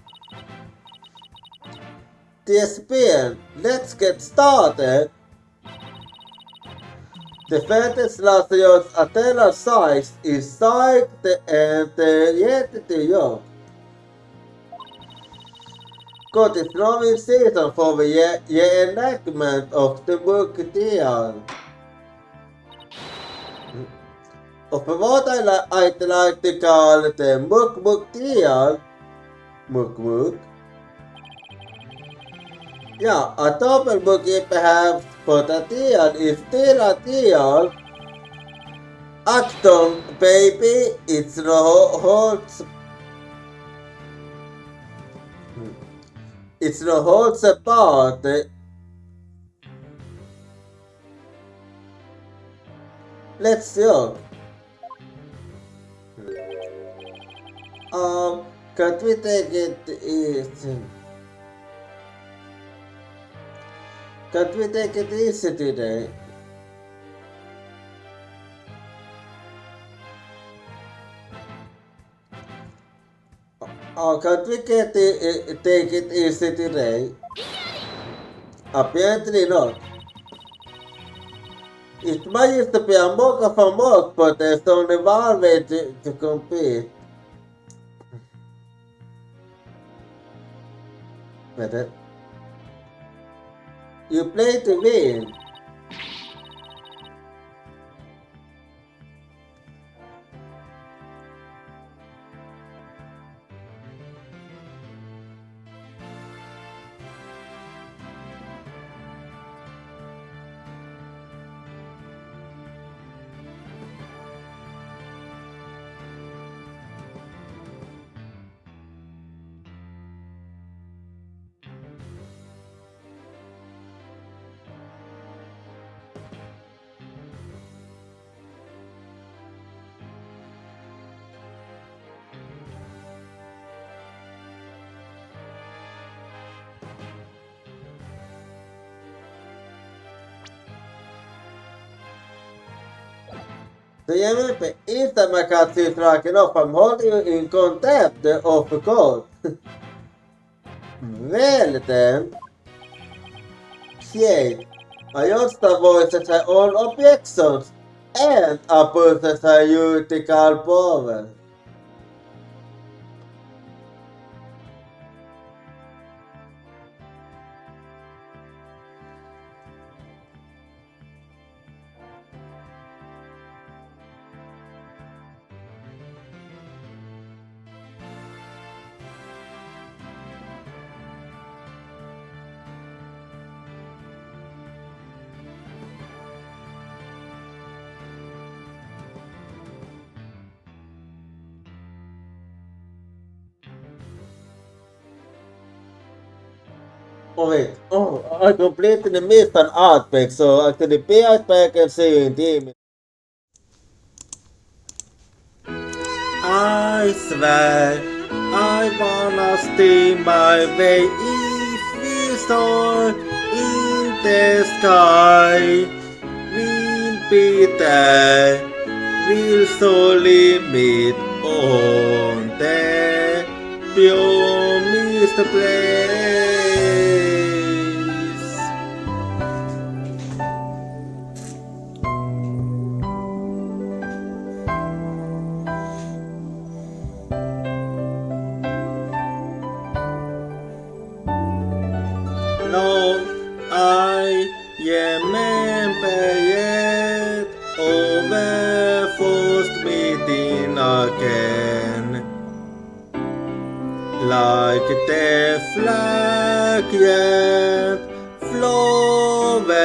DSPN, let's get started. The fantasy last year's Athena size is psyched and yet to young. Got the thrilling season for the enactment of the book deal. Of what I'd like to call the book deal. Book. Yeah, a double bookie perhaps, but a deal is still a deal. Acton, baby, it's no holds. It's no holds apart. Let's look. Can't we take it easy? Can't we take it easy today? Can't we take it easy today? Apparently not. It might used to be a mock of a mock, but there's only one way to compete. Better. You play to win. Seriamente, esta magazine tracking off, I'm holding you in contempt of the code. Well then, Shade, I also voices her own objections and opposes her juridical power. Oh wait, oh, I completely missed an art pack, so actually be right back and see you in the I swear I wanna steal my way if we soar in the sky. We'll be there, we'll slowly meet on the promised place. No, I remember yet over first meeting again. Like the flag yet flowers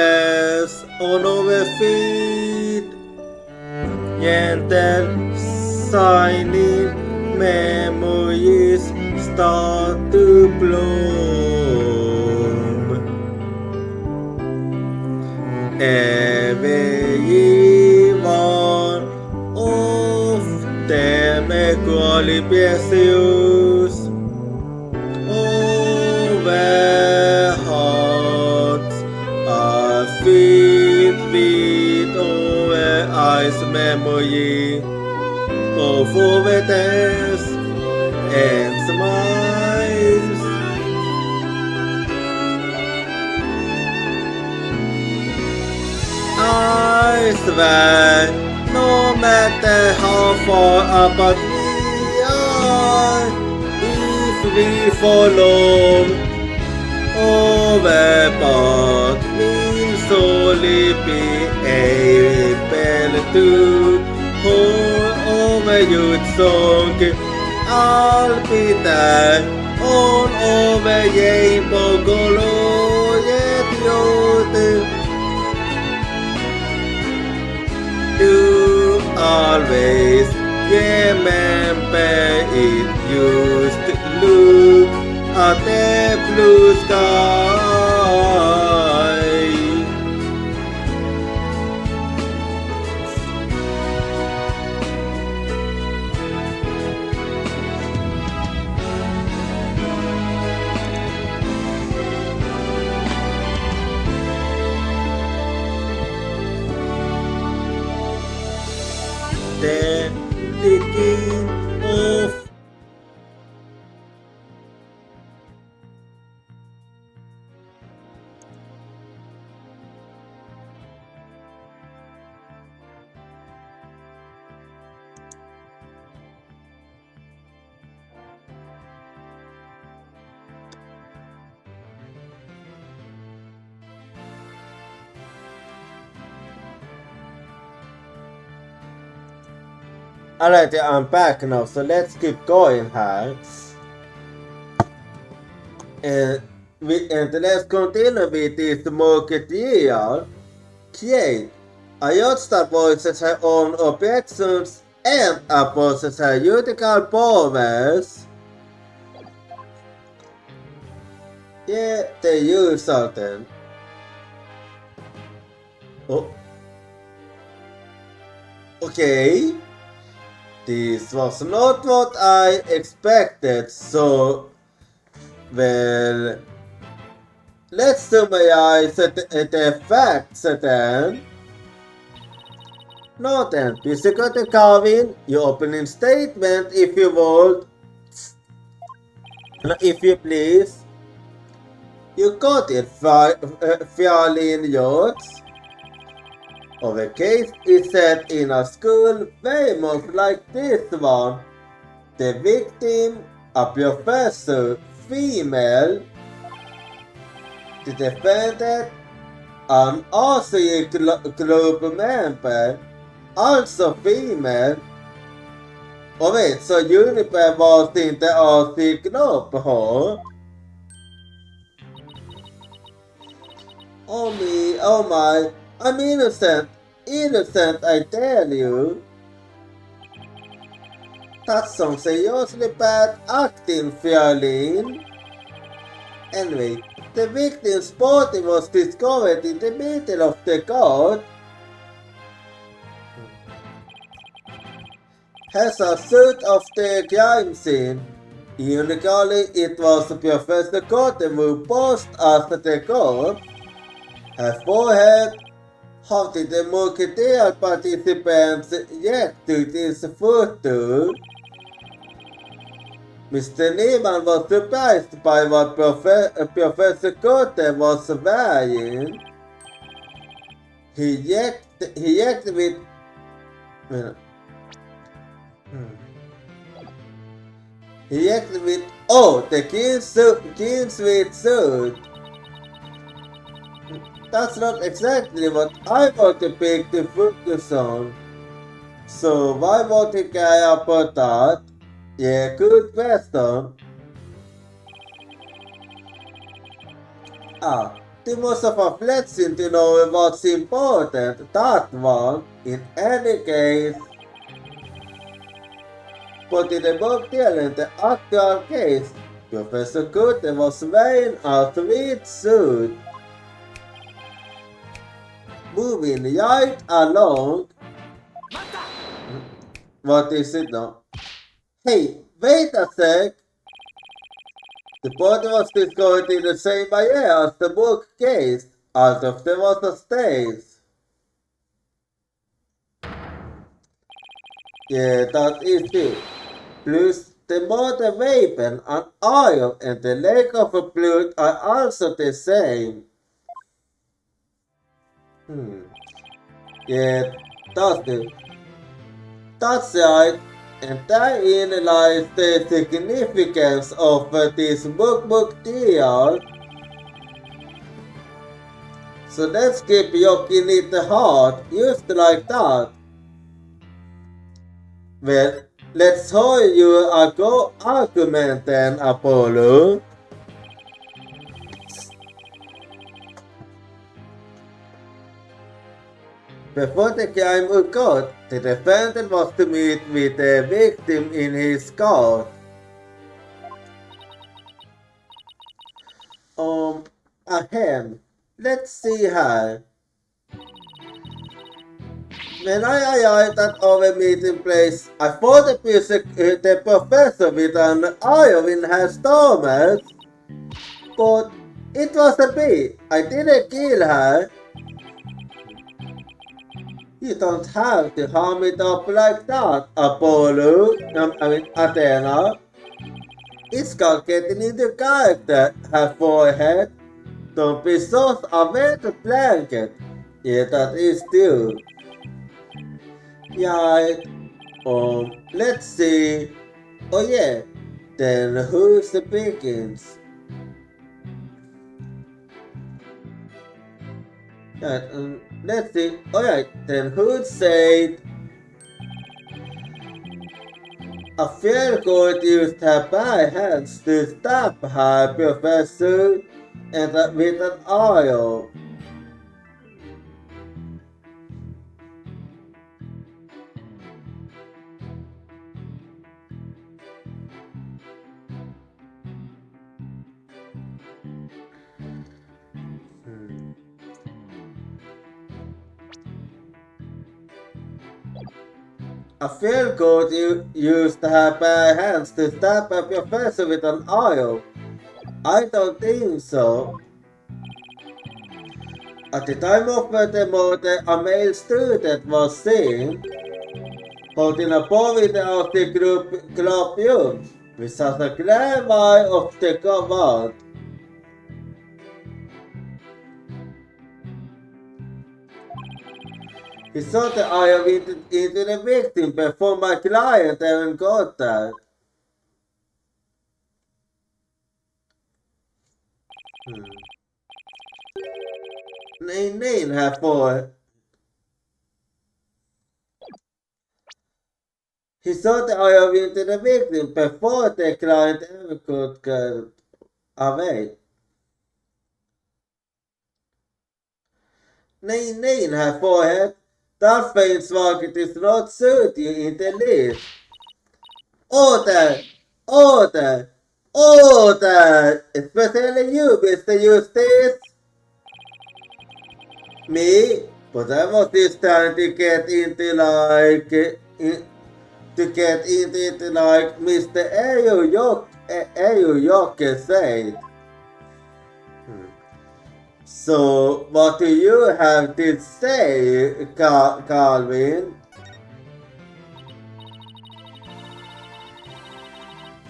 on our feet. Gentle shining memories start to bloom. Everyone of them equally precious. Our hearts are filled with our eyes memory of our days and smiles. I swear, no matter how far apart we are, if we follow our path, we'll surely be able to hold our youth song. I'll be there on our rainbow glorious youth. You always remember it used to look at the blue sky. The beginning of Alright, I'm back now, so let's keep going here. And let's continue with this marketeer. Create a yacht that voices her own objections and opposes her unical powers. Yeah, they use something. Oh. Okay. This was not what I expected, so well, let's summarize the facts then. Now then, please go to Calvin, your opening statement if you would. If you please. You got it, Fialin Yachts. Our case is set in a school very much like this one. The victim, a professor, female. The defendant, an RCA group member, also female. Oh wait, so Juniper was in the RC group, huh? Oh me, oh my, I'm innocent. Innocent, I tell you. That's some seriously bad acting, Fialin. Anyway, The victim's body was discovered in the middle of the court. As a result of the crime scene, ironically, it was Professor Cotton who posed as the corpse. Her forehead. How did the Musketeer participants react to this photo? Mr. Neiman was surprised by what Professor Cotton was wearing. He reacted with... He reacted with, oh, the King Sweet suit. That's not exactly what I want the pig to focus on. So why won't he care about that? Yeah, good question. Too much of a flexing to know what's important, that one, in any case. But in the book dealing the actual case, Professor Cotton was wearing a sweet suit. Moving right along. What is it now? Hey, wait a sec! The body was discovered in the same way as the bookcase, out of there was a stage. Yeah, that is it. Plus, the motor weapon and oil and the lack of blood are also the same. Yeah, that's right. And therein lies the significance of this book deal. So let's keep yoking it hard, just like that. Well, let's show you a go argument then, Apollo. Before the crime occurred, the defendant was to meet with the victim in his court. Ahem. Let's see her. When I arrived at our meeting place, I thought the professor with an iron in her stomach. But it was a bee. I didn't kill her. You don't have to harm it up like that, Apollo. Athena. It's called getting into character, her forehead. Don't be so aware to blanket. Yeah, that is true. Yeah, let's see. Oh yeah, then who's the Pickens? Let's see. Alright, then who said a fair court used her bare hands to stab her professor and with an oil. A field court used her bare hands to stab a professor with an oil. I don't think so. At the time of the murder, a male student was seen holding a ball with the club youth, which has a clear eye of the command. He saw the iron into the victim before my client even got that. Nej, här får... He saw the iron into the victim before the client ever could get away. Nej, här forehead. That faint svaget is not suit you in the least. Order! Order! Oh, that, especially you, Mr. Eustace. Me? But I was just trying to get into to get into it like Mr. Ayo Yoke said. So, what do you have to say, Calvin?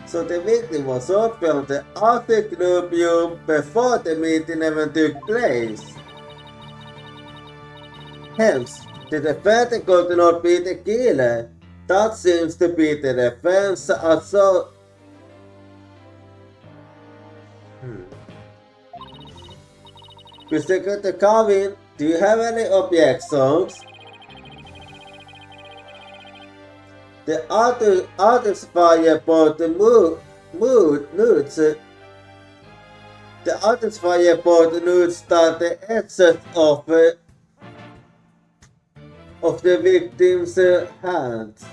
So the victim was shot from the Arctic Nubium before the meeting even took place. Hence, the defendant could not be the killer. That seems to be the defense also. Mr. Calvin, do you have any objections? The artist fire for the nudes. The artist fire for the nudes that the excess of the victim's hands.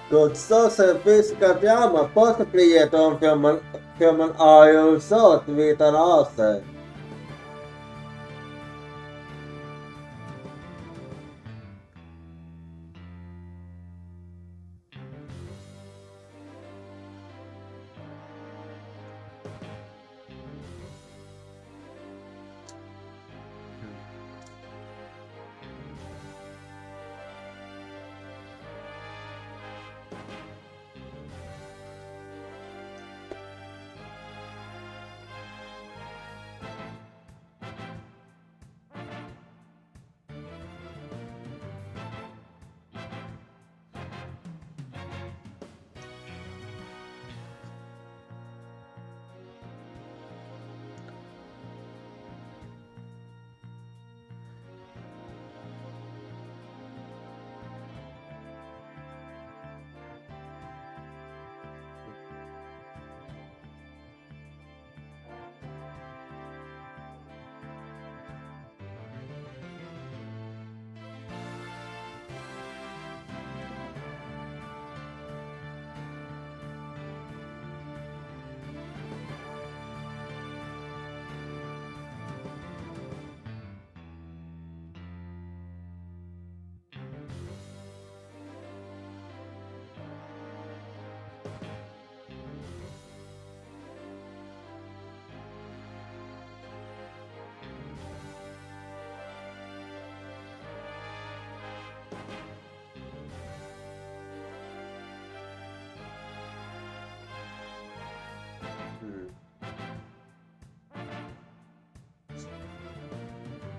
Good social physical drama possibly yet on human IO shot with an author.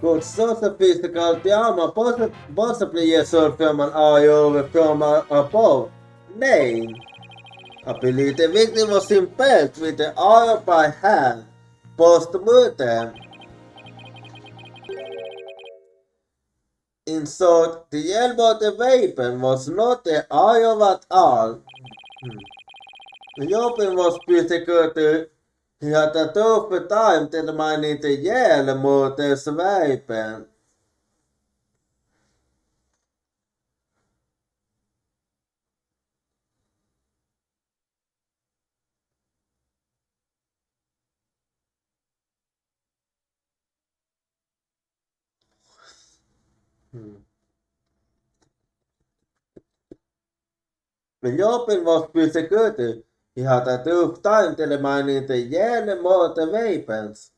Good social physical drama possibly a short film an eye over from above. Nay, I believe the victim was impaled with the iron by hand post-mortem. In short, the elbow the weapon was not the iron at all. The weapon was prosecuted. He had a tough time determining the yell mother's weapon. When Jobin was prosecuted, he had a tough time determining the yell mother weapons.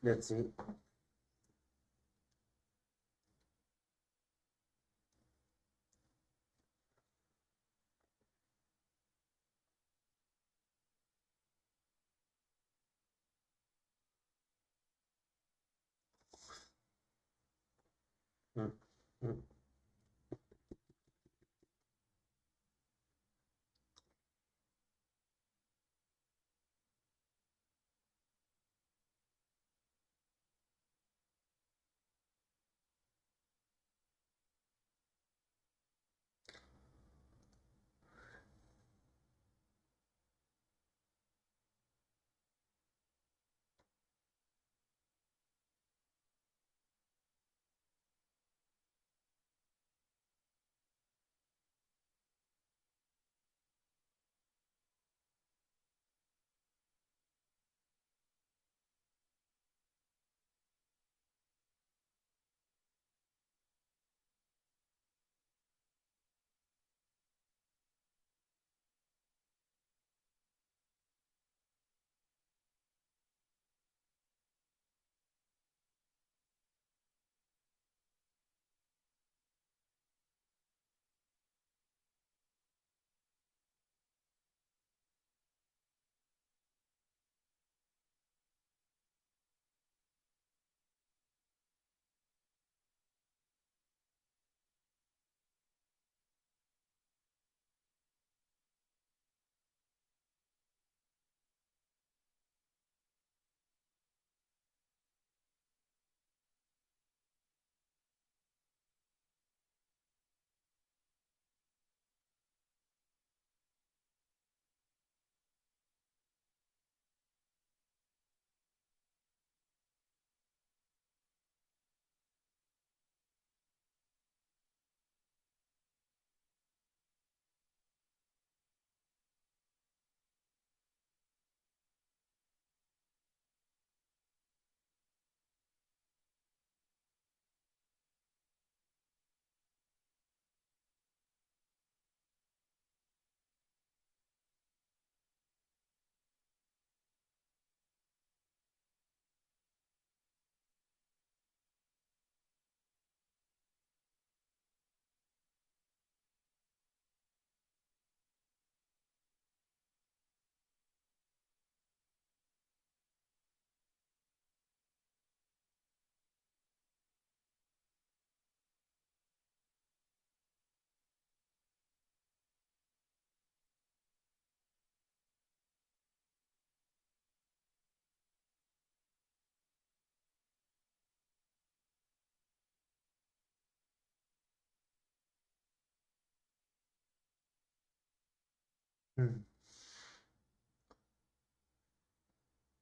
Let's see. Mm, mm.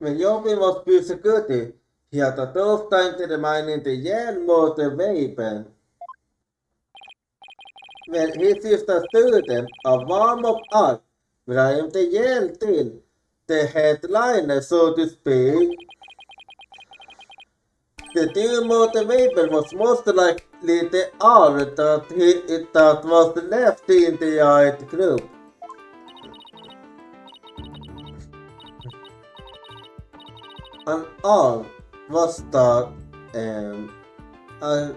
Men Jobbing måste bli security. He had a tough time to remind in the Yale motivator. Men his sista student av warm-up art blev inte hjälp till the headliner, so to speak. The new motivator was most likely the art that was left in the art group. And all was that I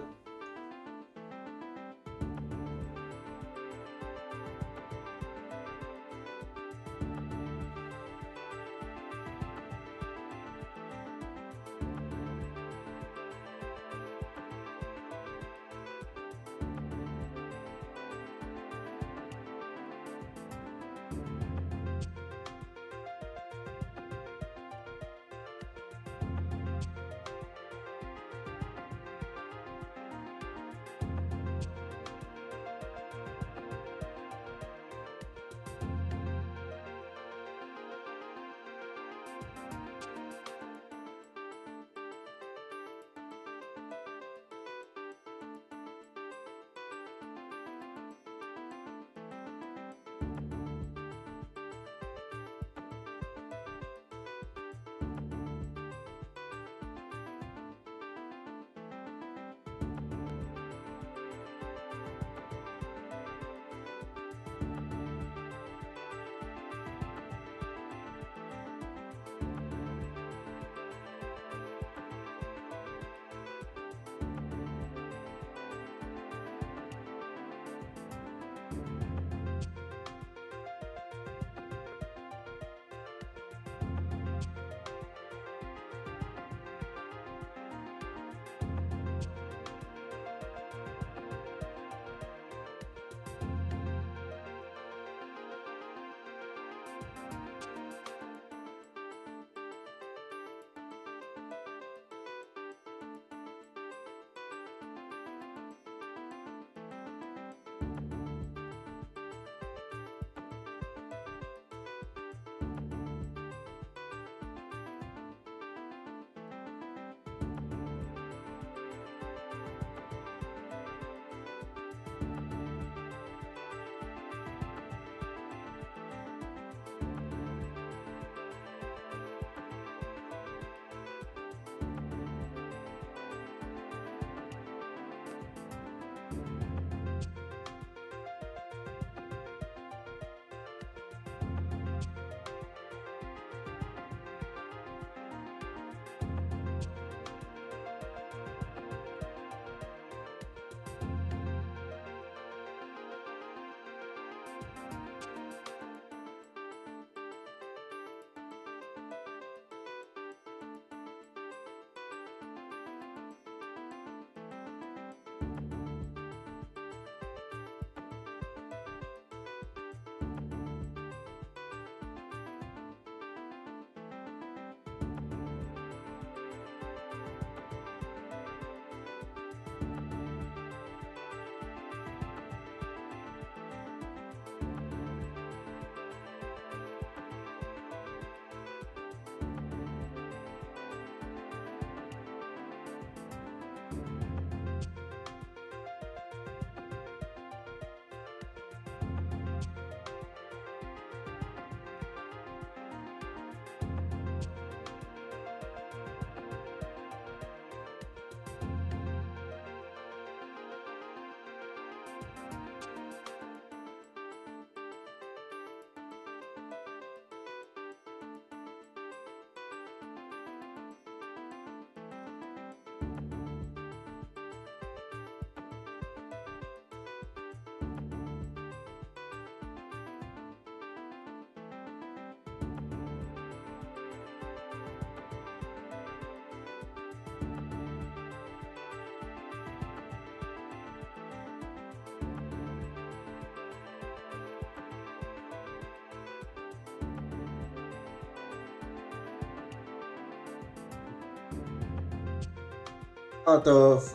out of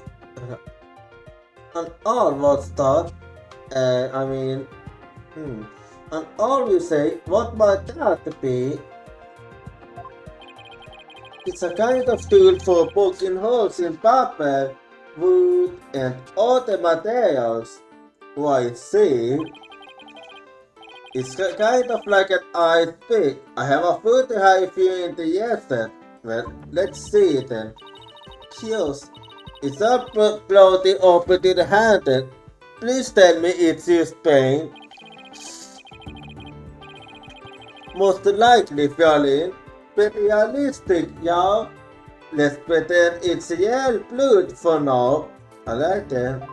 an all was thought. I mean, an all you say, what might that be? It's a kind of tool for poking holes in paper, wood, and other materials. Why, see? It's kind of like an ice pick. I have a pretty high few interested. Well, let's see it then. Curious. It's not floating open to the handle. Please tell me it's used paint. Most likely, Violin. Pretty realistic, yeah. Let's pretend it's real blood for now. I like that.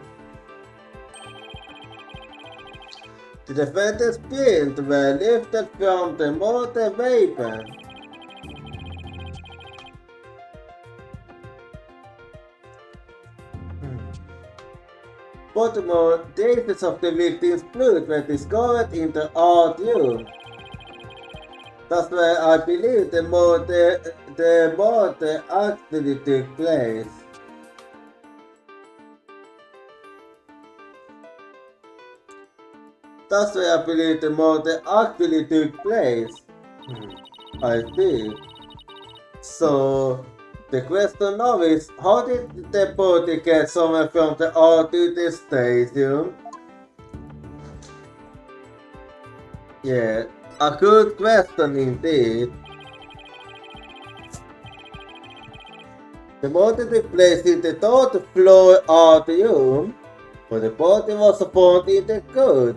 The defendant's paint were lifted from the mortar vapor. Furthermore, traces of the victim's blood were discovered in the art room. That's where I believe the murder actually took place. That's where I believe the murder actually took place. I see. So, the question now is, how did the body get somewhere from the art to the stadium? Yeah, a good question indeed. The body took place in the third floor art room, but the body was found in the court.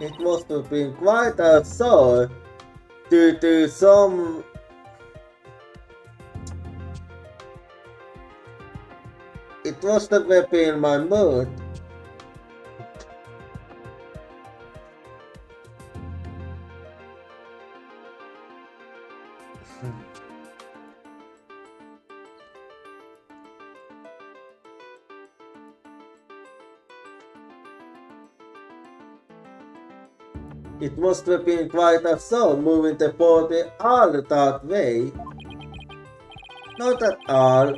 It must have been quite a sore due to some... It must have been my mood. It must have been quite a soul moving the body all that way. Not at all.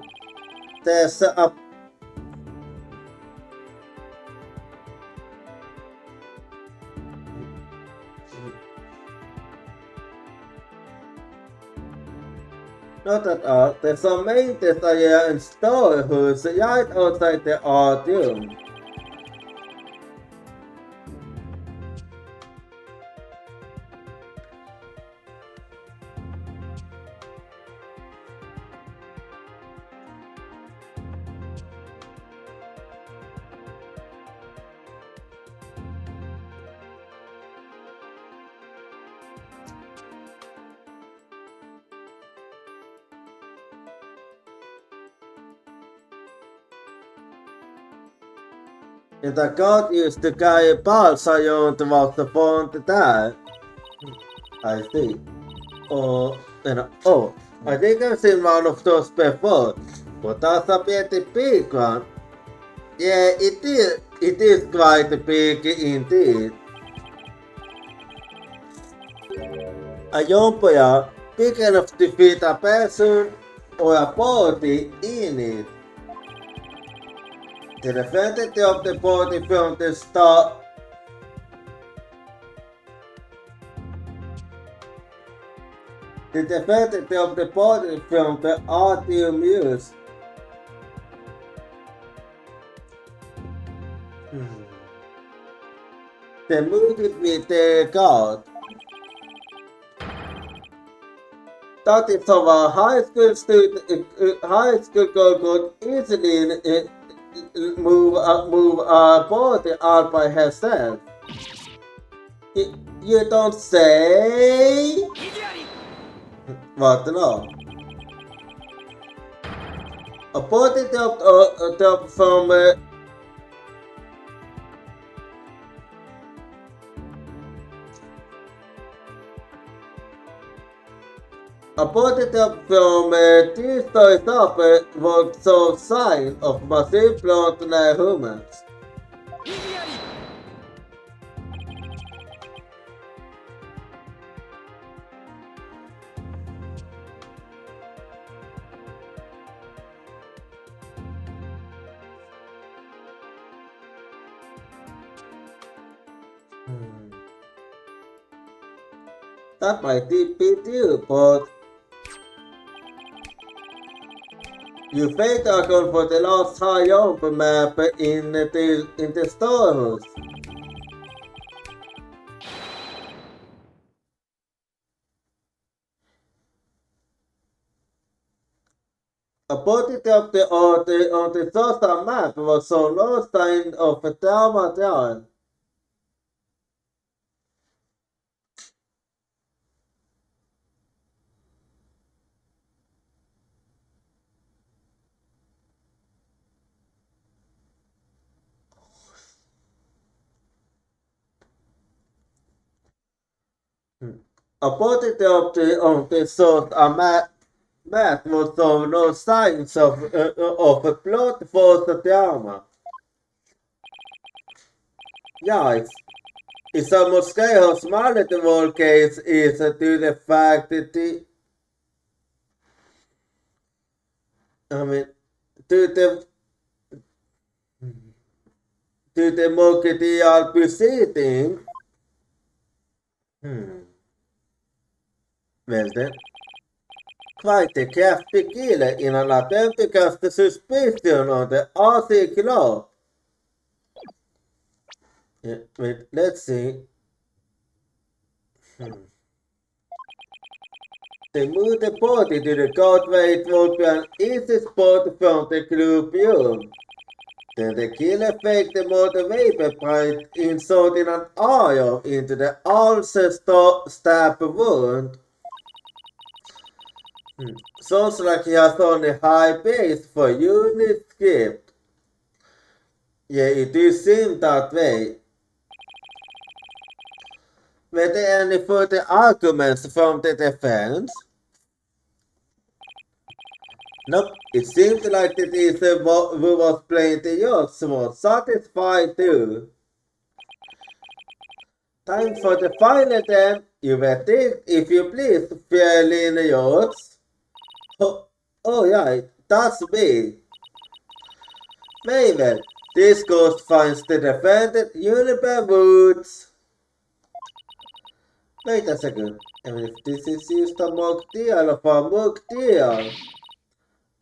There's a... Not at all. There's some maintenance area and storehoods right outside the art room. And I can't use the guy balls around towards the front there. I see. I think I've seen one of those before, but that's a pretty big one. Yeah, it is. It is quite big indeed. A yompoja big enough to fit a person or a body in it. The defendant of the body from the start. The defendant of the body from the artium use. The movie with the god. That is how a high school girl could easily move a body all by herself. You don't say? What no? A body top from a body top from 3 stories up would show sign of massive blood to humans. That might be you, but you failed to account for the last high jump map in the storehouse. A body of on the social map was so no sign of a material. A body of on the social map was so no signs of a plot for the drama. Yikes. It's almost scary how small the whole case is to the fact that I mean, to the marketing proceeding. Well then, quite a crafty killer in an attempt to cast suspicion on the Aussie law. Yeah, wait, let's see. They move the body to the court where it would be an easy spot from the group view. Then the killer faked the motor vapor by inserting an oil into the ulcer stab wound. Sounds like he has on a high base for unit script. Yeah, it do seem that way. Were there any further arguments from the defense? Nope, it seemed like the teaser who was playing the jokes was satisfied too. Time for the final then. You may think, if you please, fairly in the jokes. Oh yeah, that's me. Very well. This ghost finds the defendant Uniper Woods. Wait a second. And if this is used a mock deal of a mock deal,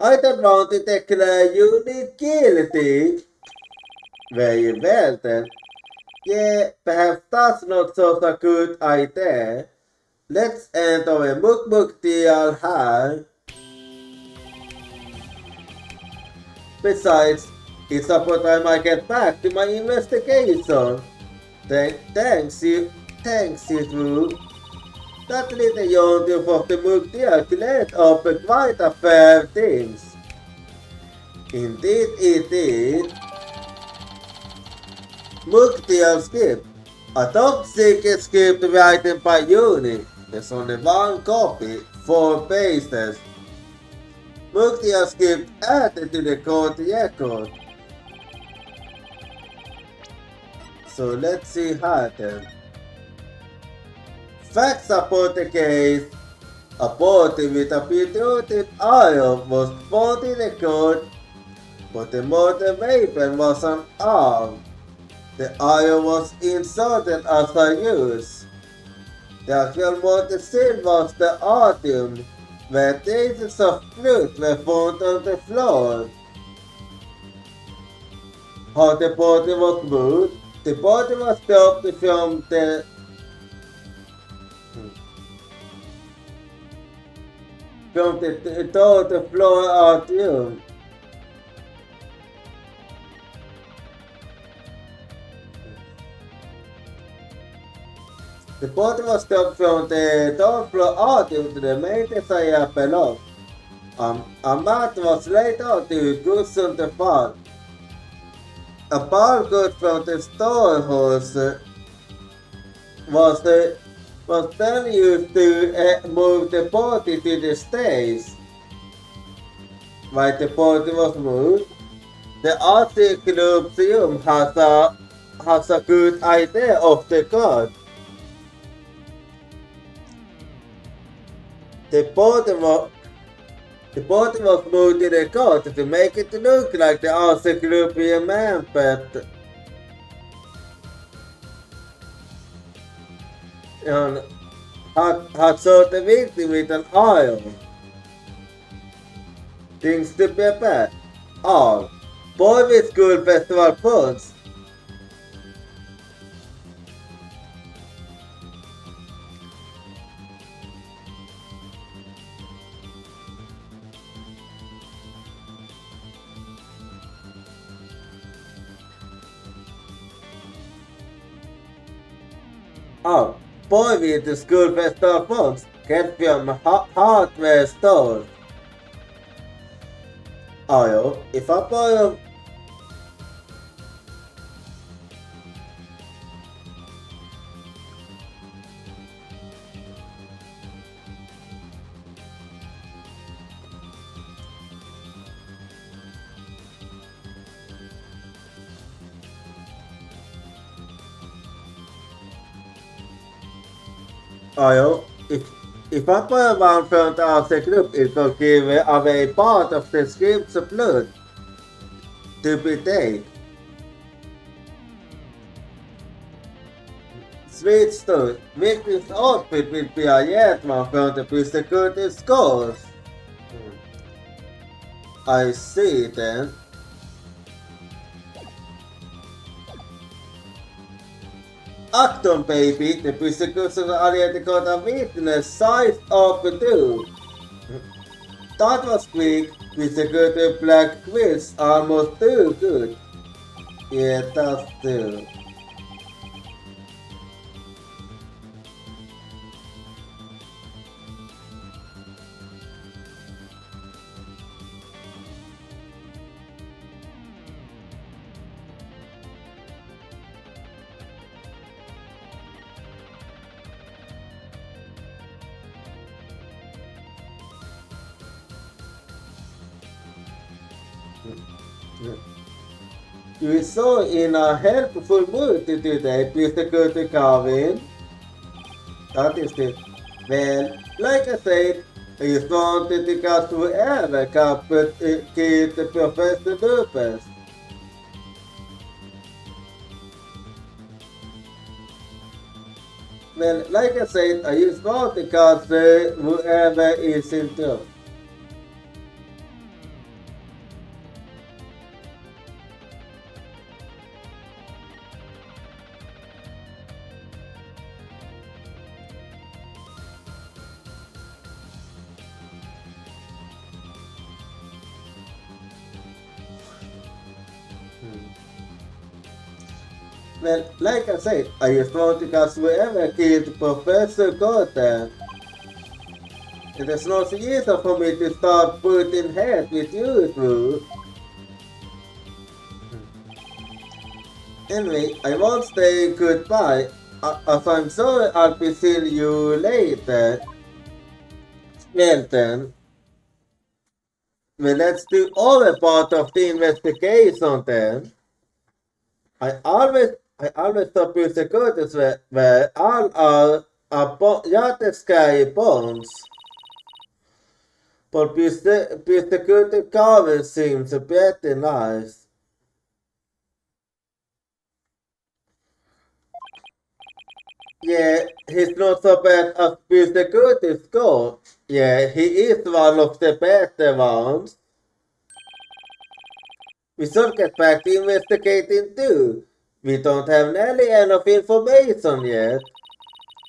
I don't want to declare you guilty. Very well then. Yeah, perhaps that's not such a good idea. Let's end our mock deal here. Besides, it's about time I get back to my investigation. Thanks you Drew. That little yonder of the Muktial cleared up quite a fair things. Indeed it did. Muktial script. A top secret script written by Uni. There's only one copy, 4 pages. Muktial script added to the court record. So let's see how then. Facts about the case. A body with a putrid iron was found in the court, but the murder weapon was an arm. The iron was inserted as a use. The actual murder scene was the autumn, where traces of fruit were found on the floor. How the body was moved? The body was stopped from the door to floor audium. The body was stopped from the door floor audium to the main desire below. A mat was laid out to cushion the fall. A barcode from the storehouse was then used to move the body to the stage. While the body was moved, the Arctic Museum has a good idea of the god. The body was moved to the god to make it look like the Arctic man, but had shot the victim with an iron. Things to prepare. All. Boy with school festival funds. Oh, boy with the school festival funds get from hardware stores. Oh, jo, ifall bara... Oh, jo, ifall bara man får inte avsätta upp it will give away part of the script's blood to be taken. Sweet stuff. Victim's outfit will be a Jetman from the prosecuted scores. I see then. Acton baby, the prosecution already got a witness size of the two. That was quick. Prosecuted black quiz almost too good. Yeah, that's too. You saw in a helpful mood today, Mr. Calvin. That is it. Well, like I said, I just wanted to get whoever can keep the Professor Lupus. Well, like I said, I just want to catch whoever is into. Well, like I said, I just want to catch whoever killed Professor Gordon. It is not easy for me to start putting heads with you through. Anyway, I won't say goodbye, as I'm sorry I'll be seeing you later. Well then, well, let's do our part of the investigation then. I always thought prosecutors were all our jättescary bones. But prosecutor Carver seems pretty nice. Yeah, he's not so bad as prosecutor Scott. Yeah, he is one of the better ones. We should get back to investigating too. We don't have nearly enough information yet.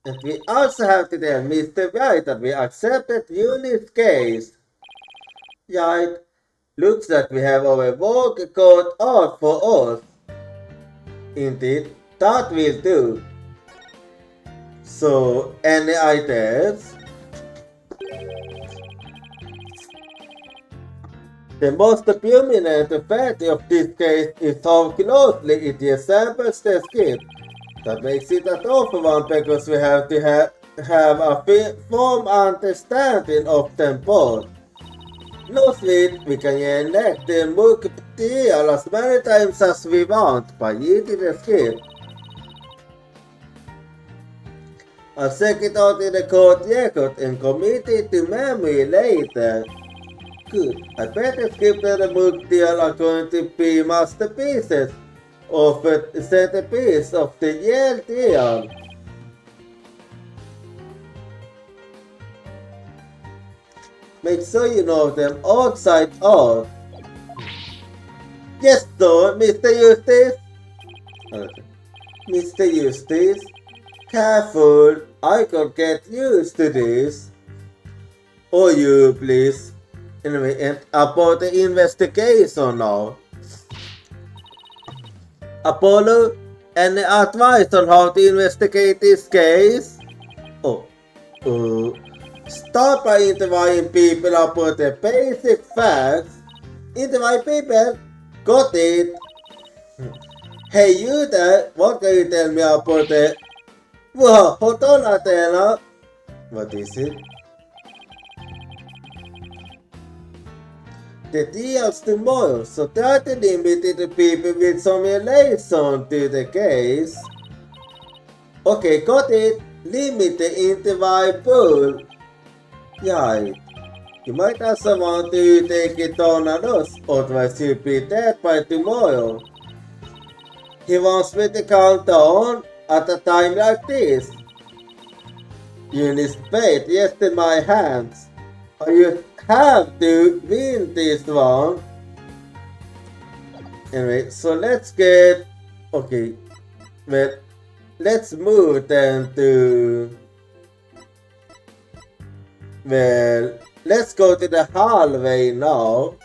And we also have to tell Mr. Wright that we accepted Eunice's case. Right, looks like we have our work cut out for us. Indeed, that will do. So, any ideas? The most prominent fact of this case is how closely it resembles the script. That makes it a tough one because we have to have a firm understanding of them both. No sweet, we can enact the material as many times as we want by reading the script. I'll check it out in the court record and commit it to memory later. Good. I bet the script and the book deal are going to be masterpieces of a centerpiece of the Yale deal. Make sure you know them outside out. Yes, sir, Mr. Eustace. Okay. Mr. Eustace, careful, I could get used to this. Oh, you please. Anyway, and about the investigation now. Apollo, any advice on how to investigate this case? Oh, start by interviewing people about the basic facts. Interview people. Got it. Hey, you there, what can you tell me about the... Whoa, hold on, Athena. What is it? The deal's tomorrow, so try to limit the people with some relation to the case. Okay, got it. Limit the interview pool. Yeah, you might also want to take it on us, otherwise you'll be dead by tomorrow. He wants me to count down at a time like this. You need fate yes in my hands. Or you have to win this one. Anyway, so let's get... Okay. Well, let's move then to... Well, let's go to the hallway now.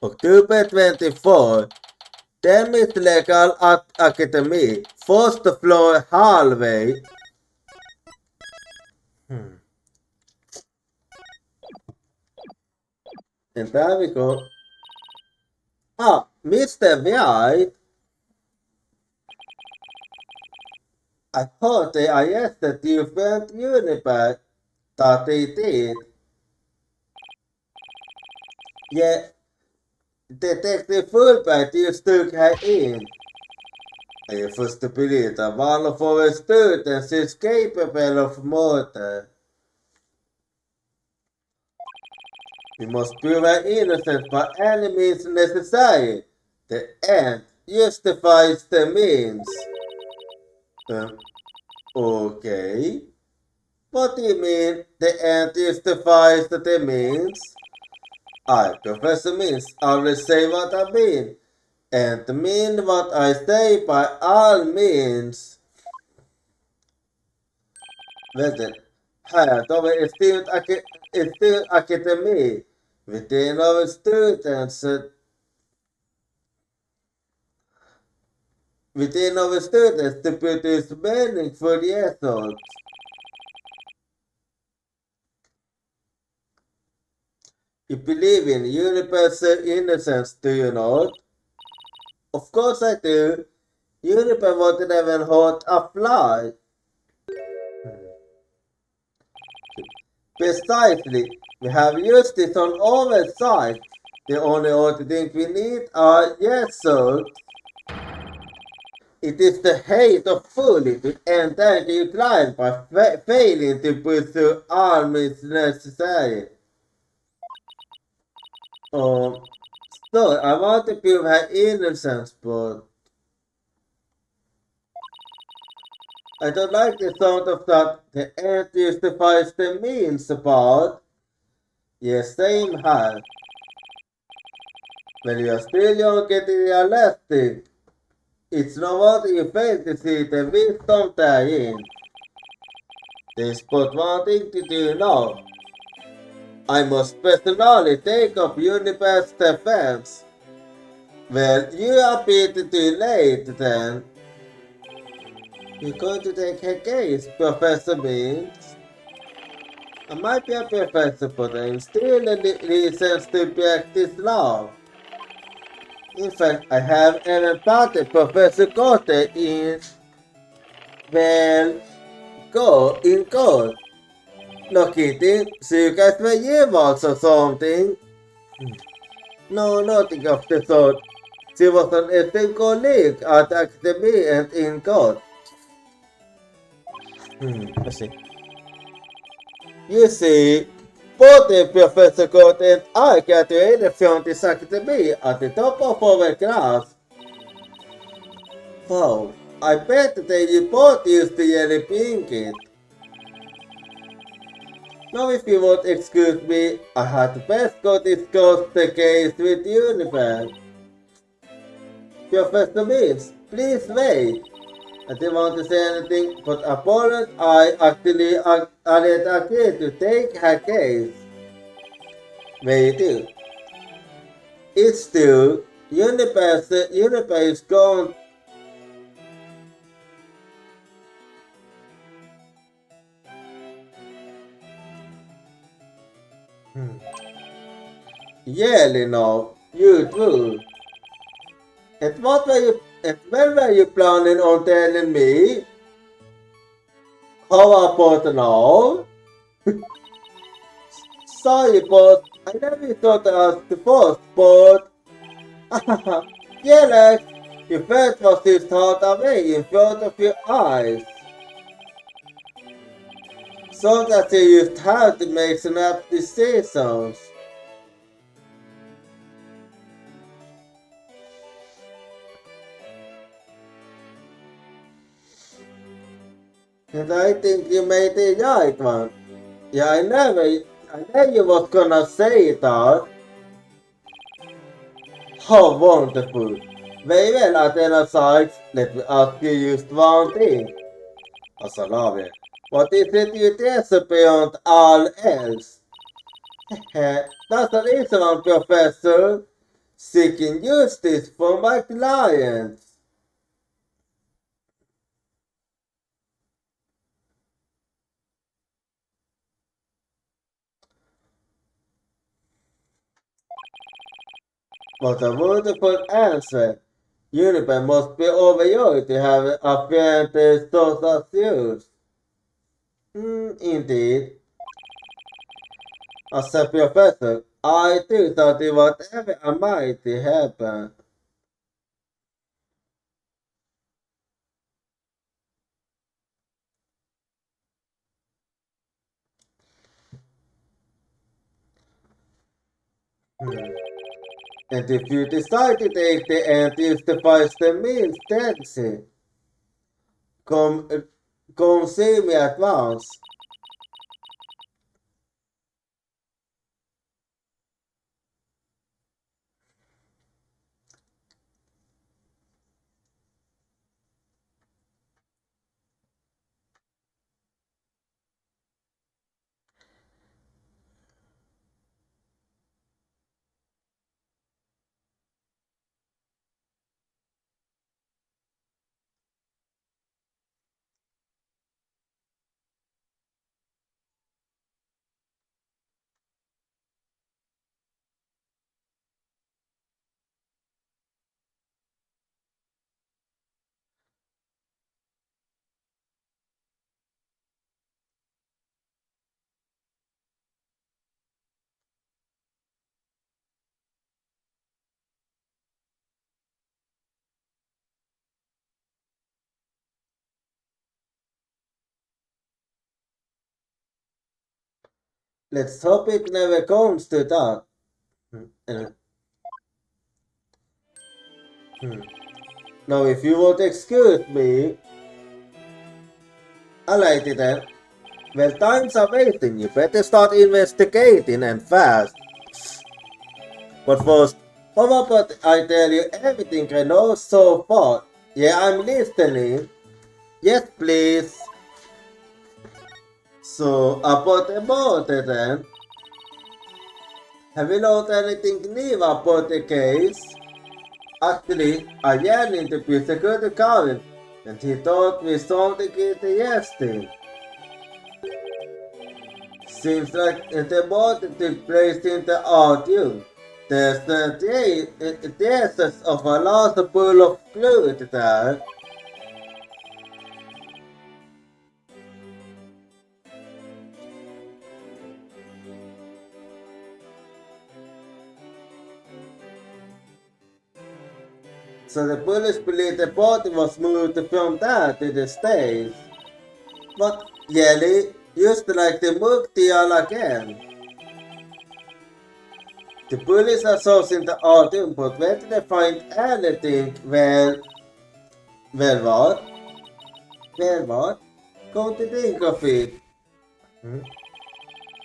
October 24. Damage Legal Academy. First floor hallway. And there we go. Ah, Mr. White. I thought they arrested you from Unipack. Thought they did. Yeah, Detective Fulbright used to get in. I first believe that one of our students is capable of murder. We must prove her innocent by any means necessary. The end justifies the means. Okay. What do you mean the end justifies the means? I, Professor Means, always say what I mean. And mean what I say by all means. Well then, här har vi ett styrt akademi. Within our students to produce meaningful results. You believe in universal innocence, do you not? Of course I do. Universe wouldn't even hurt a fly. Precisely. We have used this on our side. The only other thing we need are results. It is the hate of folly to endanger your client by failing to pursue all means necessary. So I want to prove her innocence, but I don't like the sound of that. The end justifies the means part. Yes, same here. When you are still young, getting realistic. It's no wonder you fail to see the wisdom therein. There's but one thing to do now. I must personally take up Universe defense. Well, you appear too late then. You're going to take her case, Professor Means. I might be a professor, but I'm still in the reasons to practice law. In fact, I have even imparted Professor Cotter in... Well... Go in court. No kidding, so you guys were yearmarks or something? No, nothing of the sort. She was an esteemed colleague at the academy and in court. I see. You see, both Professor Court and I graduated from this academy at the top of our class. Wow, I bet that you both used to really being it. Now if you would excuse me, I had to best go discuss the case with Universe. Professor Mills, please wait. I didn't want to say anything, but opponent I actually added agree to take her case. Wait, it's still Universe is gone. Yearly now, you too. And when were you planning on telling me? How about now? Sorry, boss. I never thought to ask the first, but yeah, Lex, your face was just thought away in front of your eyes. So that you used how to make snap decisions. And I think you made the right one. Yeah, I knew you was gonna say that. How wonderful. Very well, Athena Sykes, let me ask you just one thing. Alltså, love it. What is it you desire beyond all else? That's an easy one, Professor. Seeking justice for my clients. What a wonderful answer. Universe must be overjoyed to have a friend so as you. Indeed. As a professor, I do that whatever I might happen. And if you decide to take the anti-justifies the means tendency, come, come see me at once. Let's hope it never comes to that. Now if you would excuse me, alrighty then. Well, time's are waiting, you better start investigating and fast. But first, how about I tell you everything I know so far? Yeah, I'm listening. Yes, please. So, about it then. Have you learned anything new about the case? Actually, I ran into the security guard and he told me something interesting. Seems like the murder took place in the autumn. There's the essence of a large pool of fluid there. So the police believe the body was moved from there to the States. But Yeli used like the Muktial again. The police are sourcing the autumn, but where did they find anything? Well what? Well what? Come to think of it.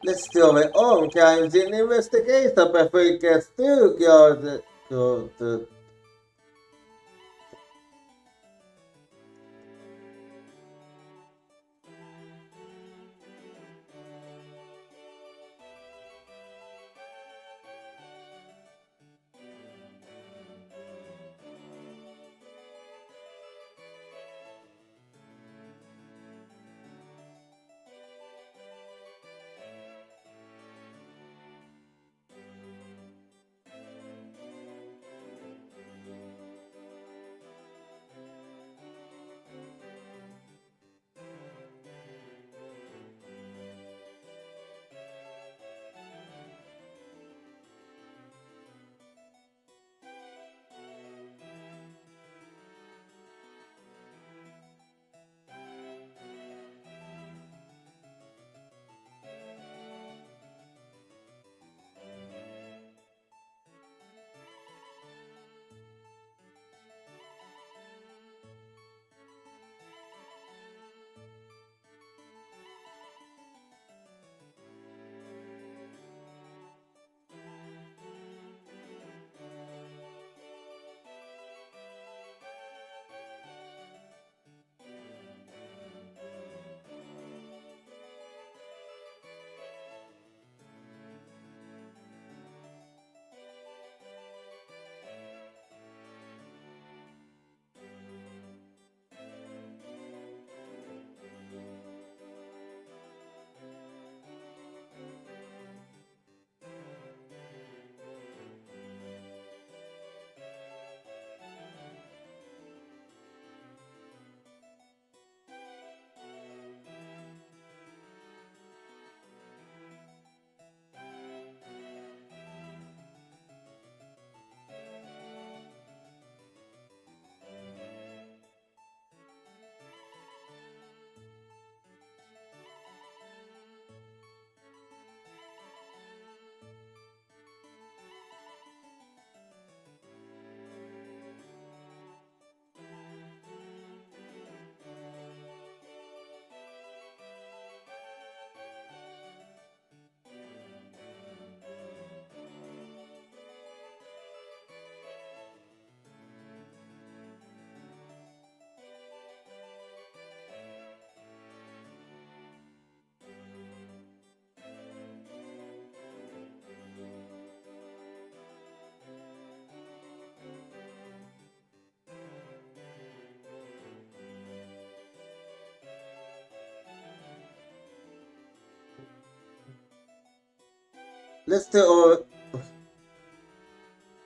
Let's do it on crimes in investigation before it gets too good.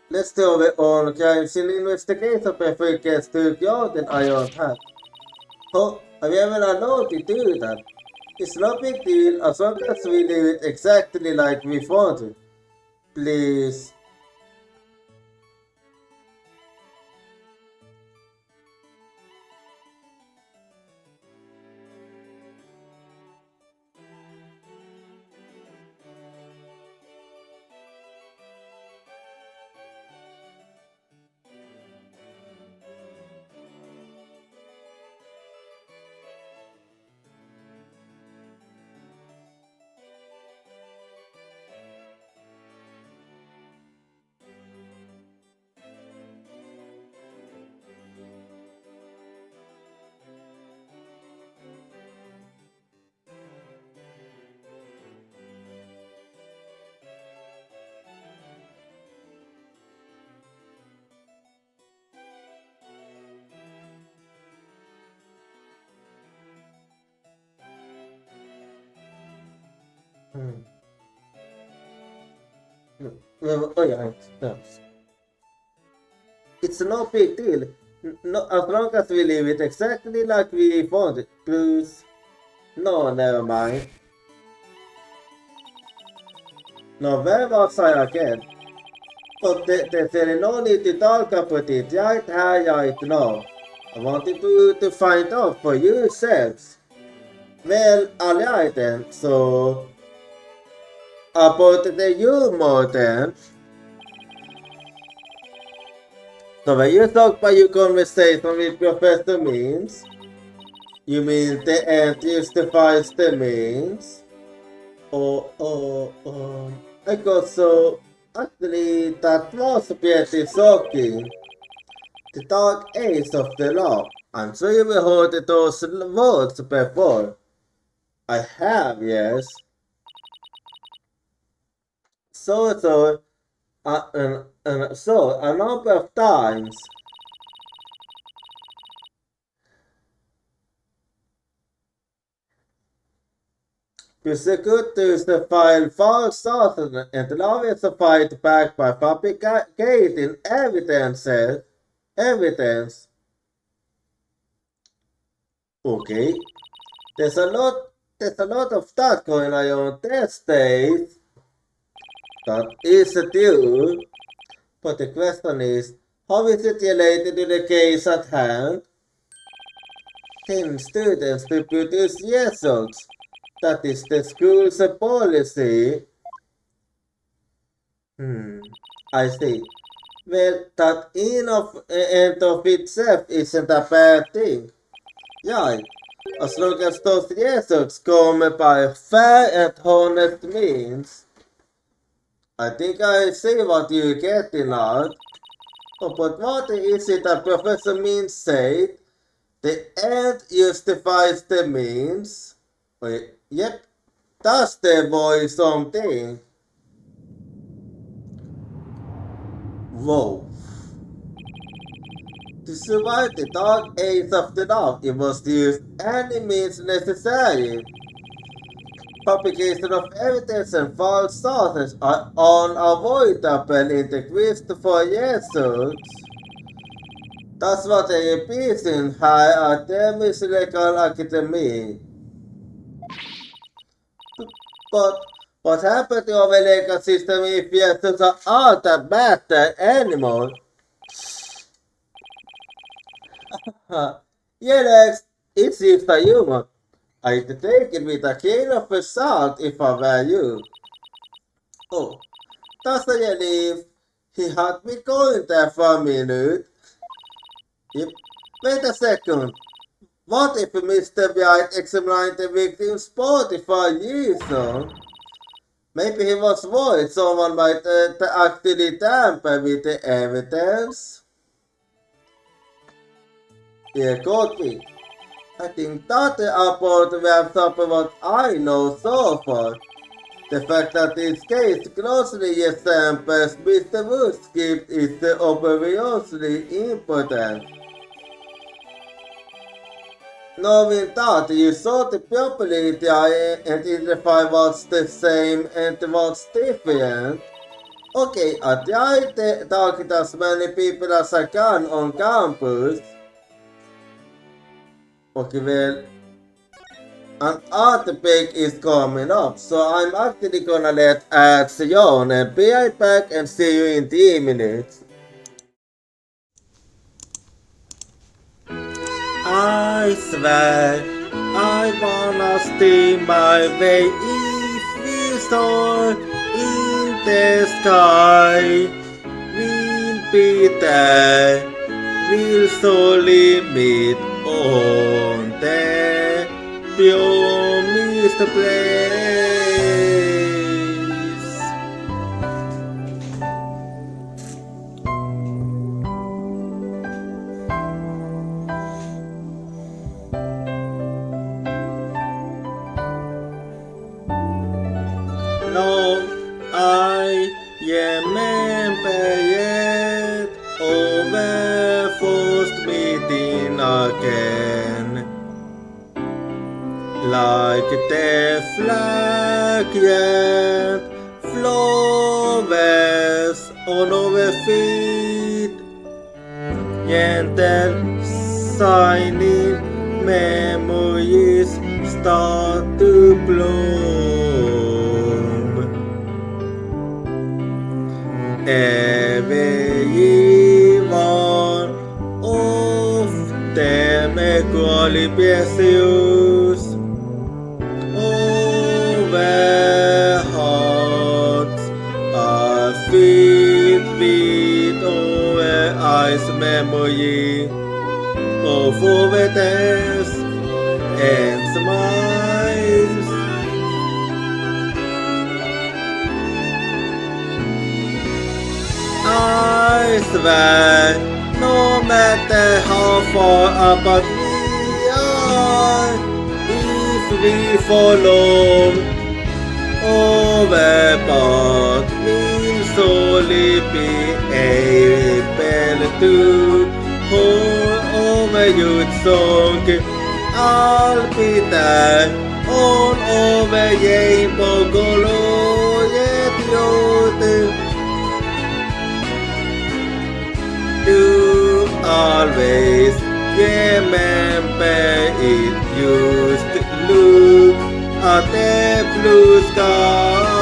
Let's do it on crimes in investigation before it gets too good and I don't have. Oh, have you ever allowed to do that? It's no big deal as long as we do it exactly like we want it. Please. Oh yeah, no. It's no big deal. No, as long as we leave it exactly like we want it. Please. No, never mind. No, where was I again? But there's no need to talk about it right here, right now. I wanted to find out for yourselves. Well, alright then, so... About the humor then. So when you talk about your conversation with Professor Means, you mean the end justifies the means? I got so actually that was pretty shocking. The dark ace of the law. I'm sure you heard those words before. I have, yes. So, so a number of times. Prosecutors filed false charges and lawyers fight back by fabricating evidence. Okay, there's a lot of that going on these days. That is true. But the question is, how is it related to the case at hand? 10 students to produce results. That is the school's policy. I see. Well, that in of itself isn't a bad thing. Yeah, as long as those results come by fair and honest means. I think I see what you're getting at. Oh, but what is it that Professor Means said? The end justifies the means. Wait, yep, that's the voice something. Whoa. To survive the dark age of the dark, you must use any means necessary. Publication of evidence and false sources are unavoidable in the quest for results. That's what they repeat in High Artemis Legal Academy. But what happened to our legal system if results are all that matter anymore? Yes, it's just a humor. I'd take it with a grain of salt if I were you. Oh, that's a relief. He had me going there for a minute. Yep. Wait a second. What if Mr. White examined the victim's body for years on? Maybe he was worried someone might actually tamper with the evidence. Yeah, could be. I think that the report wraps up what I know so far. The fact that this case closely resembles Mr. Wood's script is obviously important. Knowing that, you sort the properly and identify what's the same and what's different. Okay, I tried to target as many people as I can on campus. Okay, well, an art break is coming up, so I'm actually gonna let ads yawn and be right back and see you in 3 minutes. I swear, I wanna steal my way if we soar in the sky. We'll be there, we'll slowly meet on the promised place. No, I remember yet our first meeting again. Like the flag yet flowers on our feet. Gentle, shining memories start to bloom. Every one of them equally precious. Our hearts are filled with our eyes memory of our days and smiles. swear, no matter how far apart we are, if we follow our path, we'll surely be able to hold over your song. I'll be there on over Rainbow Golo, yet you do always remember it used to look at the blue sky.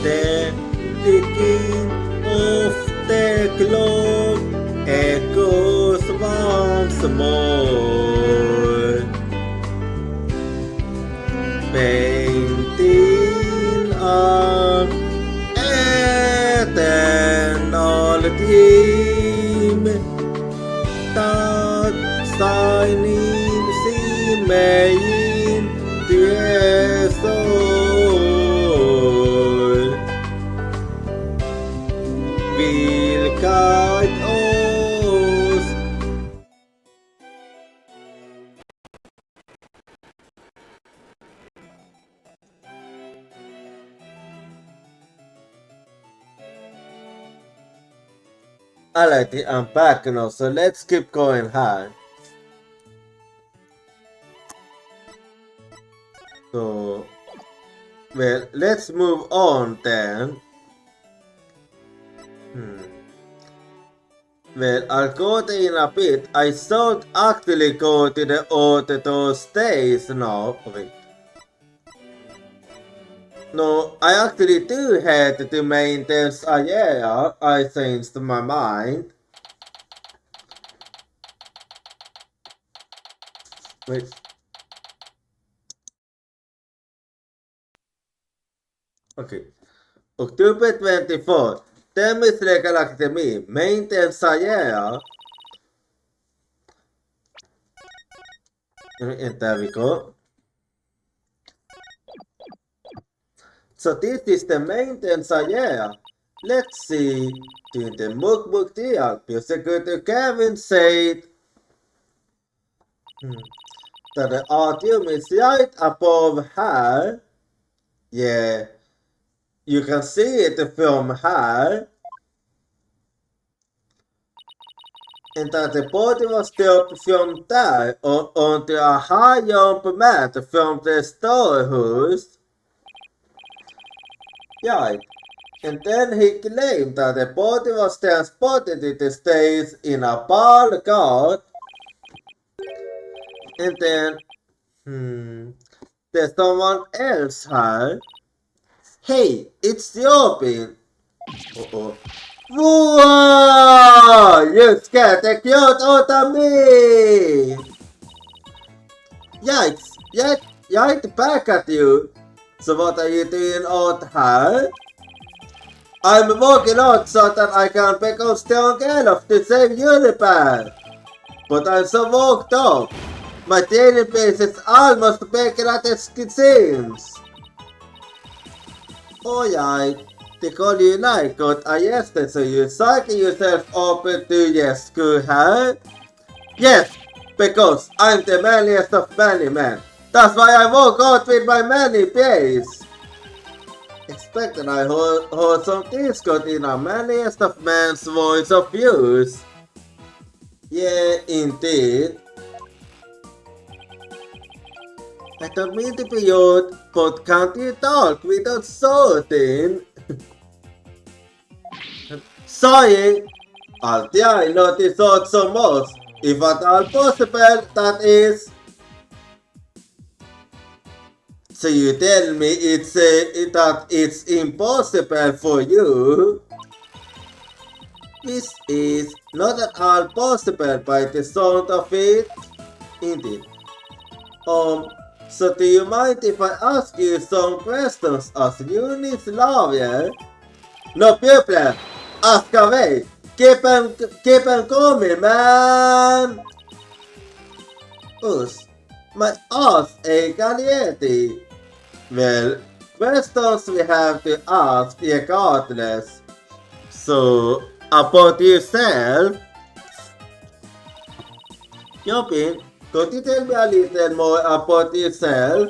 The ticking of the clock echoes once more, painting an eternal theme that shining shimmering the soul will guide us. Alrighty, I'm back now, so let's keep going high. So, well, let's move on then. Well, I'll go there in a bit. I should actually go to the auditor stage now. Okay. No, I actually do head to maintenance area. I changed my mind. Wait. Okay. October 24th. Temis recollect me. Maintenance area. And there we go. So this is the maintenance area. Let's see. In the mukbuk deal, Secretary Kevin said that the audium is right above her. Yeah, you can see it from her. And that the body was dropped from there onto a high jump mat from the storehouse. Right. And then he claimed that the body was transported to the States in a ball cart. And then, there's someone else here. Hey, it's Robin. Uh-oh. Whoa! You scared the cute out of me! Yikes! Yikes back at you! So what are you doing out here? I'm walking out so that I can become strong enough to save Unipath. But I'm so walked up. My training pace is almost bigger at the seams. Alright, they call you like got a yesterday, so you cycle yourself up to your school, huh? Yes, because I'm the manliest of manly men. That's why I walk out with my manly pace. Expect that I hold some discord in a manliest of man's voice of views. Yeah, indeed. I don't mean to be rude, but can't you talk without shouting? Sorry, I'll try not to shout so much, if at all possible, that is. So you tell me that it's impossible for you? This is not at all possible by the sound of it. Indeed. So do you mind if I ask you some questions as Unislavier? No problem. Ask away. Keep 'em coming, man. Us. My ass a caliente. Well, questions we have to ask regardless. So, about yourself, Yopin, could you tell me a little more about yourself?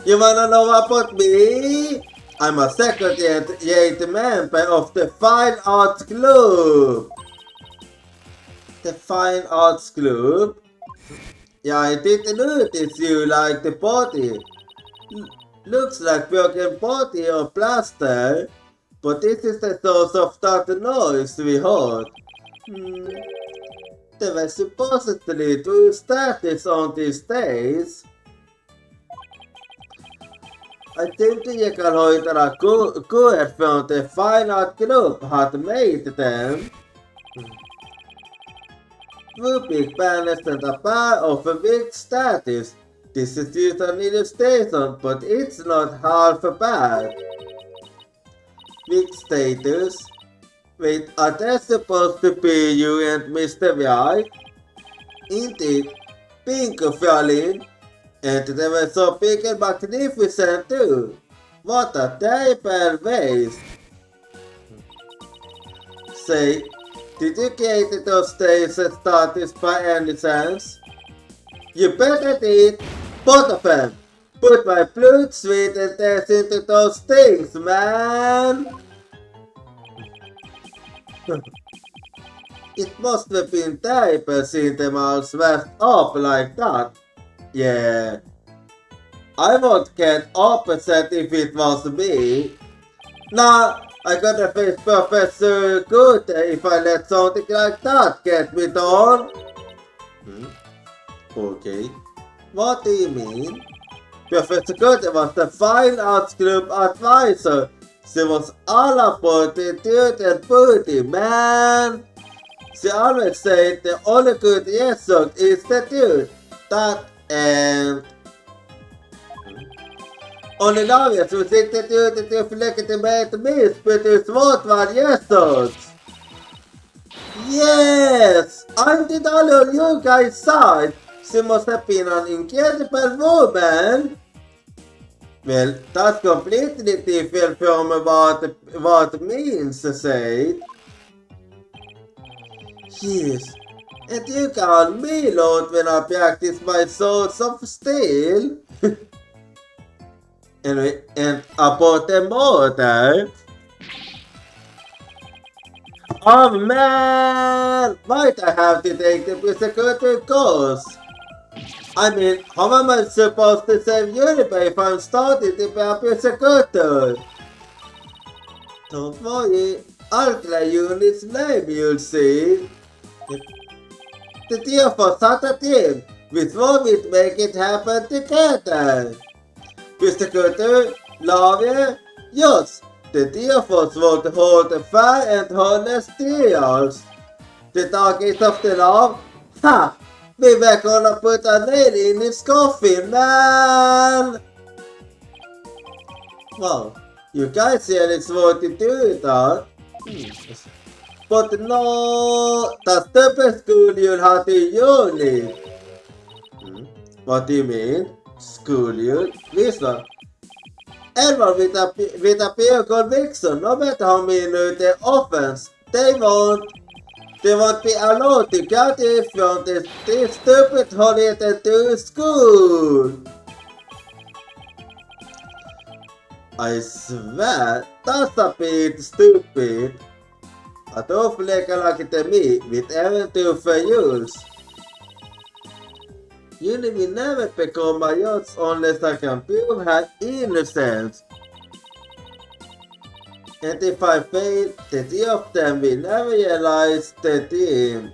You wanna know about me? I'm a secretariat member of the Fine Arts Club. The Fine Arts Club? Yeah, I didn't notice you like the body. Looks like broken body or plaster, but this is the source of that noise we heard. They were supposedly to start this on these days. I tänkte jag kan höra kör från the Fine Art Group hade made them. Two big banners and a pair of a big status. This is just an illustration, but it's not half bad. Big status. Wait, are they supposed to be you and Mr. White? Indeed, pink violin. And they were so big and magnificent too. What a terrible waste. Say, did you get those days and status by any chance? You better did. Both of them. Put my blood, sweet and tears into those things, man. It must have been terrible seeing them all smashed up like that. Yeah. I won't get upset if it was me. Nah, I gotta face Professor Good if I let something like that get me down. Okay. What do you mean? Professor Good was the Fine Arts Group advisor. She was all about the dude and booty, man. She always said the only good result is the dude. That and... Only lawyers who think the dude to legitimate misbruket what var result. Yes! I did all on you guys' side. She must have been an incredible woman. Well, that's completely different from what means to say. Yes, and you call me Lord when I practice my swords of steel. Anyway, and about the murder. Oh man, why'd I have to take the physical course? I mean, how am I supposed to save Unipe if I'm starting to be a persecutor? Don't worry, I'll clear Uni's name, you'll see. The three of us had a team. With one we'd make it happen together. Persecutor, lawyer, yes, the three of us would hold fair and honest trials. The target of the law? Ha! We were gonna put a nail in his coffin, man! Wow, you guys really want to do that? But no, that's the best school you'll have in uni. What do you mean? School you? This one? Anyone with a pure conviction, no matter how minute the offense, they won't be allowed to get it from this stupid holiday to school. I swear, that's a bit stupid. Att upplägga akademi with äventyr för use. Uni will never become a yacht unless I can prove her innocence. And if I fail, the three of them will never realize the team.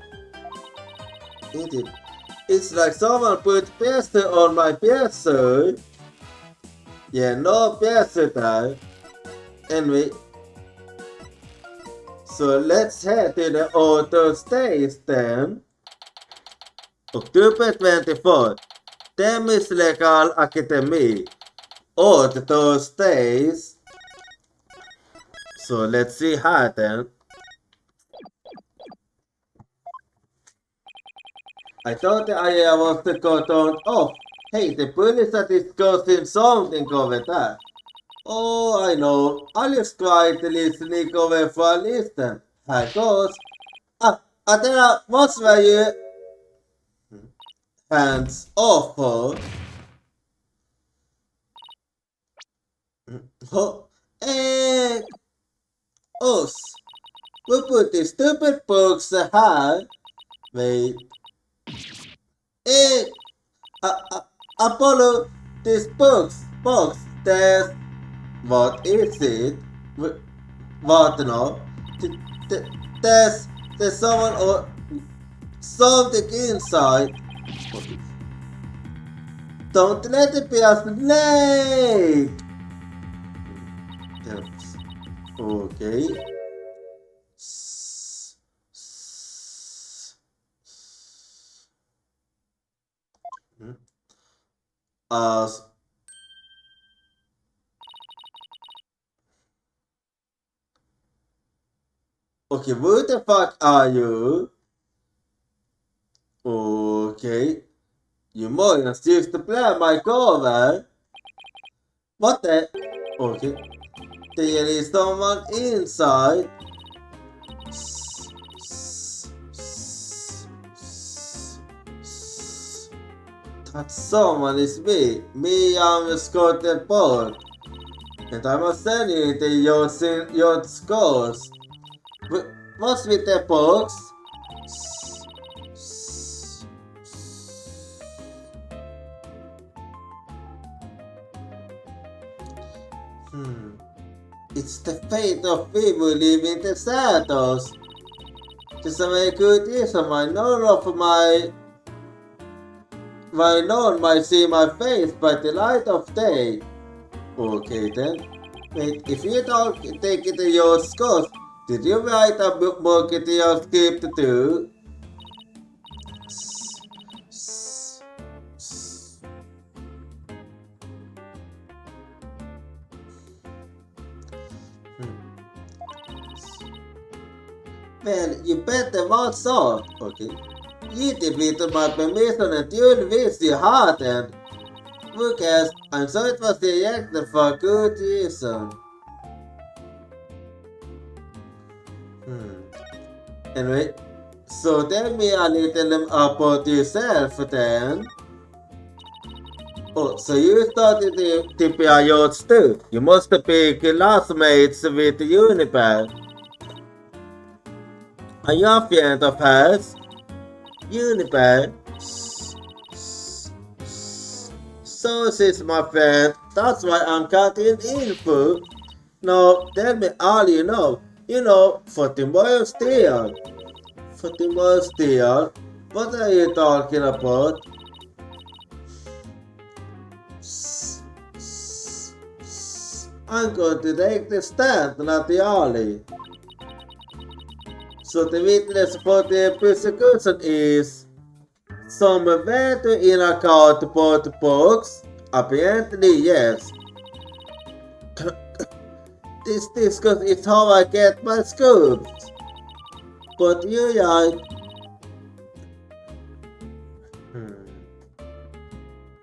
It's like someone put pressure on my pressure. Yeah, no pressure there. Anyway, so let's head to the auto stage then. October 24th. Temis Legal Academy on Thursdays. So let's see how then. I thought the idea was to go turned off. Hey, the police are discussing something over that. Oh, I know. I'll just quietly sneak over for a listen. Här goes. Athena, måste vara ju hands off her. Eh, us. We put these stupid books här. Wait. Eh, Apollo, this box, there's, what is it? What now? There's someone or something inside. Don't let it be a snake! Okay. Okay, who the fuck are you? Okay. You must use to play my cover. What the? Okay. There is someone inside. That someone is me. Me, I'm a Scotland boy. And I must send you your scores. What's with the box? It's the fate of people living in the shadows. Just a very good use of my none might see my face by the light of day. Okay then. Wait, if you don't take it to your scores, did you write a book in your script too? Well, you better want so. Okay. You defeated my permission and you'll wish you hard and Lucas, I'm sorry it was rejected for a good reason. Anyway, so tell me a little about yourself then. Oh, so you started to be a yacht too. You must be classmates with Uniper. Are you a friend of hers? Uniper. So she's my friend. That's why I'm cutting info. Now tell me all you know. You know, for tomorrow steel. For tomorrow steel. What are you talking about? I'm going to take the stand, not the alley. So the witness for the persecution is somewhere in a cardboard box? Apparently, yes. This discussion is how I get my scoops. But you right.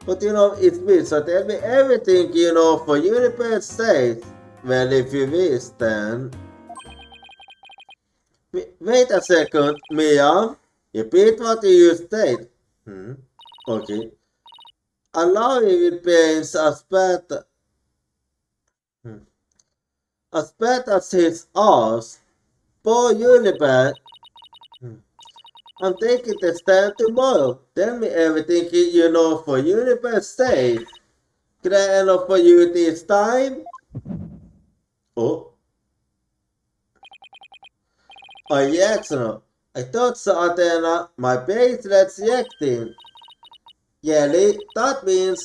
But you know, it's me, so tell me everything you know for Universe sake. Well, if you wish, then. Wait a second, Mia. Repeat what you said. Okay. Allow me with pains as bad as his ass. Poor Universe. I'm taking the stand tomorrow. Tell me everything you know for Universe sake. Can I enough for you this time? Oh. Oh yes, no. I thought so, Athena. My bracelet's reacting. Yelly, that means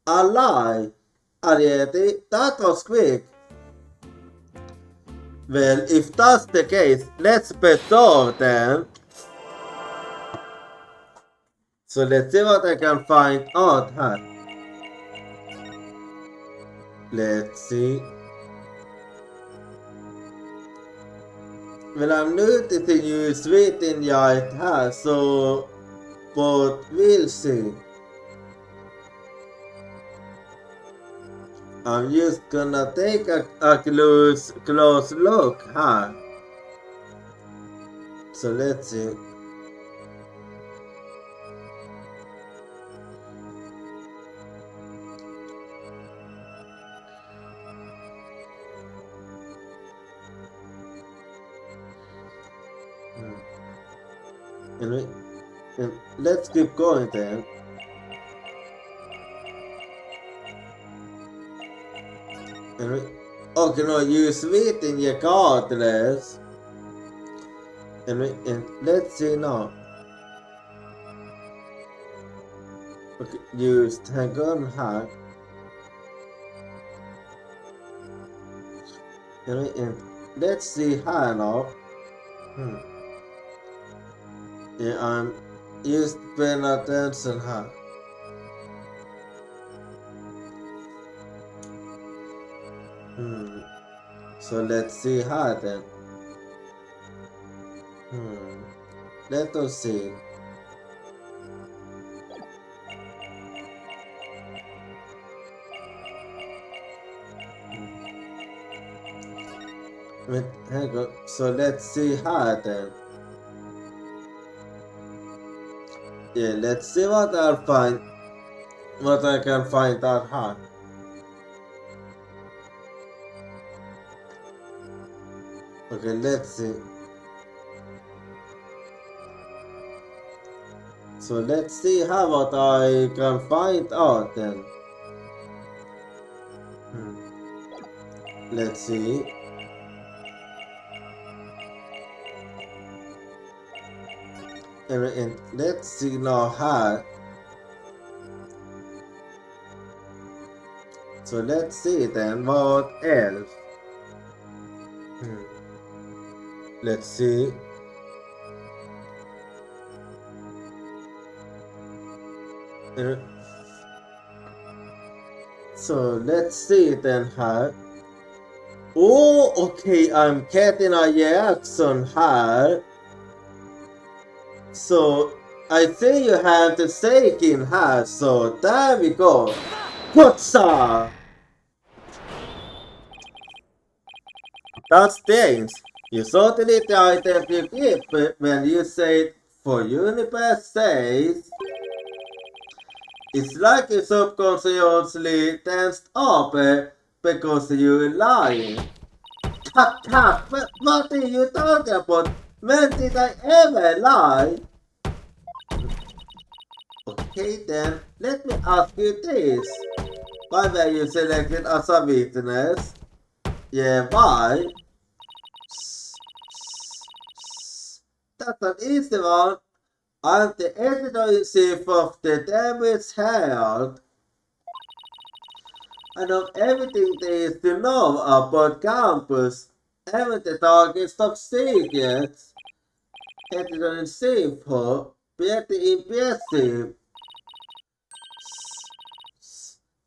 a lie. Ariete, that was quick. Well, if that's the case, let's be sure then. So let's see what I can find out here. Let's see. Well, I'm noticing you sweating right here, so but we'll see. I'm just gonna take a close look here. So let's see. And let's keep going then. Okay, no, you sweet in your cardless. And let's see now. Okay, use hang on here. And let's see here now. Yeah, I'm just paying attention here. So let's see here then. Let us see. Wait, hang on. So let's see here then. Yeah, let's see what I'll find. What I can find out here. Okay, let's see. So let's see how what I can find out then. Let's see. And let's see now how. So let's see then what else. Let's see. So let's see then how. Oh, okay, I'm getting a reaction here. So I think you have the stake in here. So there we go. Gotcha! That's things. You certainly the item you keep when you say for universe says. It's like you subconsciously tensed up because you're lying. What are you talking about? When did I ever lie? Okay then, let me ask you this. Why were you selected as a witness? Yeah, why? That's an easy one. I'm the editor-in-chief of the Damaged Herald. I know everything there is to know about campus. Even the darkest of secrets. Editor-in-chief, huh? Pretty impressive.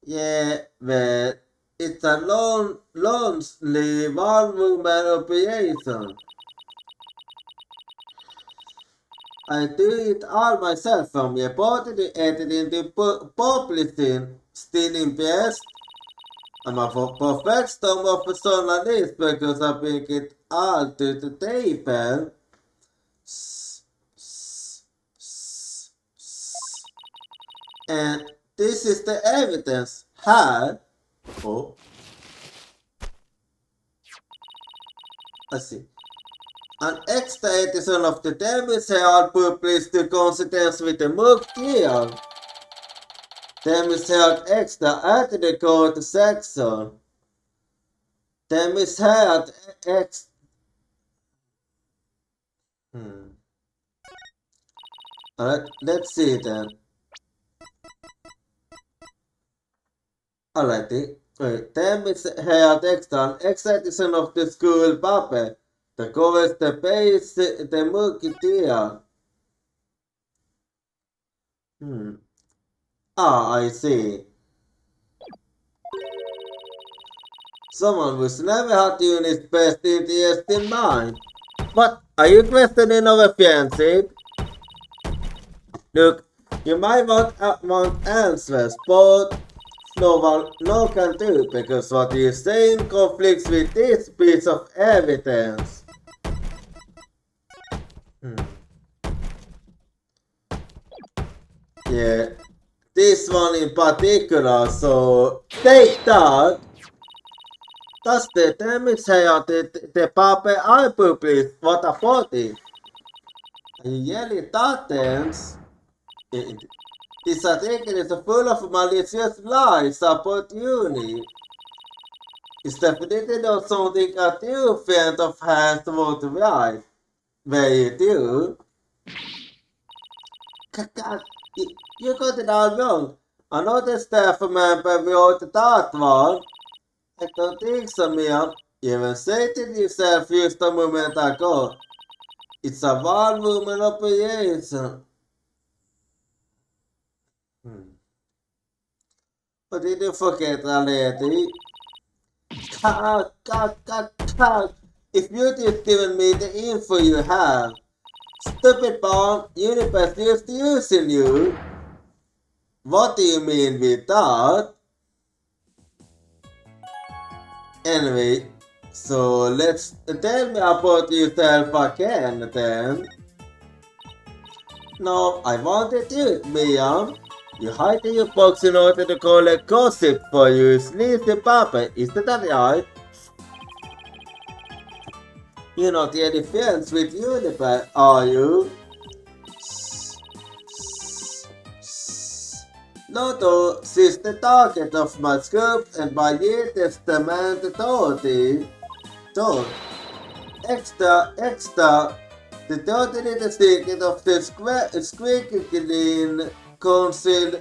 Yeah, well, it's a lonely one-woman operation. I do it all myself from reporting to editing to publishing. Still impressed? I'm a perfect storm of personalist because I bring it all to the table. And this is the evidence. How? Oh. I see. An extra edition of the Damaged Herald published to coincidence with the Mook deal. Damaged Herald Extra added the code section. Damaged Herald Extra. Alright, let's see then. Alrighty. Damaged Herald Extra, an extra edition of the school paper. The covers the base, the Mook deal. Hmm. Ah, I see. Someone who's never had unit's best interest in mind. But are you questioning our friendship? Look, you might want answers, but no can do because what you're saying conflicts with this piece of evidence. Hmm. Yeah, this one in particular, so take that. Tästä säger te papper iPublis vata poti. Gäller datens. This article is full of malicious lies about uni. It's definitely not something that you friend of has want to write. Where you do. You got it all wrong. Another staff member wrote that one. I don't think so, Mia. You even said it yourself just a moment ago. It's a one-woman operation. But did you forget a lady? Cut. If you just given me the info you have. Stupid bomb, Universe just using you. What do you mean with that? Anyway, so let's tell me about yourself again then. No, I wanted you, Mia. You hide in your box in order to collect gossip for you sleazy papa, isn't that right? You're not any friends with Universe, are you? Lotto, she's the target of my scope and by year testament authority. So, extra, the totally the secret of the squeaky clean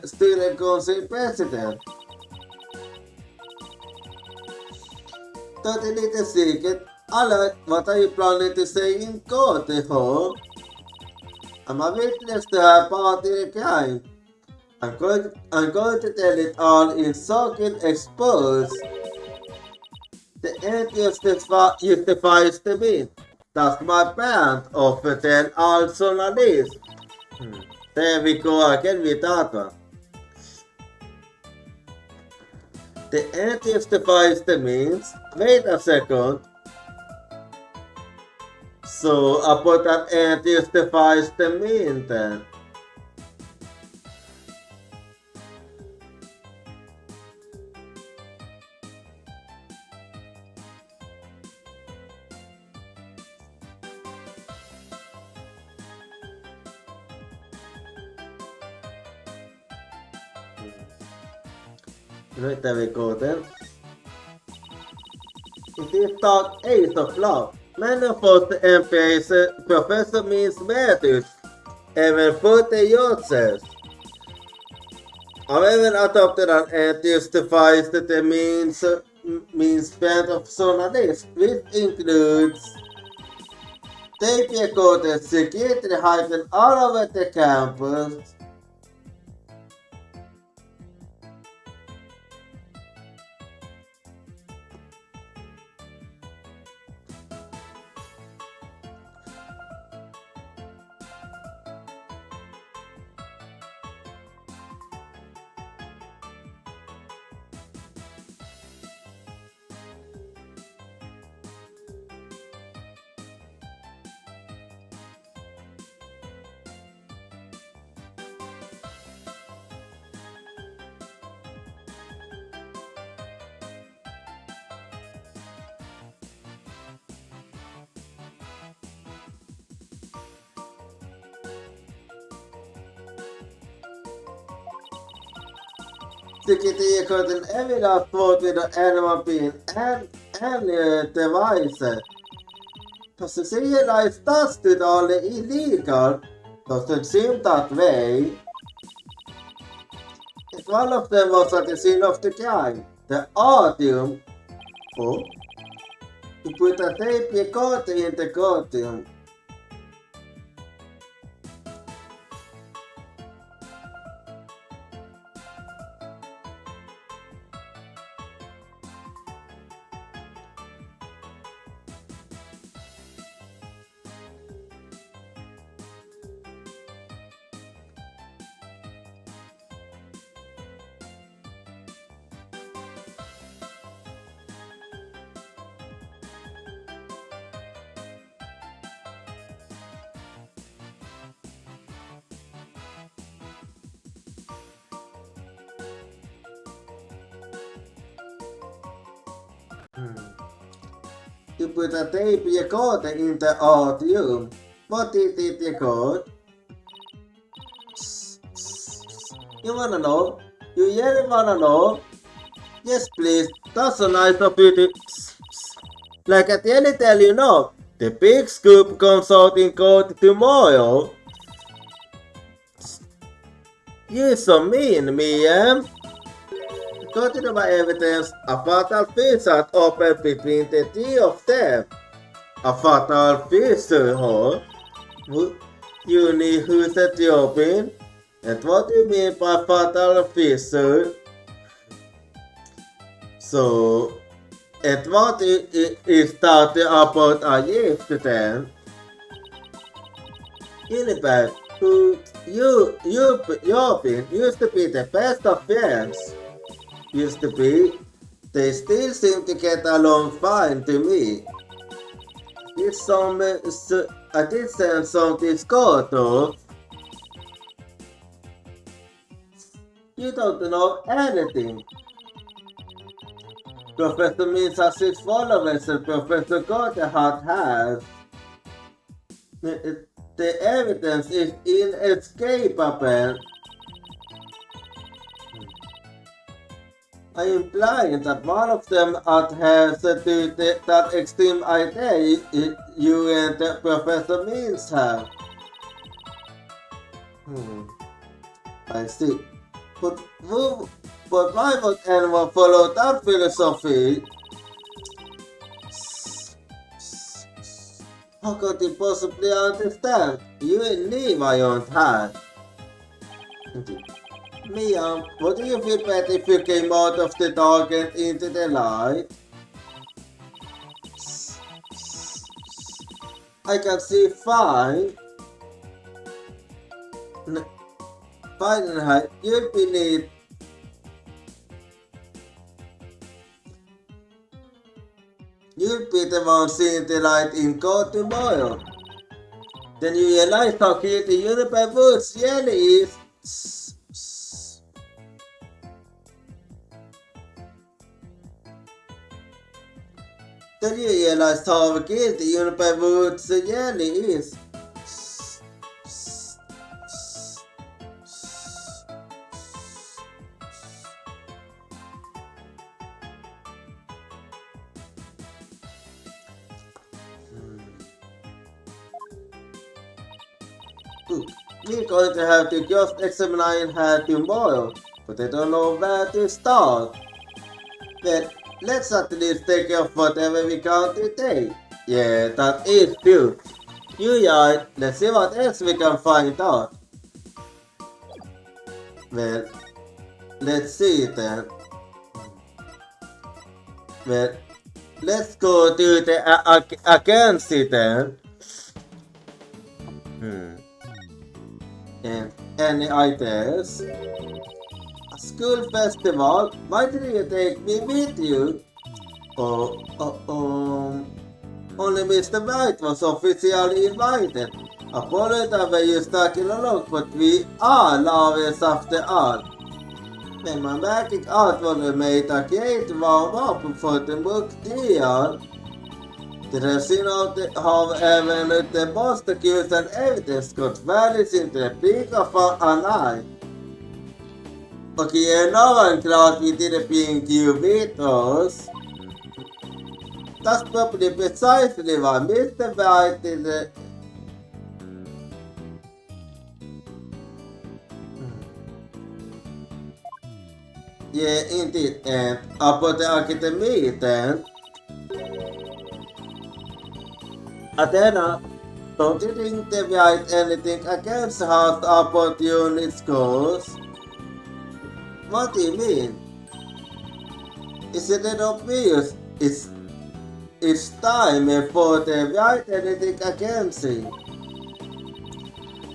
student council president. Totally the secret. Alec, what are you planning to say in court, ho? I'm a witness to a party crime. I'm going to tell it all in socket exposed. The end justifies the mean. That's my brand of tell all journalists. There we go again with that one. The end justifies the means. Wait a second. So I put an end justifies the mean then. Right, there we go then. It is thought ace of love. Many of us MPA's professor means Matthews, even 40 yourselves. However, adopted an and justifies the means spent of journalists, which includes tape recorded security hidden all over the campus. Security recorded every last word with the animal being and device. Does it realize that's it all illegal? Doesn't seem that way. If one of them was at the scene of the crime, the audium. Oh? You put a tape recorder in the courtroom. You put a tape recorder in the audium. What is it record? You wanna know? You really wanna know? Yes, please. That's so nice of you to... Like I tell you now, the big scoop comes out in court tomorrow. You're so mean, Mia. According to my evidence, a fatal fissure opened between the three of them. A fatal fissure, huh? You need who's at the open? And what do you mean by fatal fissure? So, and what is started about a yesterday? Universe, who European used to be the best of friends. Used to be. They still seem to get along fine to me. I did send some Discord though. You don't know anything. Professor Means has 6 followers and Professor Gotthard has. The evidence is inescapable. I implying that one of them has to that extreme idea you and Professor Means have. I see. But why would anyone follow that philosophy? How could you possibly understand? You and me, my own heart. Mia, would you feel better if you came out of the dark and into the light? I can see fine. Fahrenheit, you'll be neat. You'll be the one seeing the light in court tomorrow. Then you realize how cute the universe woods really is. Then you realize how cute the universe woods really is. We're going to have to just examine her tomorrow, but I don't know where to start. Well, let's at least take care of whatever we can today. Yeah, that is true. You're right, let's see what else we can find out. Well, let's see then. Well, let's go to the agency then. And any ideas? A school festival? Why didn't you take me with you? Only Mr. White was officially invited. Apologize when you stuck in along, but we are lovers after all. When my magic art was made a great warm-up for the book deal. The resin of however the most accused and evidence got vanished in the blink of an eye. Okay, now I'm glad we didn't bring you with us. That's probably precisely why Mr. White did Yeah, indeed, and about the academy then. Athena, don't you think they write anything against us about unit scores? What do you mean? Isn't it obvious? It's time before they write anything against it.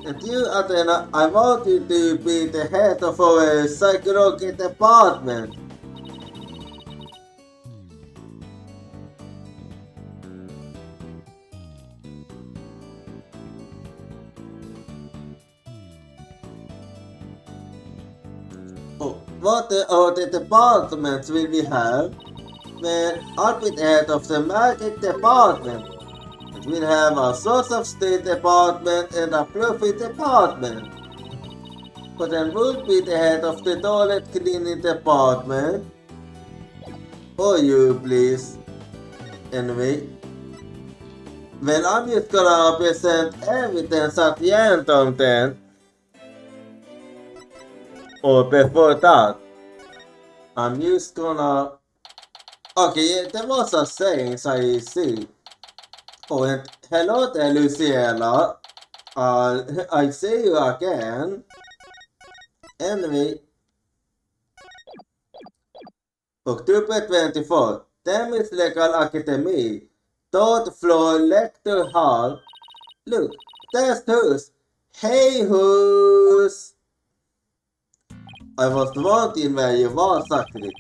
And you, Athena, I want you to be the head of our psychology department. What other departments will we have? Well, I'll be the head of the magic department. It will have a source of state department and a fluffy department. But I will be the head of the toilet cleaning department. Oh, you please. Anyway, well, I'm just gonna present evidence at the end of then. Or before that, I'm just gonna. Okay, yeah, there was a saying I see. Oh, and hello there, Luciela. I see you again. Anyway, October 24, Thames Legal Academy, third floor lecture hall. Look, there's who's. Hey, who's? I was wondering where you was actually.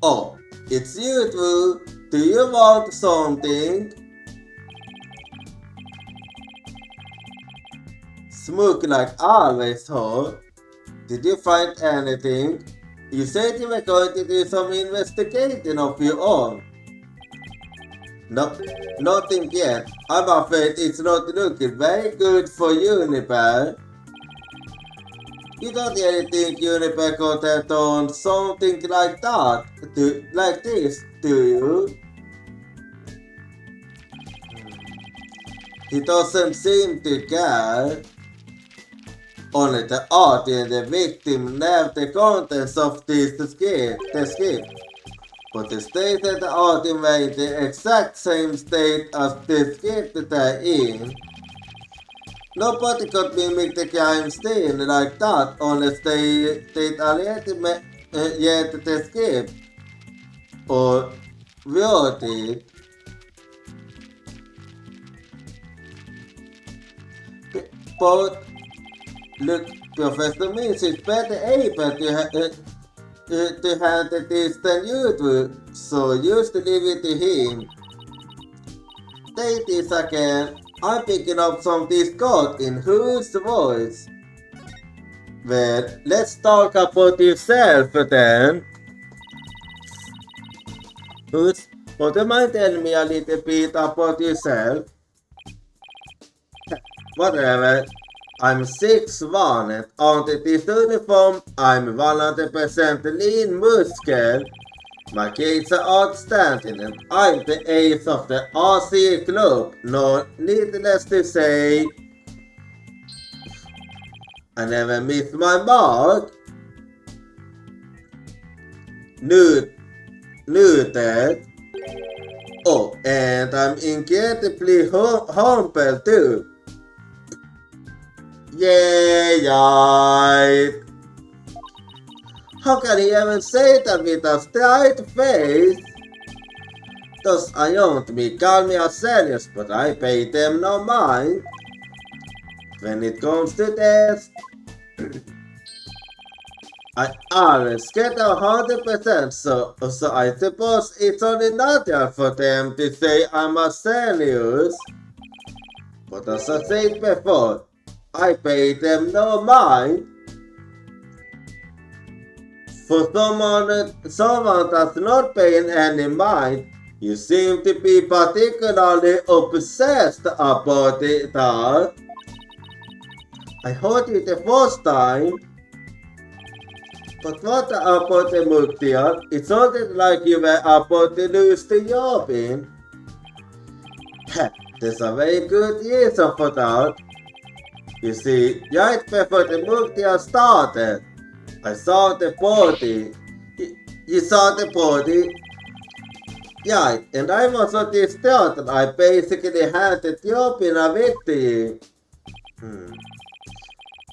Oh, it's you two. Do you want something? Smoke like always, huh? Did you find anything? You said you were going to do some investigating of your own. No, nothing yet. I'm afraid it's not looking very good for Uniper. You don't really think Uniper could have done something like that, like this, do you? He doesn't seem to care. Only the art and the victim left the contents of the skip. But the state and the art were in the exact same state as the skip they're in. Nobody could mimic the crime scene like that unless they yet the skip. Or wrote it. But look, Professor Mills is better able to handle this than you do, so just leave it to him. Take this again. I'm picking up some discord in whose voice. Well, let's talk about yourself then. Who's? Would you mind telling me a little bit about yourself? Whatever. I'm 6'1" and under this uniform I'm 100% lean muscle. My kids are outstanding and I'm the ace of the RC club. No, needless to say, I never miss my mark. Noted. Oh, and I'm incredibly humble too. Yay! How can he even say that with a straight face? Those around me call me a serious, but I pay them no mind. When it comes to this, I always get 100%, so I suppose it's only natural for them to say I'm a serious. But as I said before, I pay them no mind. For someone that's not paying any mind, you seem to be particularly obsessed about that. I heard it the first time. But what about the Muktiar? It sounded like you were about to lose the job in. There's a very good reason for that. You see, right before the Muktiar started, I saw the body. You saw the body? Yeah, and I was so distraught that I basically had the job in a victory.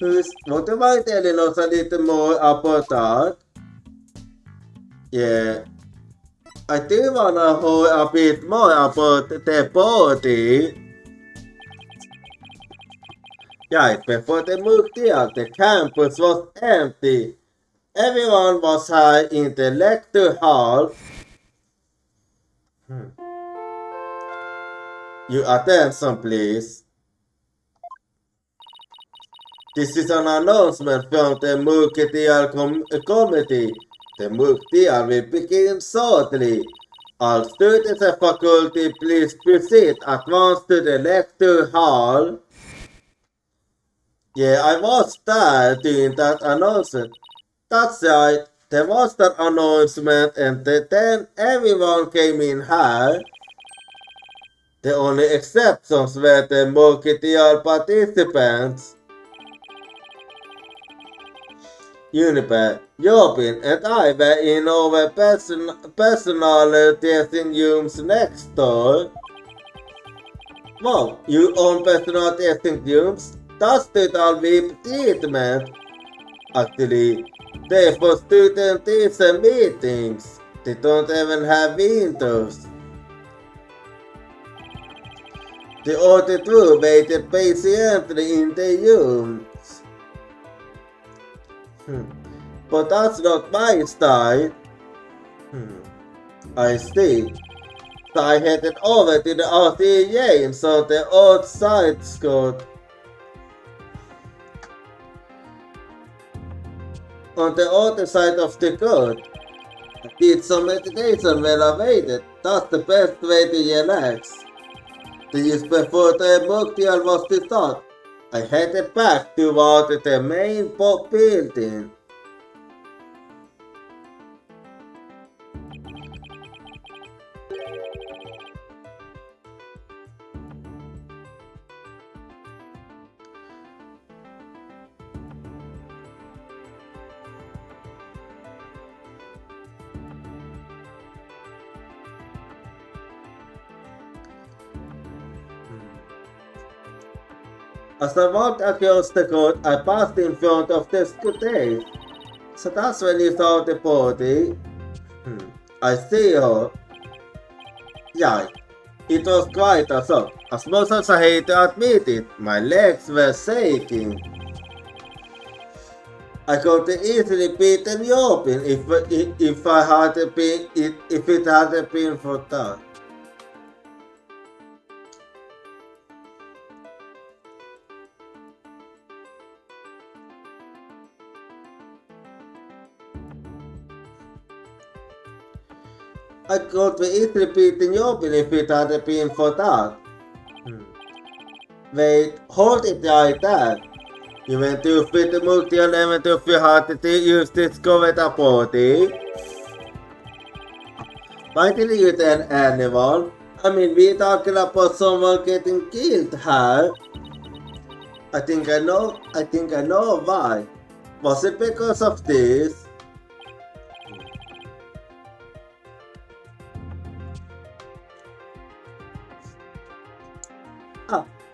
Would you mind telling us a little more about that? Yeah, I do wanna hear a bit more about the body. Right before they moved here, the campus was empty. Everyone was high in the lecture hall. Your attention, please. This is an announcement from the Muktiar committee. The Muktiar will begin shortly. All students and faculty, please proceed at once to the lecture hall. Yeah, I was there doing that announcement. That's right, there was that announcement and then everyone came in here. The only exceptions were the Mokitial participants. Juniper, Jobin and I were in our personal testing rooms next door. Wow, you own personal testing rooms? That's total VIP treatment. Actually, they for student teacher meetings. They don't even have windows. The auditor waited patiently in the rooms. But that's not my style. I see. So I headed over to the RC games on the outside court. On the other side of the court. I did some meditation while I waited. That's the best way to relax. The years before the mocktail was to start, I headed back toward the main building. As I walked across the court, I passed in front of the stage. So that's when you saw the party. I see her. Yeah, it was quite a shock. As much as I hate to admit it, my legs were shaking. I could easily beat them open if it hadn't been for that. I could easily beat them open if it hadn't been for that. Wait, hold it right there. You went to fit the multi-element of your heart to use this covered body. Why did you tell anyone? I mean, we talking about someone getting killed here. I think I know why. Was it because of this?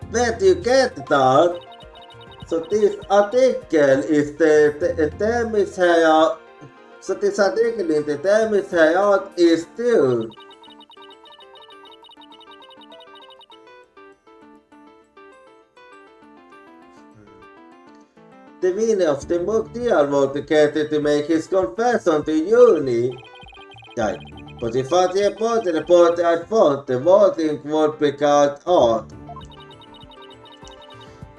Where do you get that? So this article is the damage here. So this article in the damage here is still. The winner of the mock deal wanted to make his confession to Uni. Right. But if I report the report I thought the voting would be cut out.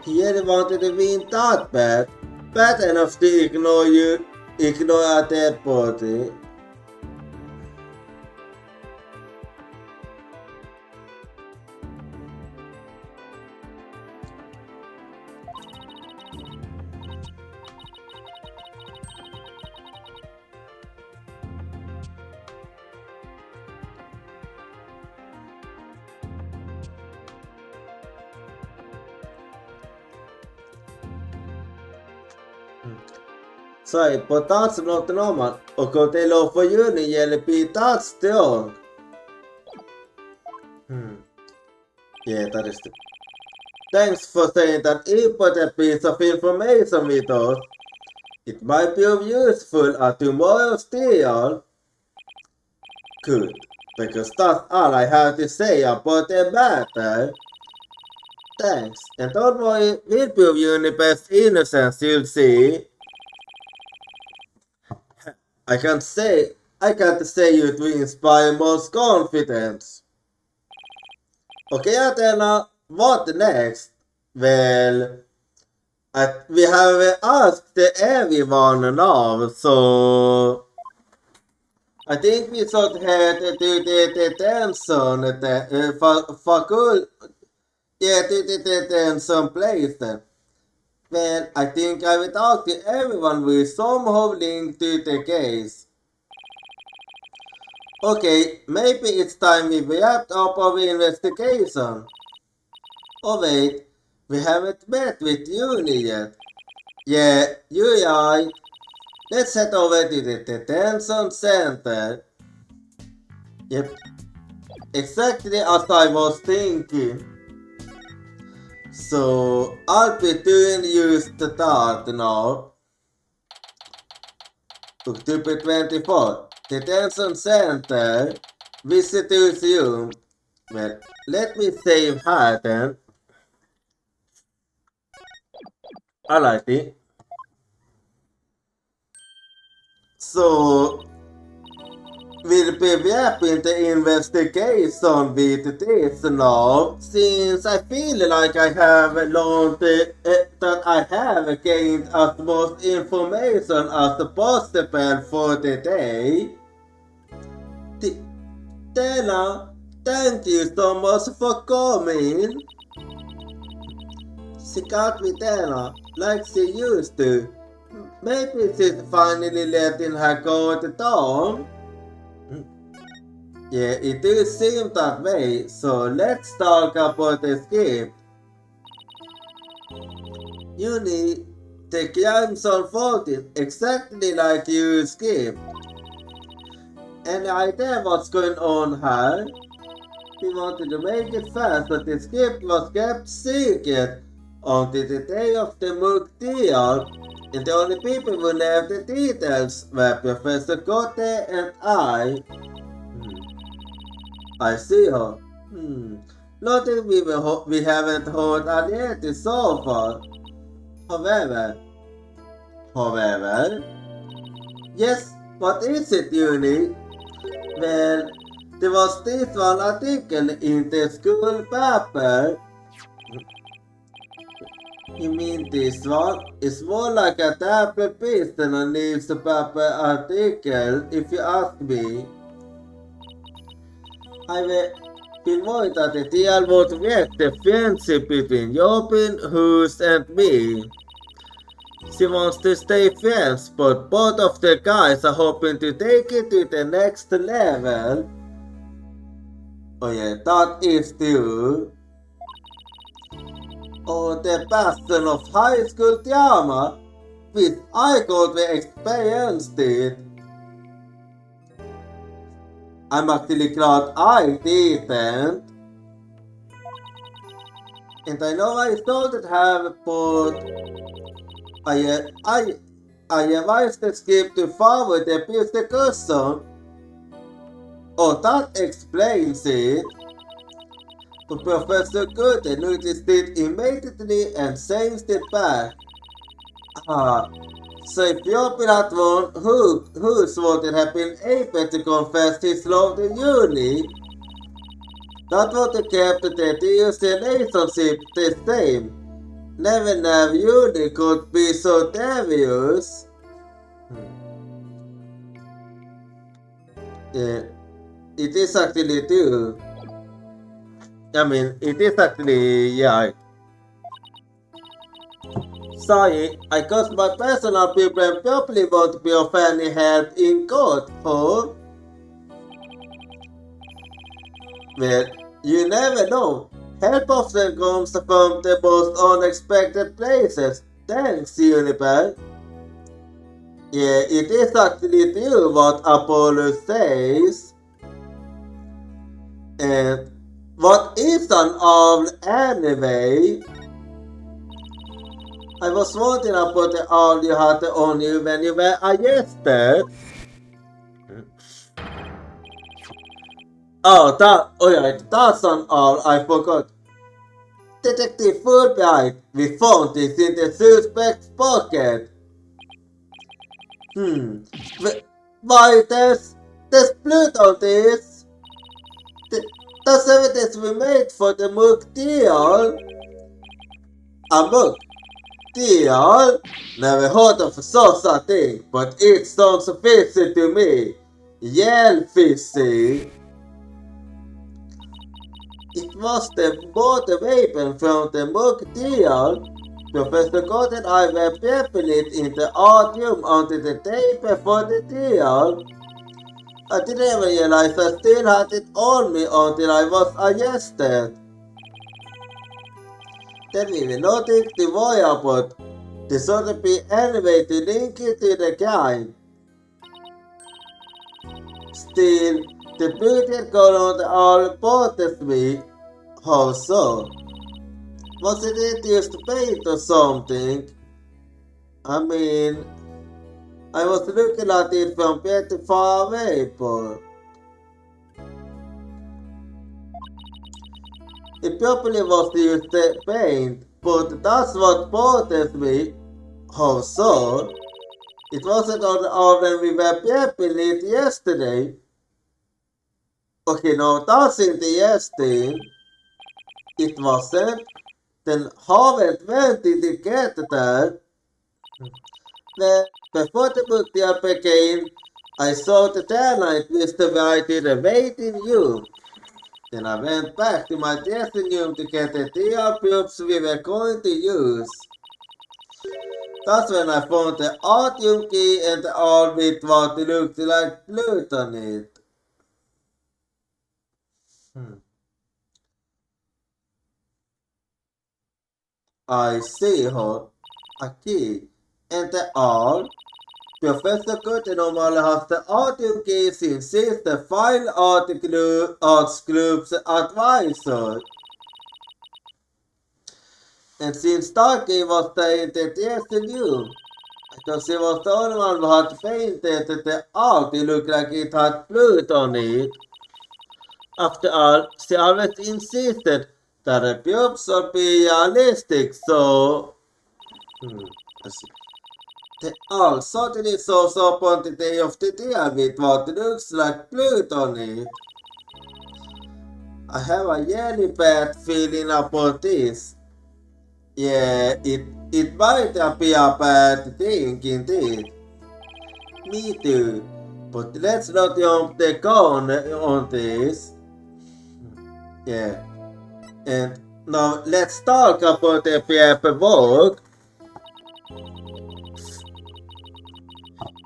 He really wanted to win that bad enough to ignore a dead body. Sorry, but that's not normal. Och det låg för juni gäller that's still. Yeah, that is true. Thanks for saying that important piece of information with us. It might be useful at tomorrow's deal. Good, because that's all I have to say about the matter. Thanks, and don't worry, we'll be of Universe innocence, you'll see. I can't say you to inspire more confidence. Okay, Athena, what next? Well, we have asked everyone now, so I think vi should head to the detention faculty. Yeah, to the detention place then. Well, I think I will talk to everyone with somehow linked to the case. Okay, maybe it's time we wrapped up our investigation. Oh wait, we haven't met with Uni yet. Yeah, you're right. Let's head over to the detention center. Yep, exactly as I was thinking. So, I'll be doing you start now. October 24. Detention Center. Visitors Room. Well, let me save her then. Alrighty. So, we'll be wrapping the investigation with this now, since I feel like I have learned that I have gained as much information as possible for the day. Della, thank you so much for coming. She got me Della, like she used to. Maybe she's finally letting her go to town. Yeah, it does seem that way, so let's talk about the script. Uni, the crimes unfolded exactly like you script. Any idea what's going on here? He wanted to make it fast, but the script was kept secret until the day of the mock deal, and the only people who knew the details were Professor Gote and I. I see her. Nothing we haven't heard Aliette so far. However, yes, what is it, Uni? Well, there was this one article in the school paper. You mean this one? It's more like a tablet piece than a newspaper article, if you ask me. I've been worried that the deal would wreck the friendship between Jobin, Hus, and me. She wants to stay friends, but both of the guys are hoping to take it to the next level. Oh yeah, that is true. Oh, the passion of high school drama, which I got to experience it. I'm actually glad I didn't. And I know I started have, but I revised the script to forward the discussion. Oh, that explains it. But Professor Goethe noticed it immediately and changed it back. So if Jobin had one, whose would have been able to confess his love to Uni? That would have kept the relationship the same. Never knew Uni could be so devious. Yeah, it is actually true. I mean, it is actually, yeah. Sorry, I caused my personal problem probably won't be of any help in court, huh? Well, you never know. Help often comes from the most unexpected places. Thanks, Juniper. Yeah, it is actually true what Apollo says. And what is an owl anyway? I was wondering about the owl you had on you when you were arrested. Alright, that's an owl, I forgot. Detective Fulbright, we found this in the suspect's pocket. Why there's blood on this? That's evidence we made for the mock deal. A mock deal? Never heard of such a thing, but it sounds fishy to me. Hjälpfysik. It was the water weapon from the Mugdial. Professor got and I were prepping it in the autumn onto the day before the deal. I didn't realize I still had it on me until I was arrested. Then we noticed the wire, but there shouldn't be any way to link it to the crime. Still, the beauty had gone on all bothers me. How so? Was it just paint or something? I mean, I was looking at it from pretty far away, but it probably was used paint, but that's what bothers me. How so? It wasn't on the oven we were prepping it yesterday. Okay, no, that's interesting. It wasn't. Then how when did it get there? Well, before the book deal began, I saw the deadline with the right in the waiting room. Then I went back to my dressing room to get the deal proofs we were going to use. That's when I found the audium key and all with what looked like blood on it. I see her. A key. And the all. Professor normally has the audium key since he's the fine arts group's advisor. And since Starkey was there in the dressing room, because he was the only one who had painted the art, it looked like it had blood on it. After all, she always insisted that the pubes should be realistic, so... They all suddenly shows up on the day of the deal with what looks like blood on it. I have a really bad feeling about this. Yeah, it might be a bad thing indeed. Me too. But let's not jump the gun on this. Yeah. And now let's talk about the paperwork.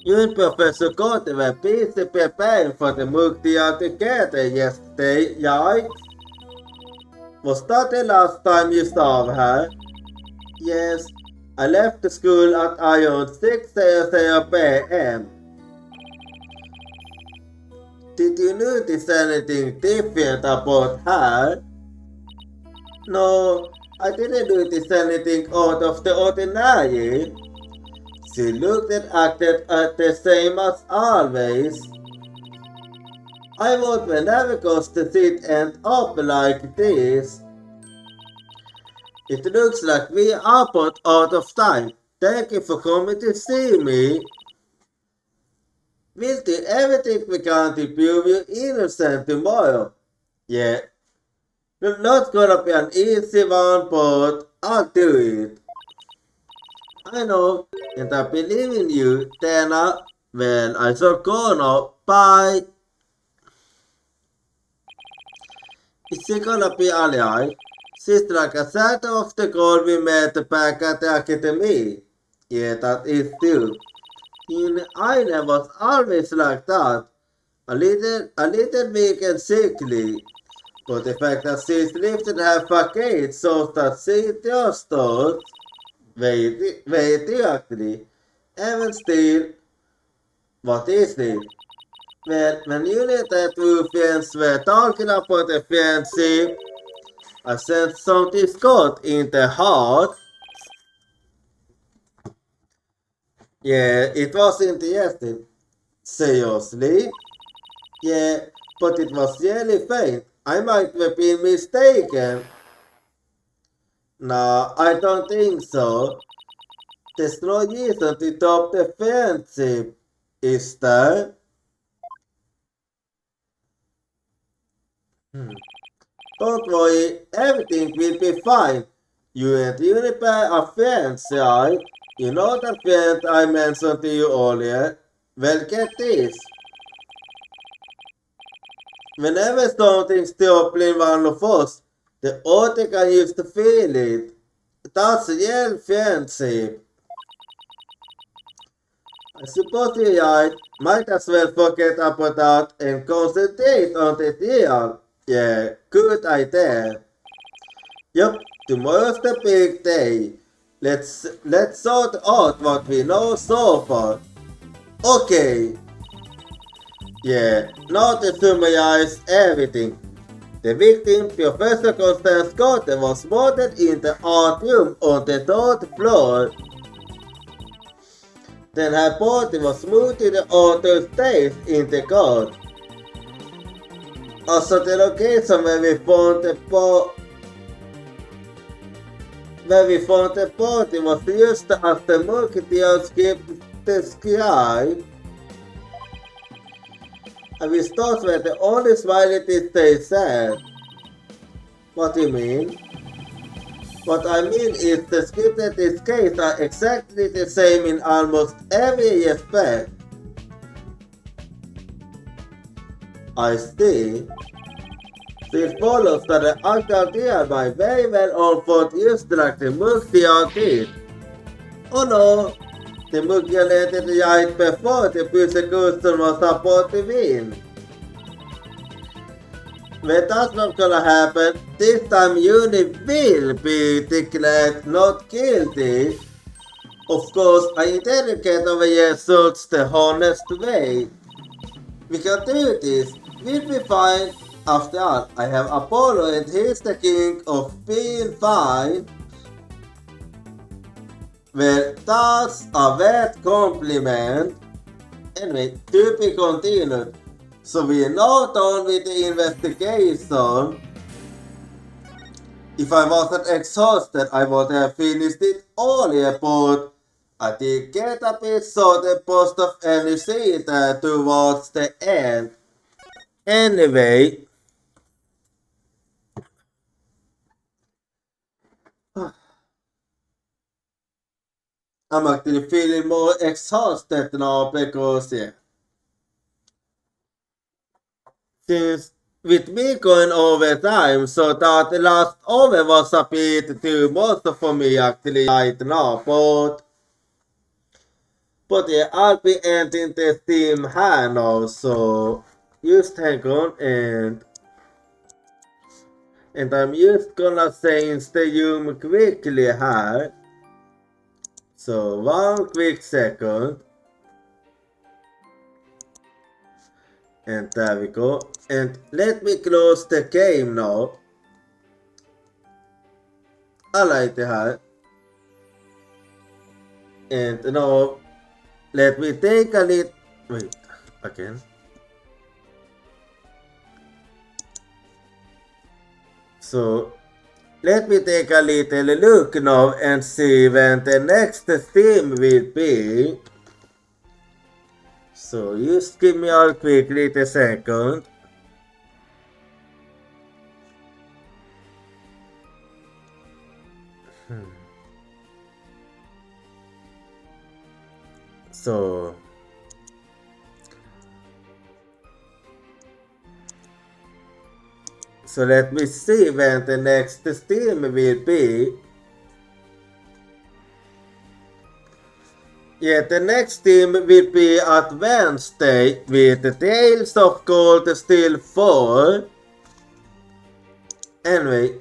You and Professor Gordon were busy preparing for the MOOC deal together yesterday, right? Was that the last time you saw her? Yes, I left the school at around 6:00 p.m. Did you notice anything different about her? No, I didn't notice anything out of the ordinary. She looked and acted the same as always. I would never goes to sit and up like this. It looks like we are both out of time. Thank you for coming to see me. We'll do everything we can to prove you innocent tomorrow. Yeah. It's not gonna be an easy one, but I'll do it. I know, and I believe in you, Dana. Well, I shall go now. Bye. Is she gonna be alright? She's like a shadow of the girl we met back at the academy. Yeah, that is true. Aina was always like that. A little weak and sickly. But the fact that she's lived in her facade shows that she just thought very directly. Even still, what is it? Well, when you and that two friends were talking about the friendship, I sensed some discord in the heart. Yeah, it was interesting. Seriously? Yeah, but it was really faint. I might have been mistaken. No, I don't think so. There's no reason to top the friendship, is there? Don't worry, everything will be fine. You and Uniper are friends, right? You know that friend I mentioned to you earlier? Well, get this. whenever something stopping one of us, the other can use to feel it. That's a real friendship. I suppose you're right. Might as well forget about that and concentrate on the deal. Yeah, good idea. Yup, tomorrow's the big day. Let's sort out what we know so far. Okay. Yeah, now to summarize everything. The victim, Professor Constance Carter, was murdered in the art room on the third floor. Then her body was moved to the author's place in the court. Also, the location where we found the body was used as the Mercutian script described. And we thought were the only smiley they said. What do you mean? What I mean is the script in this case are exactly the same in almost every respect. I see. This follows that the actual DIY very well on foot used like the Mercutian did. Oh no! The Mercutian ended right before the persecution was about to win. When that's not gonna happen, this time Uni will be declared not guilty. Of course, I intend to get over your results the honest way. We can do this. We'll be fine. After all, I have Apollo and he's the king of being fine. Well, that's a bad compliment. Anyway, to be continued. So we are now done with the investigation. If I wasn't exhausted, I would have finished it earlier, but I did get a bit short and burst of energy there towards the end. Anyway, I'm actually feeling more exhausted now because, yeah. Since with me going over time, so that the last over was a bit too much for me actually right now, but yeah, I'll be ending the Steam here now, so just hang on and I'm just gonna change the room quickly here. So one quick second. And there we go. And let me close the game now. I like the here. And now let me take a little wait again. So let me take a little look now and see when the next stream will be. So just give me a quick little second. So let me see when the next stream will be. Yeah, the next stream will be at Wednesday with the Tales of Gold Steel 4. Anyway,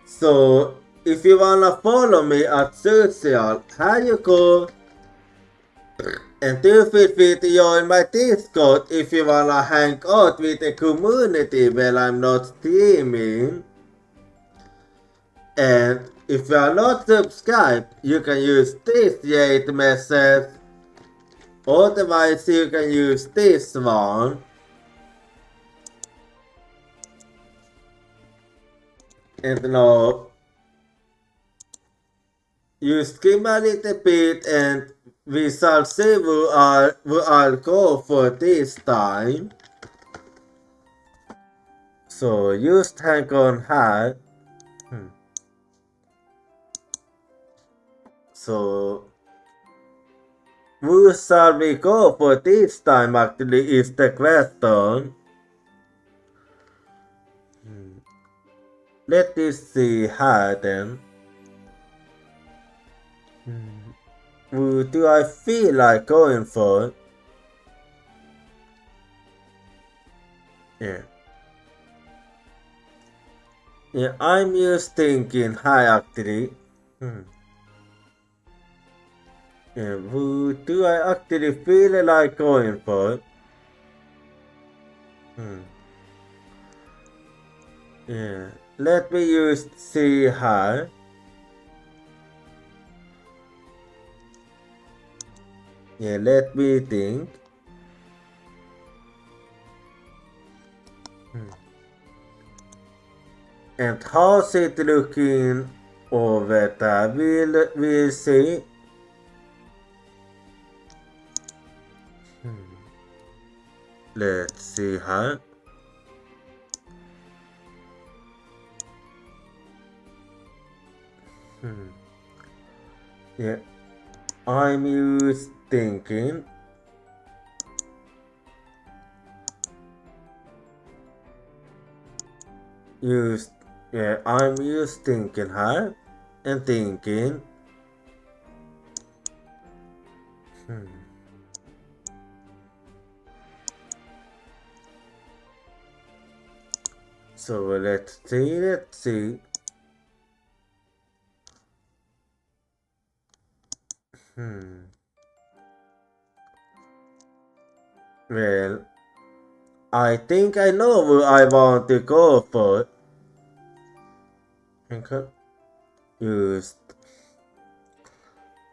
so if you wanna follow me at social, here you go. And do feel free to join my Discord if you wanna hang out with the community when I'm not streaming. And if you are not subscribed, you can use this rate message. Otherwise, you can use this one. And now, you skim a little bit and we shall see who I'll go for this time. So just hang on here. So Who shall we go for this time actually is the question. Let us see how then. Who do I feel like going for? Yeah. Yeah, I'm just thinking high actually. Yeah, who do I actually feel like going for? Yeah, let me just see how. Yeah, let me think. And how's it looking over there? We'll see. Let's see how. Yeah, I'm just thinking. I'm just thinking how and thinking. So let's see. Well, I think I know what I want to go for. Used.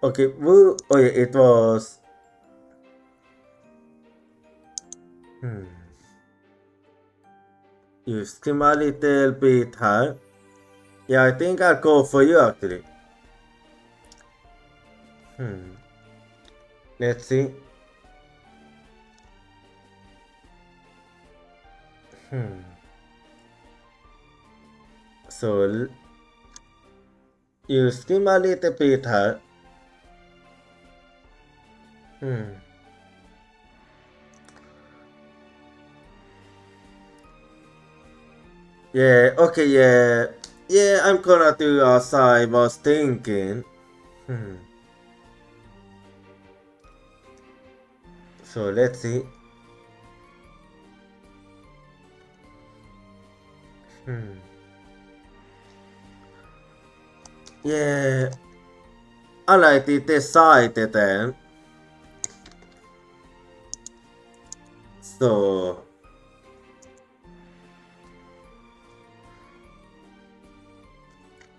Okay, oh yeah, it was. You skim a little bit high. Yeah, I think I'll go for you actually. Let's see. So you skim a little bit high. Yeah, okay, yeah. Yeah, I'm gonna do as I was thinking. So let's see. Yeah, I like to decide then.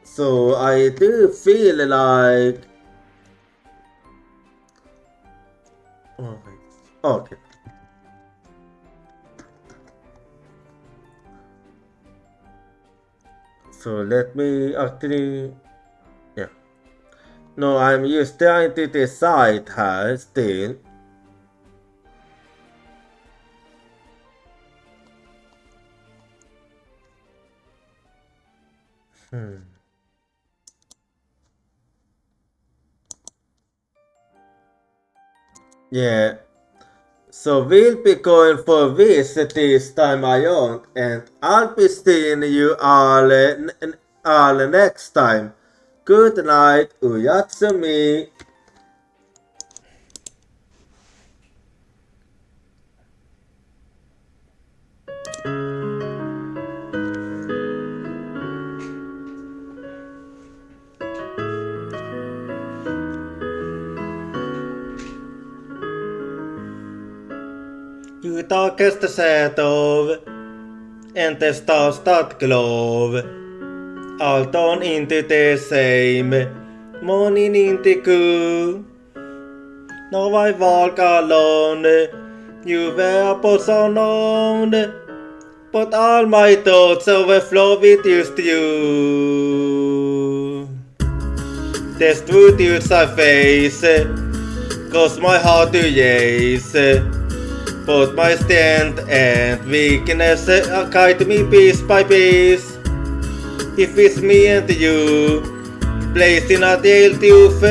So I do feel like. Okay. So let me actually. Yeah. No, I'm just trying to decide how still. Yeah. So we'll be going for this time around, and I'll be seeing you all next time. Good night, Uyatsumi. 'Utaket sätov, ente stat glov. Allt on inte the same, monin inte ku. No vai valkalon, juve på sonon. But all my thoughts overflow with just you. There's truth to your face, cause my heart to yes. Both my strength and weakness guide me piece by piece. If it's me and you, placed in a deal tooth,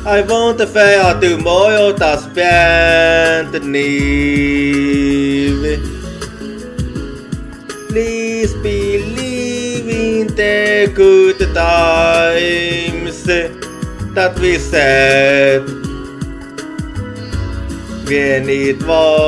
I won't fail tomorrow to spend the need. Please believe in the good times that we said when it was